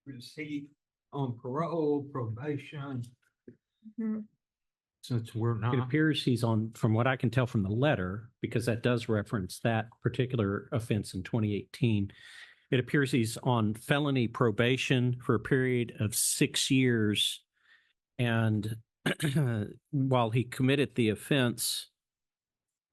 is he on parole, probation? Mhm. Since we're It not, appears he's on, from what I can tell from the letter, because that does reference that particular offense in 2018. It appears he's on felony probation for a period of 6 years. And while he committed the offense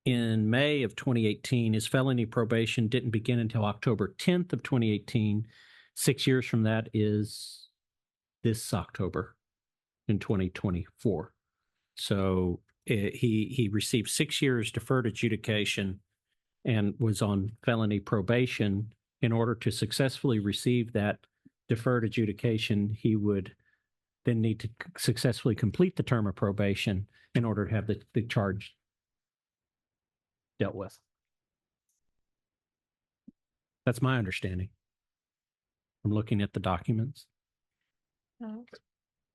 in May of 2018, his felony probation didn't begin until October 10th of 2018. 6 years from that is this October in 2024. So he received 6 years deferred adjudication and was on felony probation. In order to successfully receive that deferred adjudication, he would then need to successfully complete the term of probation in order to have the charge dealt with. That's my understanding. I'm looking at the documents. Oh.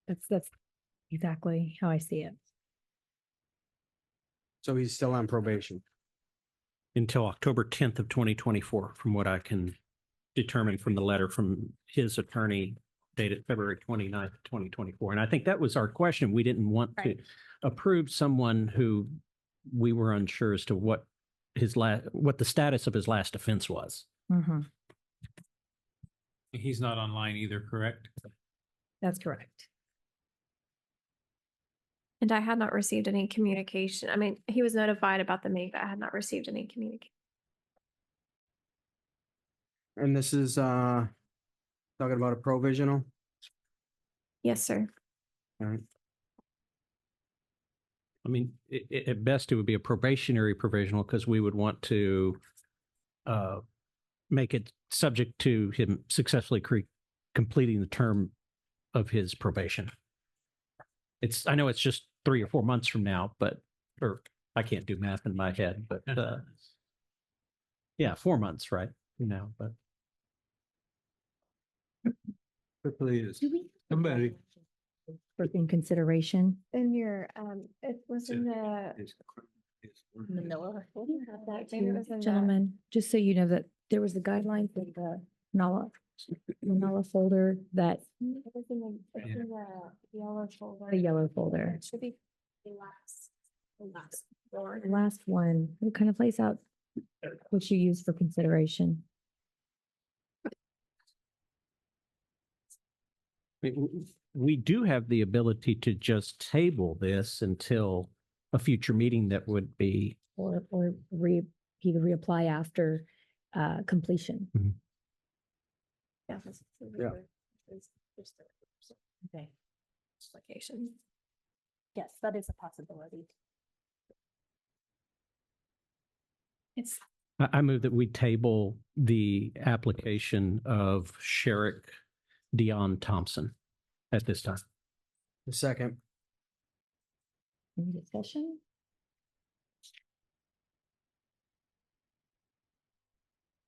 That's exactly how I see it. So he's still on probation. Until October 10th of 2024, from what I can determine from the letter from his attorney dated February 29th, 2024. And I think that was our question. We didn't want to approve someone who we were unsure as to what the status of his last offense was. Mm-hmm. He's not online either, correct? That's correct. And I had not received any communication. I mean, he was notified about the meeting, but I had not received any communication. And this is talking about a provisional? Yes, sir. All right. I mean, at best, it would be a probationary provisional because we would want to make it subject to him successfully completing the term of his probation. I know it's just 3 or 4 months from now, or I can't do math in my head, but yeah, 4 months, right? But quickly is Do we? somebody. For in consideration. In your, it was in the. Manila. That maybe it was in the- Gentlemen, just so you know that there was a guideline for the Manila folder that, It was in the yellow folder. the yellow folder. It should be the last The last one, it kind of plays out what you use for consideration. We do have the ability to just table this until a future meeting that would be, He could reapply after completion. Yeah. Yeah. Okay. Application. Yes, that is a possibility. It's I move that we table the application of Sherrick Dion Thompson at this time. Second. Any discussion?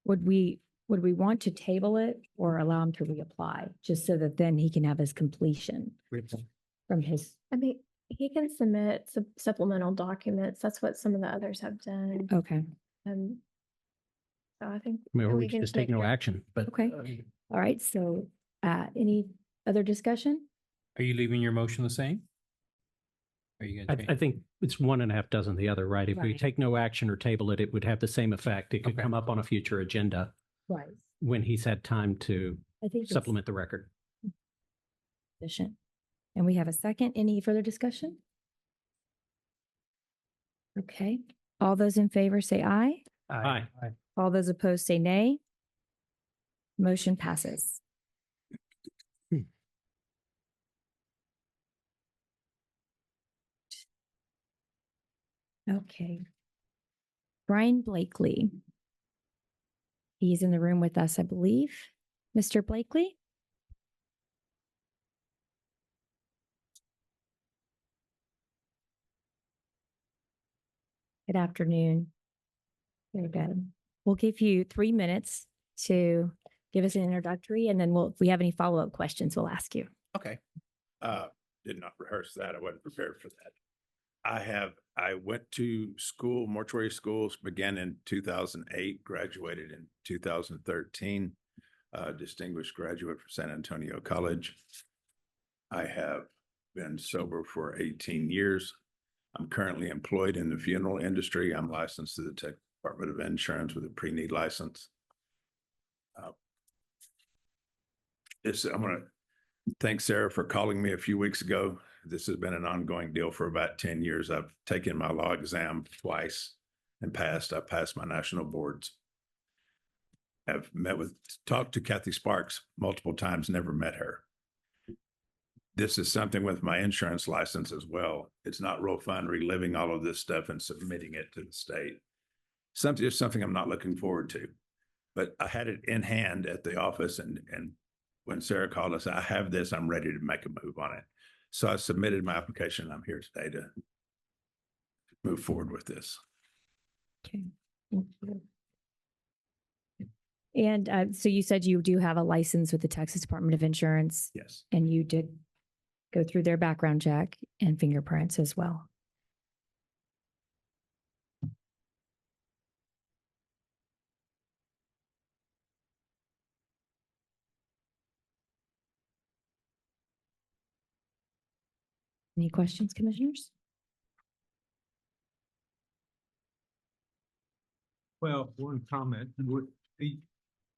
Would we want to table it or allow him to reapply, just so that then he can have his completion from his, I mean, he can submit supplemental documents. That's what some of the others have done. okay, So I think. I mean, or and we can just take no action, but. Okay. all right, so any other discussion? Are you leaving your motion the same? Are you gonna I change? think it's one and a half dozen the other, right? If we Right. take no action or table it, it would have the same effect. It could Okay. come up on a future agenda Right. when he's had time to I think it's supplement the record. sufficient. And we have a second. Any further discussion? Okay, all those in favor say aye. Aye. All those opposed say nay. Motion passes. Okay. Brian Blakely. He's in the room with us, I believe. Mr. Blakely? Good afternoon. Very good. We'll give you 3 minutes to give us an introductory, and then if we have any follow-up questions, we'll ask you. Okay. Did not rehearse that. I wasn't prepared for that. I went to school, mortuary schools, began in 2008, graduated in 2013, distinguished graduate from San Antonio College. I have been sober for 18 years. I'm currently employed in the funeral industry. I'm licensed to the Texas Department of Insurance with a pre-need license. I'm going to thank Sarah for calling me a few weeks ago. This has been an ongoing deal for about 10 years. I've taken my law exam twice and passed. I passed my national boards. I've talked to Kathy Sparks multiple times, never met her. This is something with my insurance license as well. It's not real fun reliving all of this stuff and submitting it to the state. Just something I'm not looking forward to. But I had it in hand at the office, and when Sarah called us, I have this, I'm ready to make a move on it. So I submitted my application. I'm here today to move forward with this. Okay. Thank you. And so you said you do have a license with the Texas Department of Insurance, Yes. and you did go through their background check and fingerprints as well. Any questions, commissioners? Well, one comment would be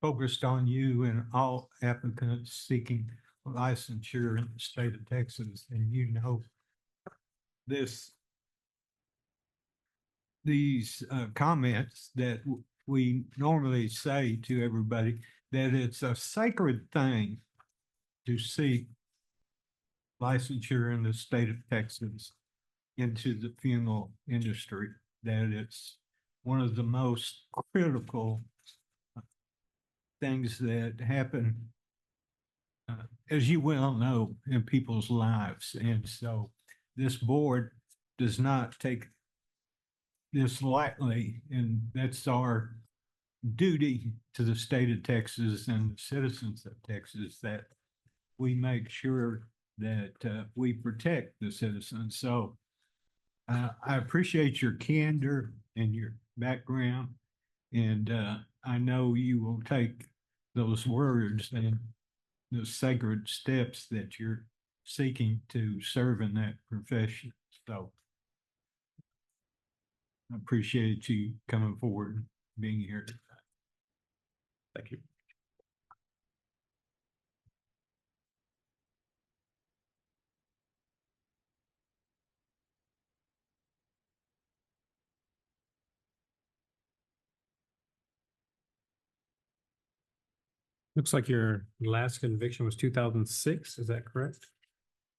focused on you and all applicants seeking licensure in the state of Texas, and you know these comments that we normally say to everybody, that it's a sacred thing to seek licensure in the state of Texas into the funeral industry, that it's one of the most critical things that happen, as you well know, in people's lives. And so this board does not take this lightly, and that's our duty to the state of Texas and the citizens of Texas, that we make sure that we protect the citizens. So I appreciate your candor and your background, and I know you will take those words and the sacred steps that you're seeking to serve in that profession. So I appreciate you coming forward, being here. Thank you. Looks like your last conviction was 2006, is that correct?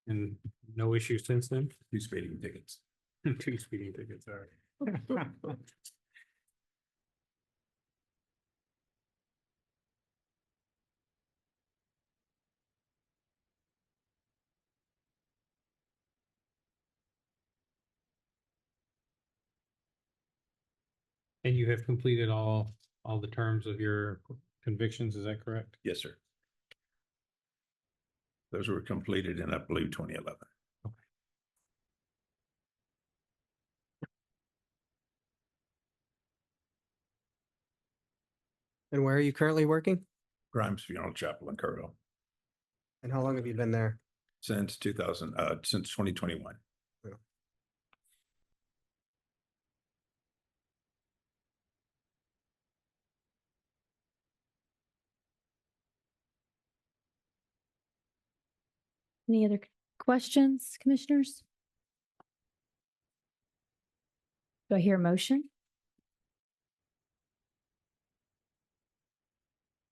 And no issues since then? 2 speeding tickets. 2 speeding tickets, all right. And you have completed all the terms of your convictions, is that correct? Yes, sir. Those were completed in, I believe, 2011. And where are you currently working? Grimes Funeral Chapel in Kerrville And how long have you been there? since 2021. Any other questions, commissioners? Do I hear a motion?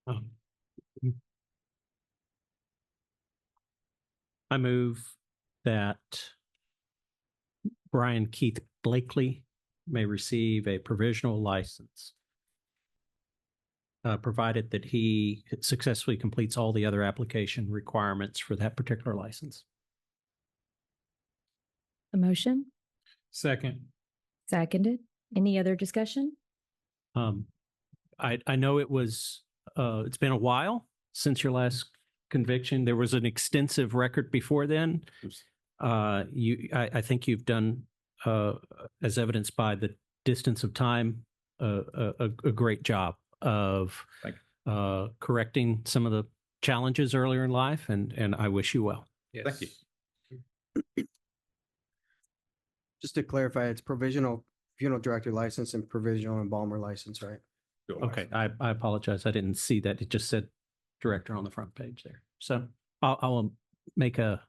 Um, I move that Brian Keith Blakely may receive a provisional license, provided that he successfully completes all the other application requirements for that particular license. A motion? Second. Seconded. Any other discussion? I know it was, it's been a while since your last conviction. There was an extensive record before then. I think you've done, as evidenced by the distance of time, a great job of correcting some of the challenges earlier in life, and I wish you well. Thank you. Just to clarify, it's provisional funeral director license and provisional embalmer license, right? Okay, I apologize. I didn't see that. It just said director on the front page there. So I'll make a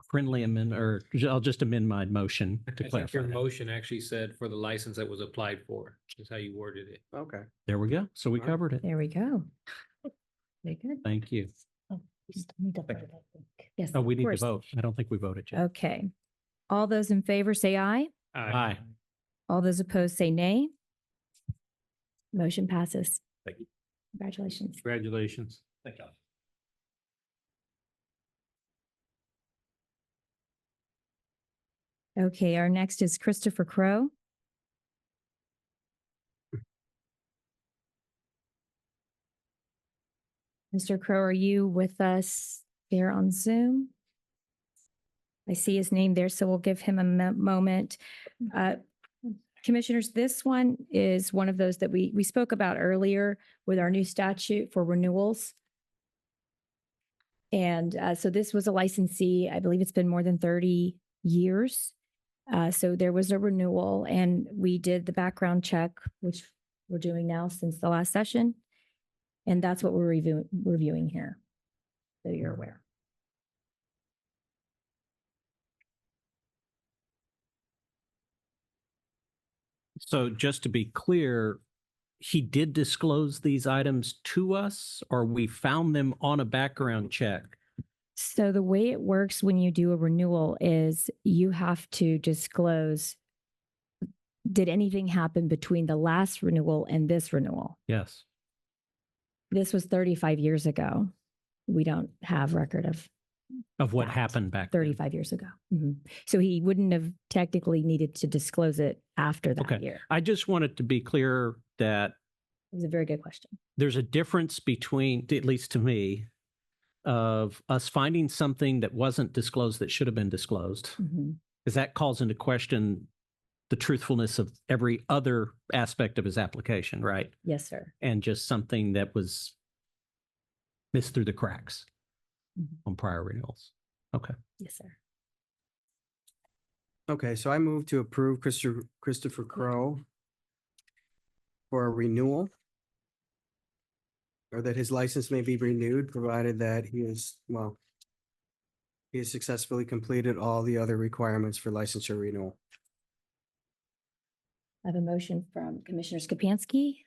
friendly amendment, or I'll just amend my motion to I think clarify your that. motion actually said for the license that was applied for, is how you worded it. Okay. There we go. So we All right. covered it. There we go. Very good. Thank you. Oh, we still need to vote, I think. Yes. Oh, we of need to course. vote. I don't think we voted yet. Okay. All those in favor say aye. Aye. All those opposed say nay. Motion passes. Thank you. Congratulations. Congratulations. Thank you. Okay, our next is Christopher Crow. Mr. Crow, are you with us here on Zoom? I see his name there, so we'll give him a moment. Commissioners, this one is one of those that we spoke about earlier with our new statute for renewals. And so this was a licensee, I believe it's been more than 30 years. So there was a renewal and we did the background check, which we're doing now since the last session. And that's what we're reviewing here, so you're aware. So just to be clear, he did disclose these items to us, or we found them on a background check? So the way it works when you do a renewal is you have to disclose, did anything happen between the last renewal and this renewal? Yes. This was 35 years ago. We don't have record of What that. happened back then? 35 years ago. Mhm. So he wouldn't have technically needed to disclose it after that Okay. year. I just wanted to be clear that It was a very good question. there's a difference between, at least to me, of us finding something that wasn't disclosed that should have been disclosed, Mhm. because that calls into question the truthfulness of every other aspect of his application, right? Yes, sir. And just something that was missed through the cracks Mhm. on prior renewals. Okay. Yes, sir. Okay, so I move to approve Christopher Crow for a renewal, or that his license may be renewed, provided that he has successfully completed all the other requirements for licensure renewal. I have a motion from Commissioner Skapansky.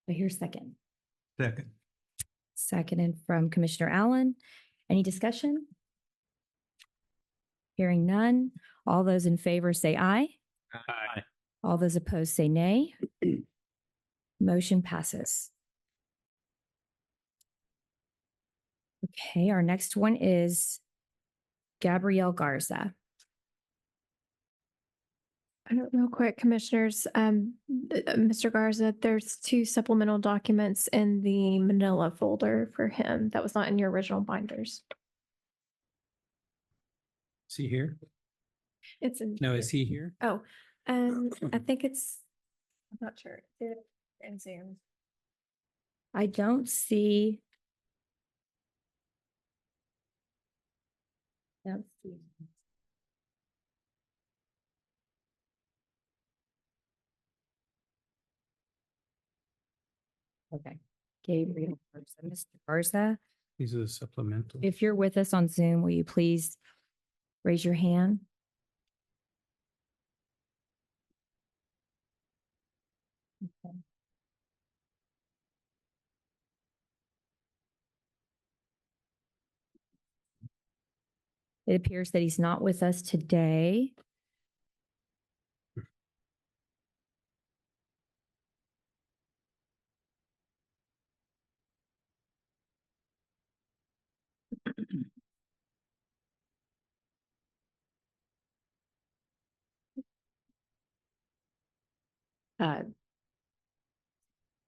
I hear second. Second. Seconded from Commissioner Allen. Any discussion? Hearing none. All those in favor say aye. Aye. All those opposed say nay. Motion passes. Okay, our next one is Gabrielle Garza. Real quick, commissioners, Mr. Garza, there's 2 supplemental documents in the manila folder for him. That was not in your original binders. Is he here? It's in. No, is he here? Oh, I think it's, I'm not sure. In Zoom. I don't see. Don't see. Okay. Gabriel Garza. Mr. Garza, These are the supplemental. if you're with us on Zoom, will you please raise your hand? Okay. It appears that he's not with us today.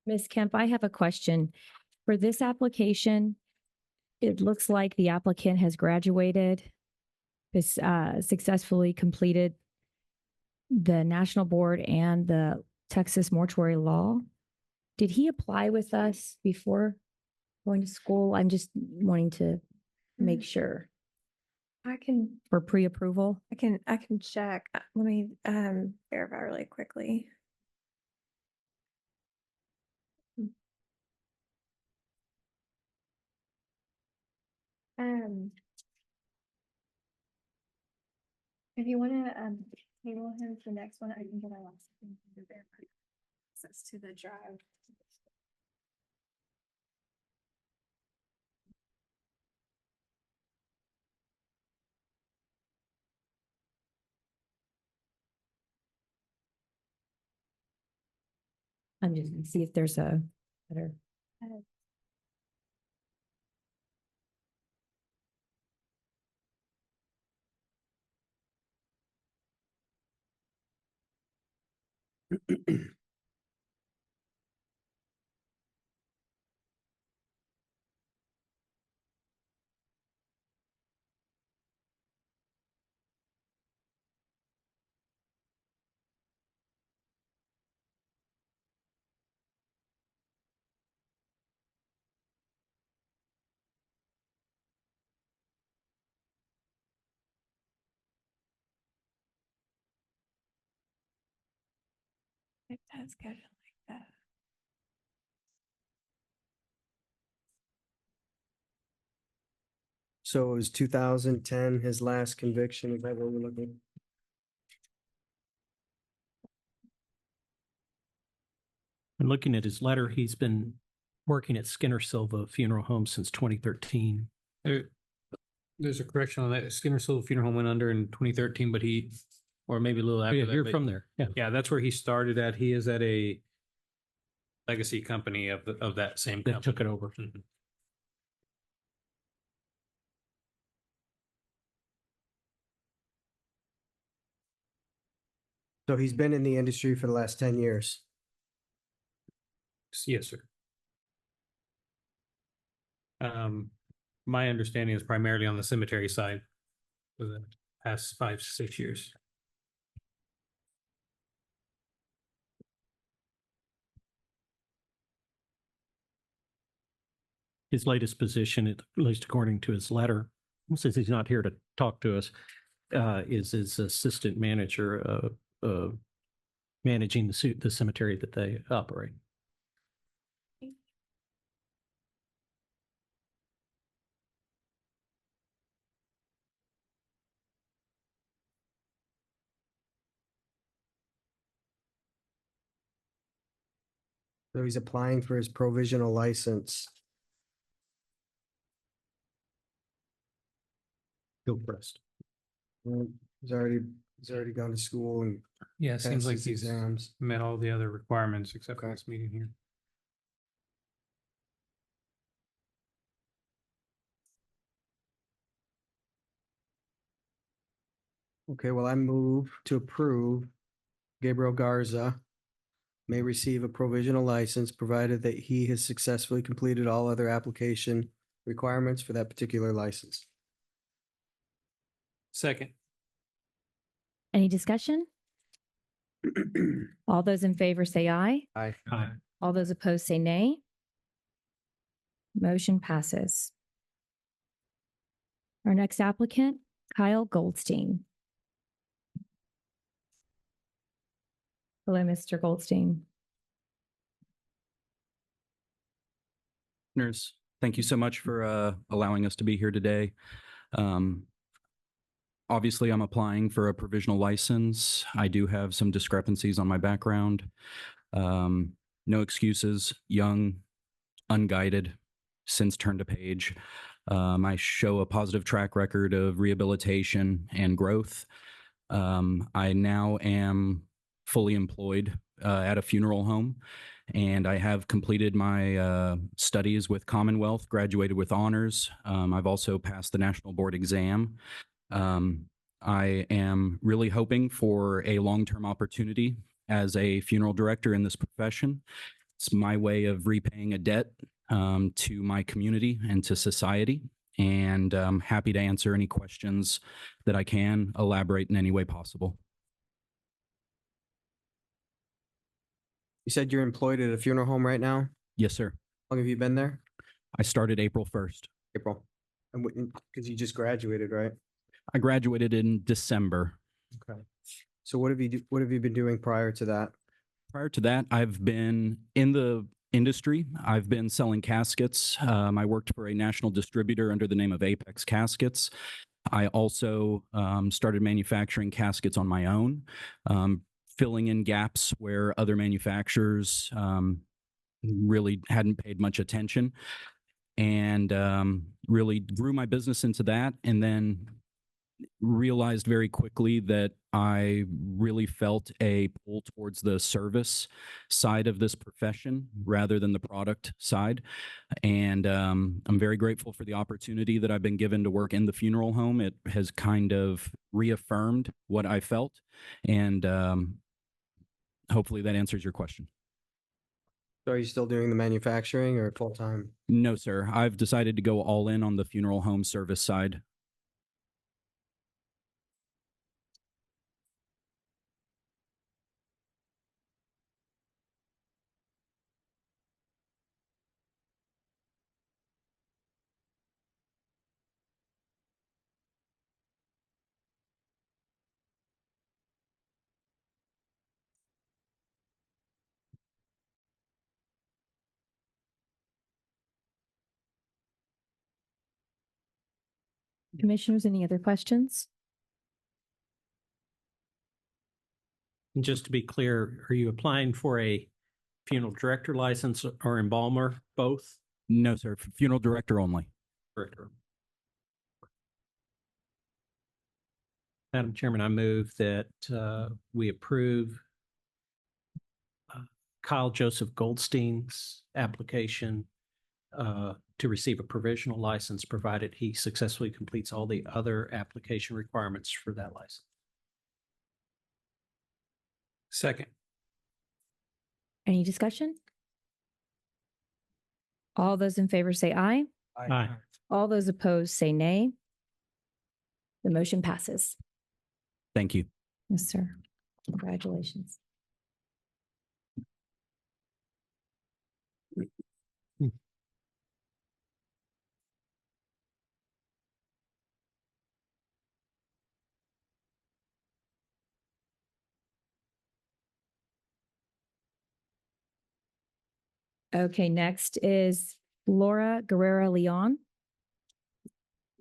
Ms. Kemp, I have a question. For this application, it looks like the applicant has graduated, has successfully completed the National Board and the Texas Mortuary Law. Did he apply with us before going to school? I'm just wanting to make sure I can, for pre-approval. I can check. Let me, verify really quickly. If you want to, table him for the next one, I can get our last thing to verify access to the drive. I'm just gonna see if there's a better. If that's good like that. So it was 2010, his last conviction, is that what we're looking? And looking at his letter, he's been working at Skinner Silva Funeral Home since 2013. There's a correction on that. Skinner Silva Funeral Home went under in 2013, but or maybe a little after Yeah, that. you're but- from there. Yeah. Yeah, that's where he started at. He is at a legacy company of that same That company. took it over. Mhm. So he's been in the industry for the last 10 years. Yes, sir. My understanding is primarily on the cemetery side for the past 5, 6 years. His latest position, at least according to his letter, since he's not here to talk to us, is his assistant manager, managing the cemetery that they operate. So he's applying for his provisional license. Hillcrest. He's already gone to school and Yeah, it seems passed like his he's exams. met all the other requirements except for Okay. this meeting here. Okay, well, I move to approve Gabriel Garza may receive a provisional license provided that he has successfully completed all other application requirements for that particular license. Second. Any discussion? All those in favor say aye. Aye. Aye. All those opposed say nay. Motion passes. Our next applicant, Kyle Goldstein. Hello, Mr. Goldstein. Commissioners, thank you so much for allowing us to be here today. Obviously, I'm applying for a provisional license. I do have some discrepancies on my background. No excuses, young, unguided, since turned a page. I show a positive track record of rehabilitation and growth. I now am fully employed at a funeral home, and I have completed my studies with Commonwealth, graduated with honors. I've also passed the National Board exam. I am really hoping for a long-term opportunity as a funeral director in this profession. It's my way of repaying a debt to my community and to society. And I'm happy to answer any questions that I can, elaborate in any way possible. You said you're employed at a funeral home right now? Yes, sir. How long have you been there? I started April 1st. April. And because you just graduated, right? I graduated in December. Okay. So what have you been doing prior to that? Prior to that, I've been in the industry. I've been selling caskets. I worked for a national distributor under the name of Apex Caskets. I also started manufacturing caskets on my own, filling in gaps where other manufacturers really hadn't paid much attention, and really grew my business into that, and then realized very quickly that I really felt a pull towards the service side of this profession rather than the product side. And I'm very grateful for the opportunity that I've been given to work in the funeral home. It has kind of reaffirmed what I felt, and hopefully that answers your question. So are you still doing the manufacturing or full time? No, sir. I've decided to go all in on the funeral home service side. Commissioners, any other questions? And just to be clear, are you applying for a funeral director license or embalmer, both? No, sir. Funeral director only. Director. Madam Chairman, I move that we approve Kyle Joseph Goldstein's application to receive a provisional license, provided he successfully completes all the other application requirements for that license. Second. Any discussion? All those in favor say aye. Aye. All those opposed say nay. The motion passes. Thank you. Yes, sir. Congratulations. Okay, next is Laura Guerrera Leon.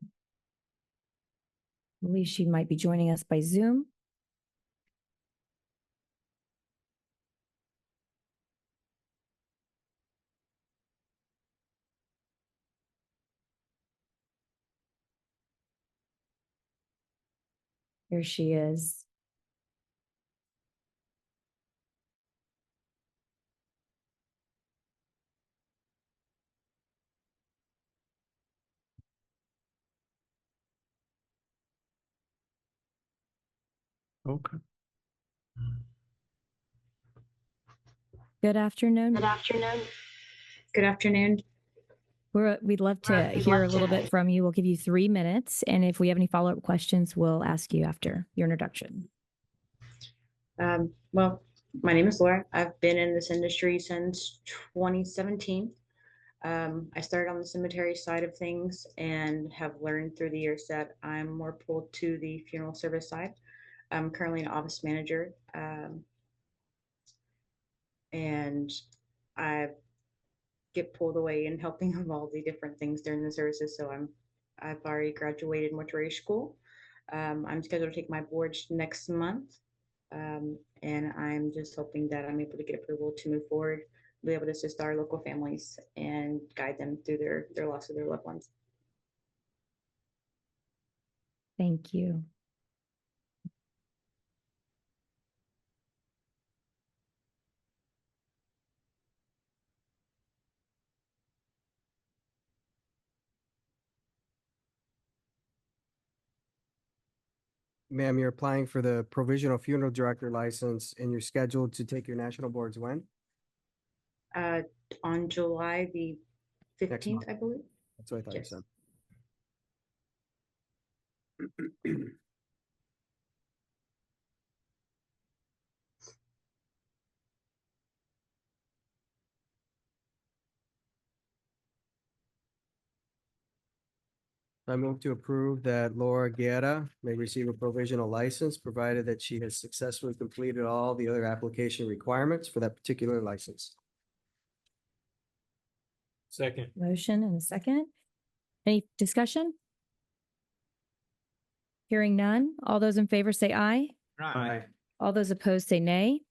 I believe she might be joining us by Zoom. Here she is. Okay. Good afternoon. Afternoon. Good afternoon. We'd love to hear a little bit from you. We'll give you 3 minutes. And if we have any follow-up questions, we'll ask you after your introduction. Well, my name is Laura. I've been in this industry since 2017. I started on the cemetery side of things and have learned through the years that I'm more pulled to the funeral service side. I'm currently an office manager, and I get pulled away in helping with all the different things during the services. So I've already graduated mortuary school. I'm scheduled to take my boards next month. And I'm just hoping that I'm able to get approval to move forward, be able to assist our local families and guide them through their loss of their loved ones. Thank you. Ma'am, you're applying for the provisional funeral director license and you're scheduled to take your national boards when? On July the Next 15th, month. I believe. That's what I thought you Yes. said. I move to approve that Laura Guerra may receive a provisional license, provided that she has successfully completed all the other application requirements for that particular license. Second. Motion and a second. Any discussion? Hearing none. All those in favor say aye. Aye. All those opposed say nay.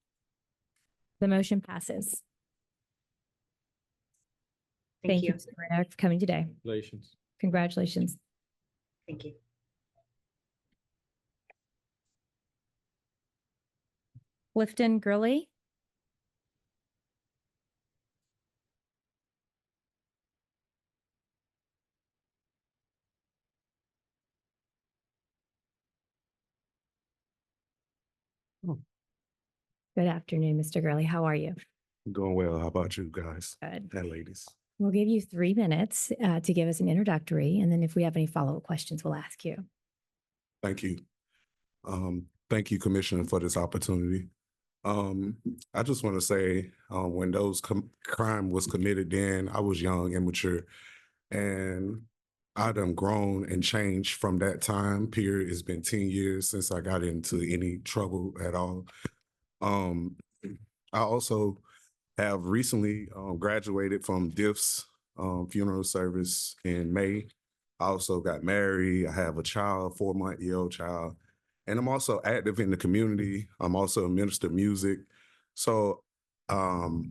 The motion passes. Thank Thank you, you. Mr. Renner, for coming today. Congratulations. Congratulations. Thank you. Clifton Gurley. Good afternoon, Mr. Gurley. How are you? Going well. How about you guys Good. and ladies? We'll give you 3 minutes to give us an introductory, and then if we have any follow-up questions, we'll ask you. Thank you. Thank you, Commissioner, for this opportunity. I just want to say, when those crime was committed then, I was young, immature, and I done grown and changed from that time period. It's been 10 years since I got into any trouble at all. I also have recently graduated from DIF's funeral service in May. I also got married. I have a child, 4-month-old child, and I'm also active in the community. I'm also a minister of music. So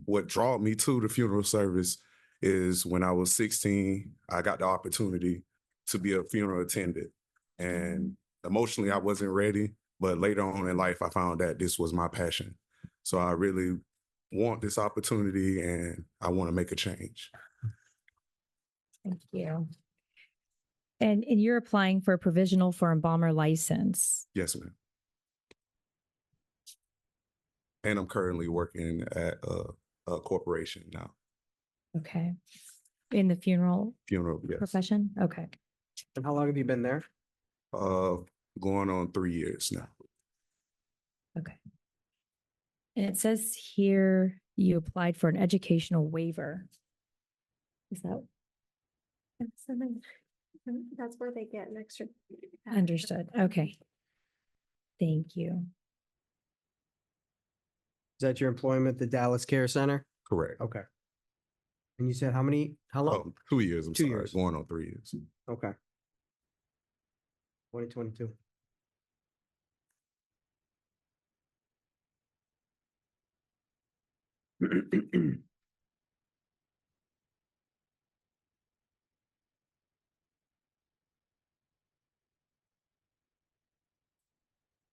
what drew me to the funeral service is when I was 16, I got the opportunity to be a funeral attendant. And emotionally, I wasn't ready, but later on in life, I found that this was my passion. So I really want this opportunity and I want to make a change. Thank you. And you're applying for a provisional for embalmer license. Yes, ma'am. And I'm currently working at a corporation now. Okay. In the funeral Funeral, yes. profession? Okay. And how long have you been there? Going on 3 years now. Okay. And it says here you applied for an educational waiver. Is that That's where they get an extra. understood? Okay. Thank you. Is that your employment at the Dallas Care Center? Correct. Okay. And you said how long? 2 years, I'm 2 sorry, years. going on 3 years. Okay. 2022.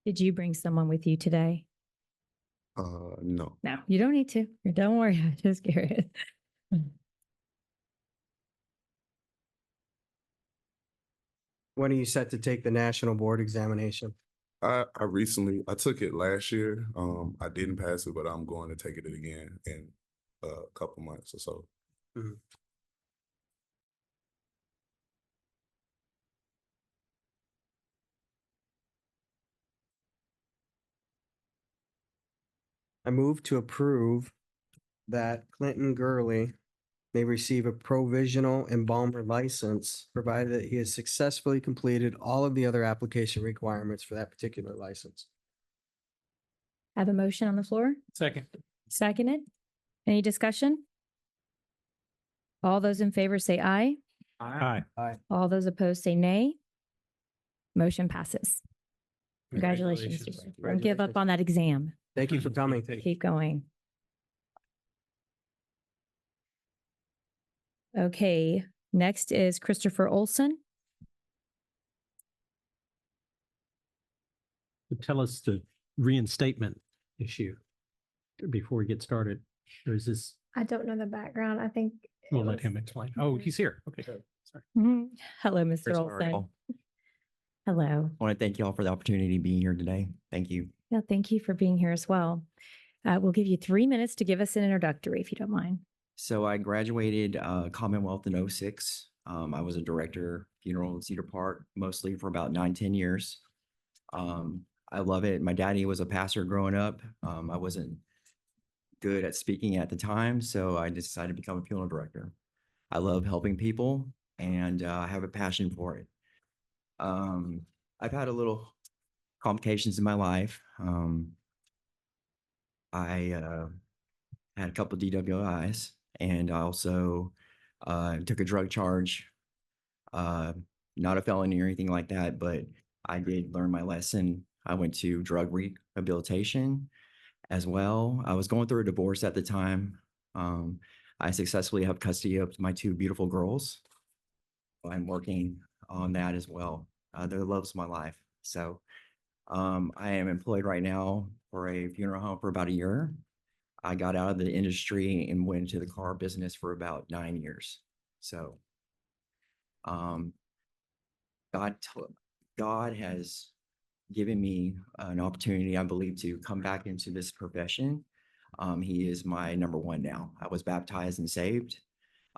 Did you bring someone with you today? No. No, you don't need to. Don't worry. I'm just curious. When are you set to take the national board examination? I took it last year. I didn't pass it, but I'm going to take it again in a couple months or so. I move to approve that Clinton Gurley may receive a provisional embalmer license, provided that he has successfully completed all of the other application requirements for that particular license. Have a motion on the floor? Second. Seconded. Any discussion? All those in favor say aye. Aye. Aye. All those opposed say nay. Motion passes. Congratulations. Congratulations. Stewart. Don't give up on that exam. Thank you for coming. Keep going. Okay, next is Christopher Olson. Tell us the reinstatement issue before we get started. Or is this, I don't know the background. I think. we'll let him explain. Oh, he's here. Okay. Sorry. Mhm. Hello, Mr. First of all, Olson. Hello. I want to thank you all for the opportunity to be here today. Thank you. Yeah, thank you for being here as well. We'll give you 3 minutes to give us an introductory, if you don't mind. So I graduated Commonwealth in 06. I was a director, funeral in Cedar Park, mostly for about 9-10 years. I love it. My daddy was a pastor growing up. I wasn't good at speaking at the time, so I decided to become a funeral director. I love helping people, and I have a passion for it. I've had a little complications in my life. I had a couple of DWIs, and I also took a drug charge. Not a felony or anything like that, but I did learn my lesson. I went to drug rehabilitation as well. I was going through a divorce at the time. I successfully have custody of my 2 beautiful girls. I'm working on that as well. They're the loves of my life. So I am employed right now for a funeral home for about a year. I got out of the industry and went into the car business for about 9 years. So God has given me an opportunity, I believe, to come back into this profession. He is my number one now. I was baptized and saved.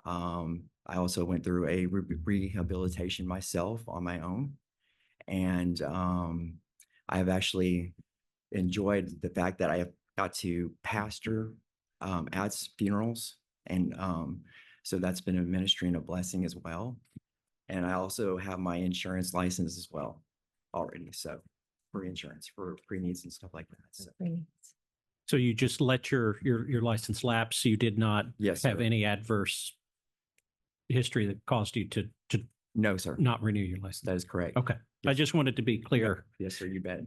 I also went through a rehabilitation myself on my own. And I have actually enjoyed the fact that I have got to pastor at funerals. And so that's been a ministry and a blessing as well. And I also have my insurance license as well already. So for insurance, for pre-needs and stuff like that. so you just let your license lapse? You did not Yes, have sir. any adverse history that caused you to No, sir. not renew your license? That is correct. Okay. I just wanted to be clear. Yes, sir. You bet.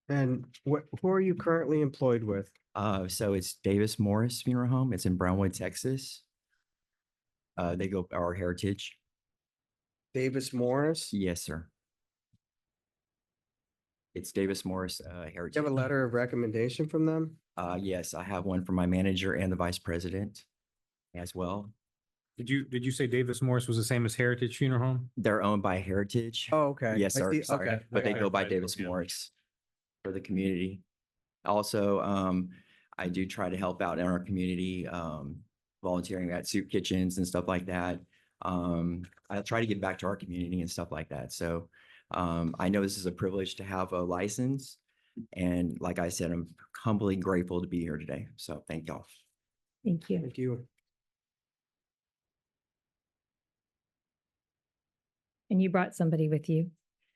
And who are you currently employed with? So it's Davis Morris Funeral Home. It's in Brownwood, Texas. They go our heritage. Davis Morris? Yes, sir. It's Davis Morris Do Heritage. you have a letter of recommendation from them? Yes, I have one from my manager and the vice president as well. Did you say Davis Morris was the same as Heritage Funeral Home? They're owned by Heritage. Oh, okay. Yes, I sir. see. Sorry, Okay. but they Okay. go by Davis Morris for the community. Also, I do try to help out in our community, volunteering at soup kitchens and stuff like that. I try to give back to our community and stuff like that. So I know this is a privilege to have a license. And like I said, I'm humbly grateful to be here today. So thank y'all. Thank you. Thank you. And you brought somebody with you.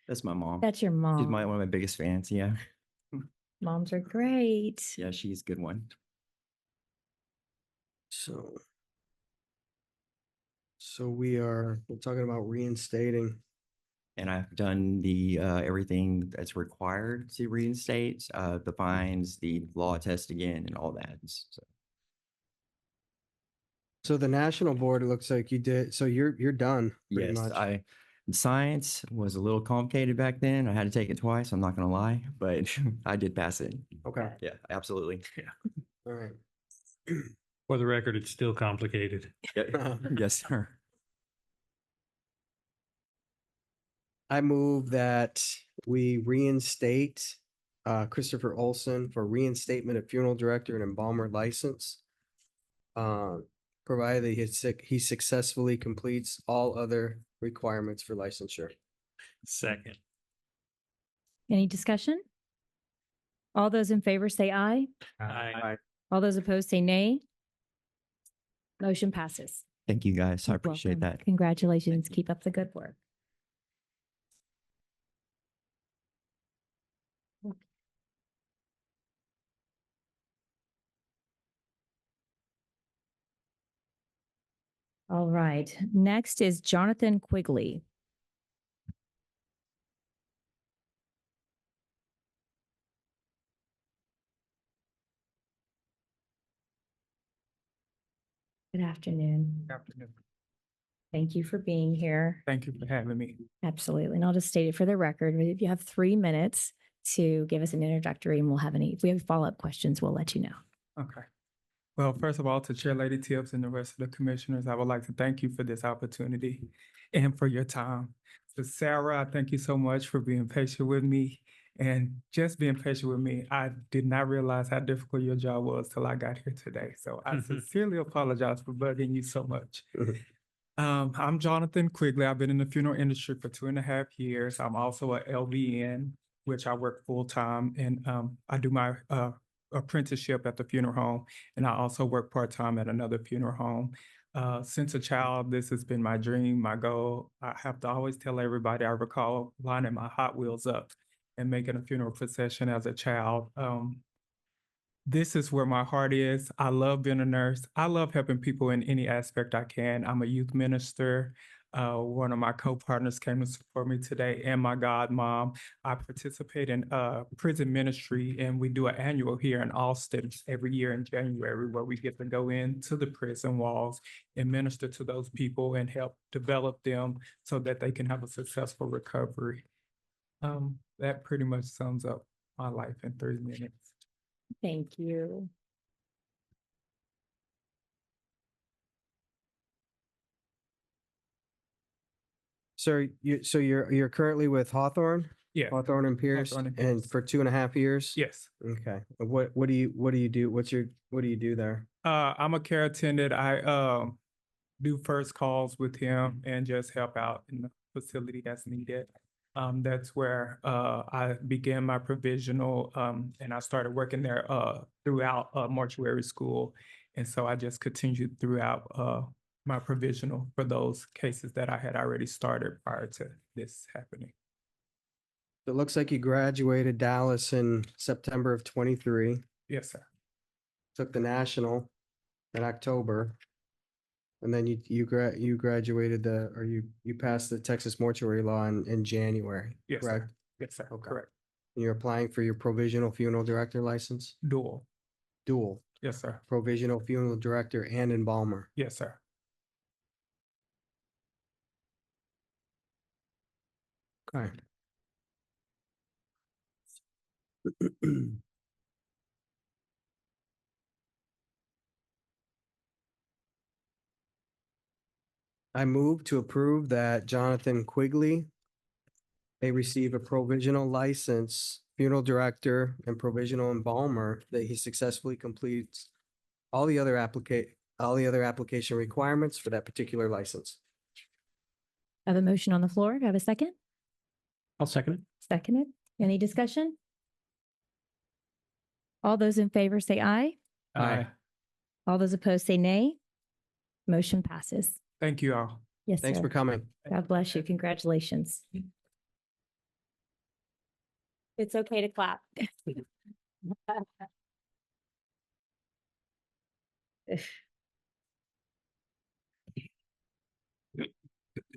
That's my mom. That's your mom. She's one of my biggest fans. Yeah. Moms are great. Yeah, she's a good one. So we're talking about reinstating. And I've done the, everything that's required to reinstate, the fines, the law test again and all that. So So the national board, it looks like you did, so you're done pretty yes, much. science was a little complicated back then. I had to take it twice. I'm not gonna lie, but I did pass it. Okay, Yeah, absolutely. all right. For the record, it's still complicated. Yes, sir. I move that we reinstate Christopher Olson for reinstatement of funeral director and embalmer license. Provided that he successfully completes all other requirements for licensure. Second. Any discussion? All those in favor say aye. Aye. All those opposed say nay. Motion passes. Thank you, guys. I You're appreciate welcome. that. Congratulations. Keep up the good work. All right. Next is Jonathan Quigley. Good afternoon. Afternoon. Thank you for being here. Thank you for having me. Absolutely. And I'll just state it for the record. If you have 3 minutes to give us an introductory and if we have follow-up questions, we'll let you know. Okay. Well, first of all, to Chair Lady Tips and the rest of the commissioners, I would like to thank you for this opportunity and for your time. To Sarah, I thank you so much for being patient with me and just being patient with me. I did not realize how difficult your job was till I got here today. So I sincerely apologize for bugging you so much. I'm Jonathan Quigley. I've been in the funeral industry for 2.5 years. I'm also a LVN, which I work full-time, and I do my apprenticeship at the funeral home, and I also work part-time at another funeral home. Since a child, this has been my dream, my goal. I have to always tell everybody I recall lining my Hot Wheels up and making a funeral procession as a child. This is where my heart is. I love being a nurse. I love helping people in any aspect I can. I'm a youth minister. One of my co-partners came to support me today, and my godmom. I participate in prison ministry, and we do an annual here in Austin every year in January, where we get to go into the prison walls and minister to those people and help develop them so that they can have a successful recovery. That pretty much sums up my life in 3 minutes. Thank you. So you're currently with Hawthorne? Yeah. Hawthorne and Pierce, Hawthorne and and Pierce. for 2.5 years? Yes. Okay. What do you do? What do you do there? I'm a care attendant. I do first calls with him and just help out in the facility as needed. That's where I began my provisional, and I started working there throughout mortuary school. And so I just continued throughout my provisional for those cases that I had already started prior to this happening. It looks like you graduated Dallas in September of 23, Yes, sir. took the national in October. And then you graduated you passed the Texas mortuary law in January, Yes, sir. correct? Yes, sir. Okay. Correct. And you're applying for your provisional funeral director license? Dual. Dual, Yes, sir. provisional funeral director and embalmer. Yes, sir. Okay. I move to approve that Jonathan Quigley may receive a provisional license, funeral director and provisional embalmer, that he successfully completes all the other application requirements for that particular license. I have a motion on the floor. Do I have a second? I'll second it. Seconded. Any discussion? All those in favor say aye. Aye. All those opposed say nay. Motion passes. Thank you all. Yes, Thanks sir. for coming. God bless you. Congratulations. It's okay to clap.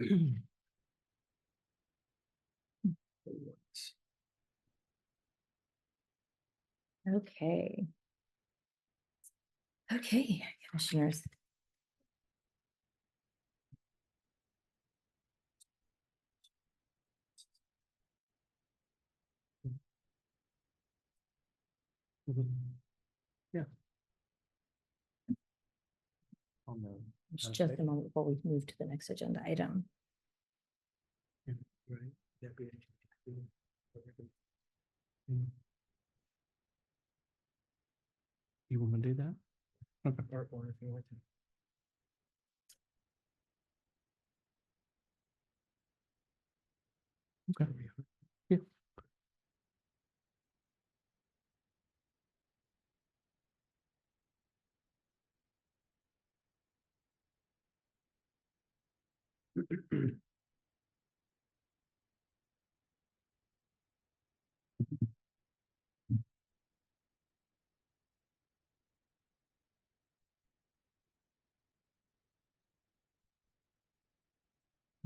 Okay. Okay, commissioners. Yeah. It's just a moment before we move to the next agenda item. You want to do that? Okay. Part one if you want to. Okay. Yeah.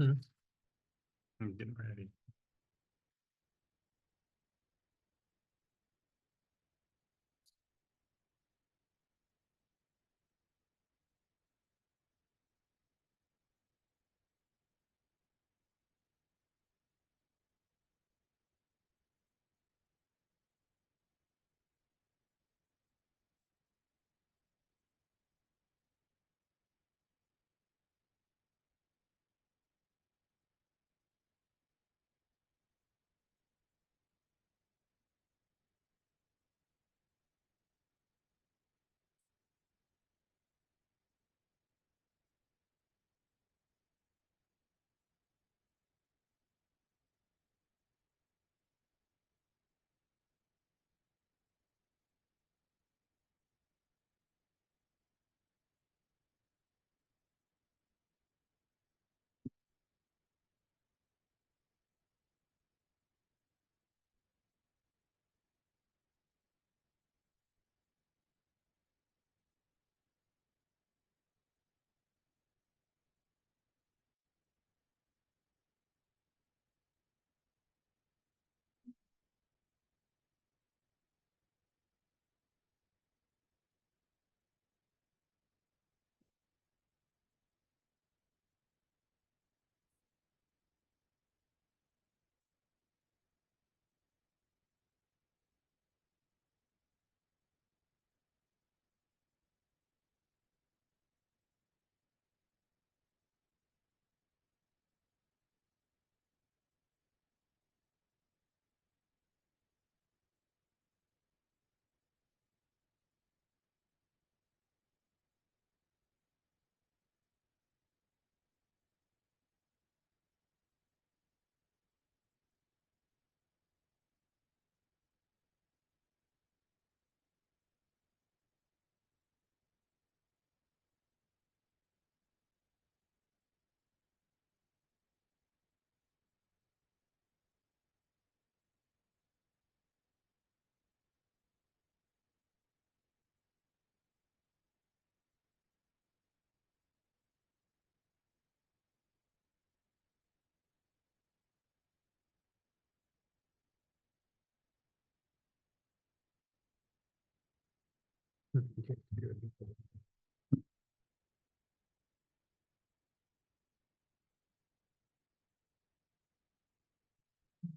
I'm getting ready.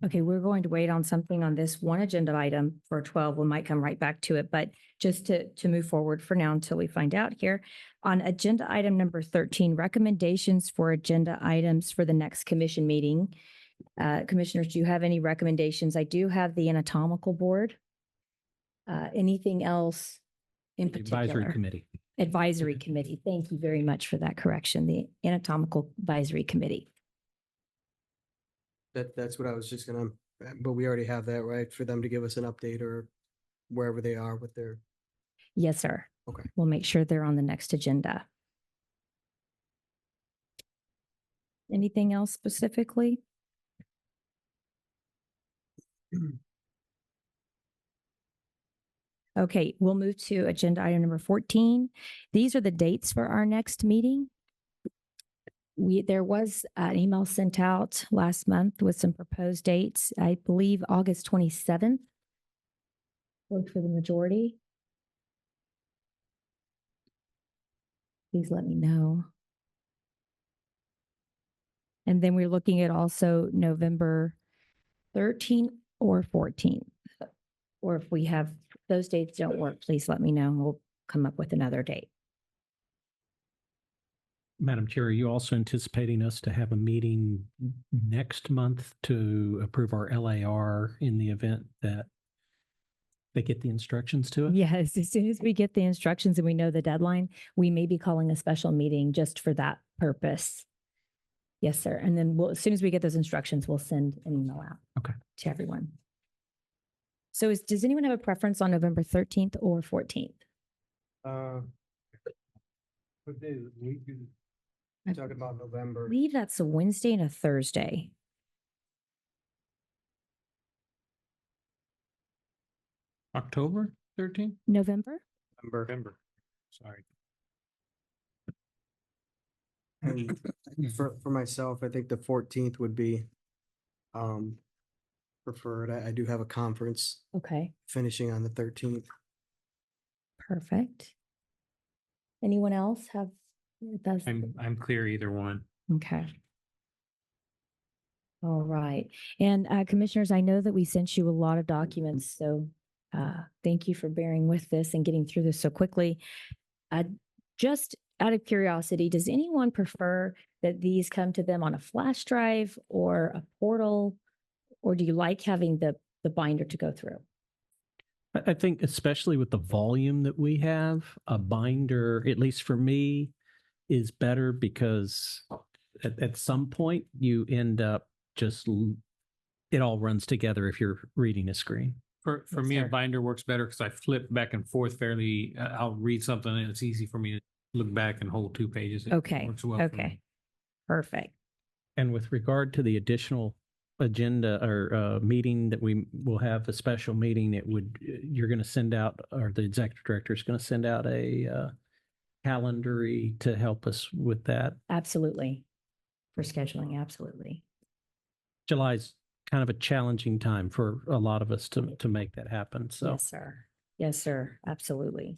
Okay, we're going to wait on something on this one agenda item for 12. We might come right back to it, but just to move forward for now until we find out here. On agenda item number 13, recommendations for agenda items for the next commission meeting. Commissioners, do you have any recommendations? I do have the anatomical board. Anything else in particular? Advisory committee. Advisory committee. Thank you very much for that correction. The anatomical advisory committee. That's what I was just gonna, but we already have that, right? For them to give us an update or wherever they are with their, Yes, sir. okay. We'll make sure they're on the next agenda. Anything else specifically? Okay, we'll move to agenda item number 14. These are the dates for our next meeting. there was an email sent out last month with some proposed dates. I believe August 27th. Worked for the majority. Please let me know. And then we're looking at also November 13th or 14th. Or if we have, those dates don't work, please let me know and we'll come up with another date. Madam Chair, are you also anticipating us to have a meeting next month to approve our LAR in the event that they get the instructions to us? Yes, as soon as we get the instructions and we know the deadline, we may be calling a special meeting just for that purpose. Yes, sir. And then as soon as we get those instructions, we'll send an email out. Okay. To everyone. So does anyone have a preference on November 13th or 14th? What day of the week is I Talking about November. believe that's a Wednesday and a Thursday. October 13th? November? November. Sorry. And for myself, I think the 14th would be preferred. I do have a conference Okay, finishing on the 13th. perfect. Anyone else have? That's I'm clear either one. okay. All right. And commissioners, I know that we sent you a lot of documents, so thank you for bearing with this and getting through this so quickly. Just out of curiosity, does anyone prefer that these come to them on a flash drive or a portal? Or do you like having the binder to go through? I think especially with the volume that we have, a binder, at least for me, is better because at some point you end up it all runs together if you're reading a screen. For Yes, me, a sir. binder works better because I flip back and forth fairly. I'll read something and it's easy for me to look back and hold 2 pages. It Okay, works well for me. okay. Perfect. And with regard to the additional agenda or meeting that we will have, a special meeting, you're going to send out, or the executive director is going to send out a calendary to help us with that. Absolutely. For scheduling, absolutely. July's kind of a challenging time for a lot of us to make that happen. So Yes, sir. Yes, sir. Absolutely.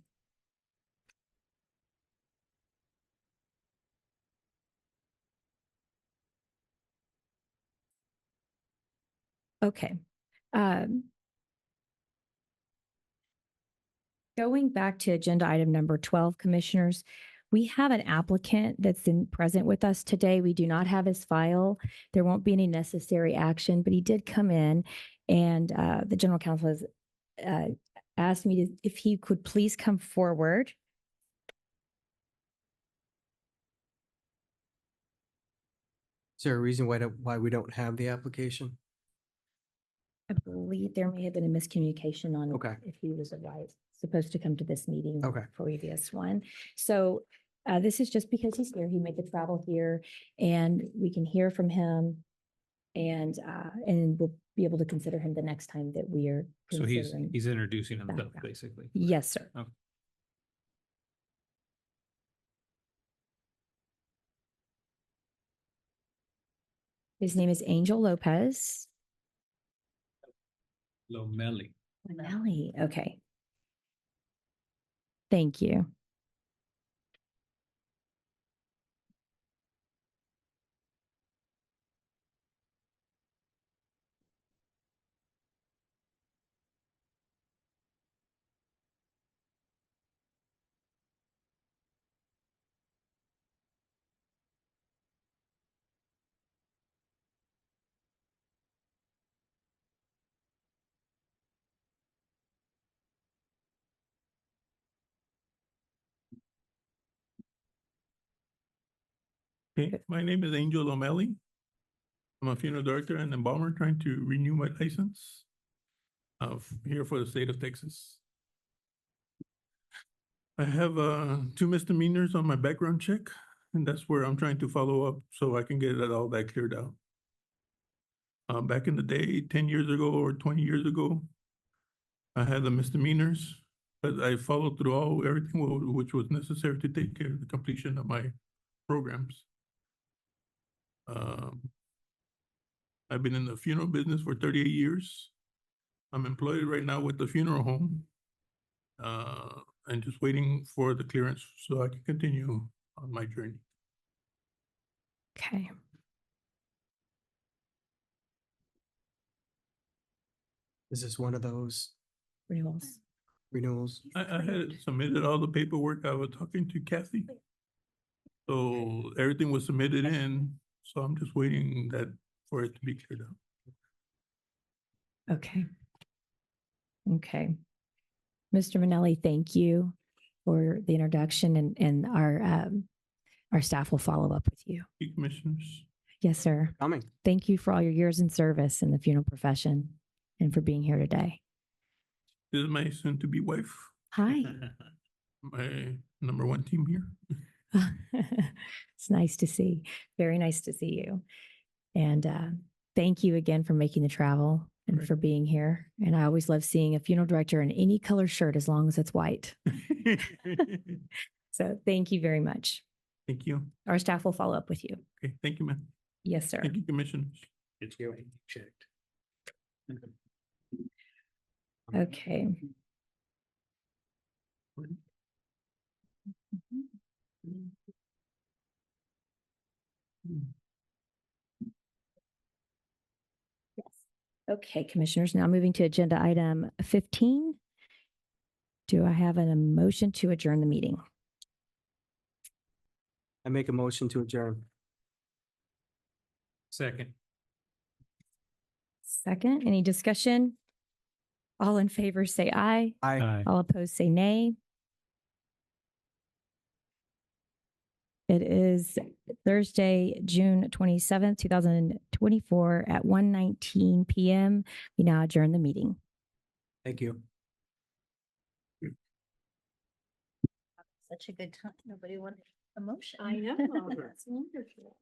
Okay. Going back to agenda item number 12, commissioners, we have an applicant that's present with us today. We do not have his file. There won't be any necessary action, but he did come in and the general counsel has asked me if he could please come forward. Is there a reason why we don't have the application? I believe there may have been a miscommunication on Okay. if he was supposed to come to this meeting. Okay. Previous one. So this is just because he's here. He made the travel here and we can hear from him. And we'll be able to consider him the next time that we are So considering. he's introducing himself background. basically. Yes, sir. Okay. His name is Angel Lopez. Lomeli. Nelly. Okay. Thank you. Okay, my name is Angel O'Malley. I'm a funeral director and embalmer trying to renew my license here for the state of Texas. I have 2 misdemeanors on my background check, and that's where I'm trying to follow up so I can get all that cleared out. Back in the day, 10 years ago or 20 years ago, I had the misdemeanors, but I followed through everything which was necessary to take care of the completion of my programs. I've been in the funeral business for 38 years. I'm employed right now with the funeral home. And just waiting for the clearance so I can continue on my journey. Okay. Is this one of those Renewals. renewals? I had submitted all the paperwork. I was talking to Kathy. So everything was submitted in, so I'm just waiting for it to be cleared out. Okay. Okay. Mr. Manelli, thank you for the introduction and our staff will follow up with you. Thank you, Commissioners. Yes, sir. Coming. Thank you for all your years in service in the funeral profession and for being here today. This is my soon-to-be wife, Hi. my number one team here. It's nice to see. Very nice to see you. And thank you again for making the travel and Great. for being here. And I always love seeing a funeral director in any color shirt as long as it's white. So thank you very much. Thank you. Our staff will follow up with you. Okay, thank you, man. Yes, sir. Thank you, Commissioners. It's going checked. Okay. Okay, Commissioners, now moving to agenda item 15. Do I have a motion to adjourn the meeting? I make a motion to adjourn. Second. Second, any discussion? All in favor, say aye. Aye. All opposed, say nay. It is Thursday, June 27th, 2024 at 1:19 PM. We now adjourn the meeting. Thank you. Such a good time. Nobody wanted a motion. I know, that's wonderful.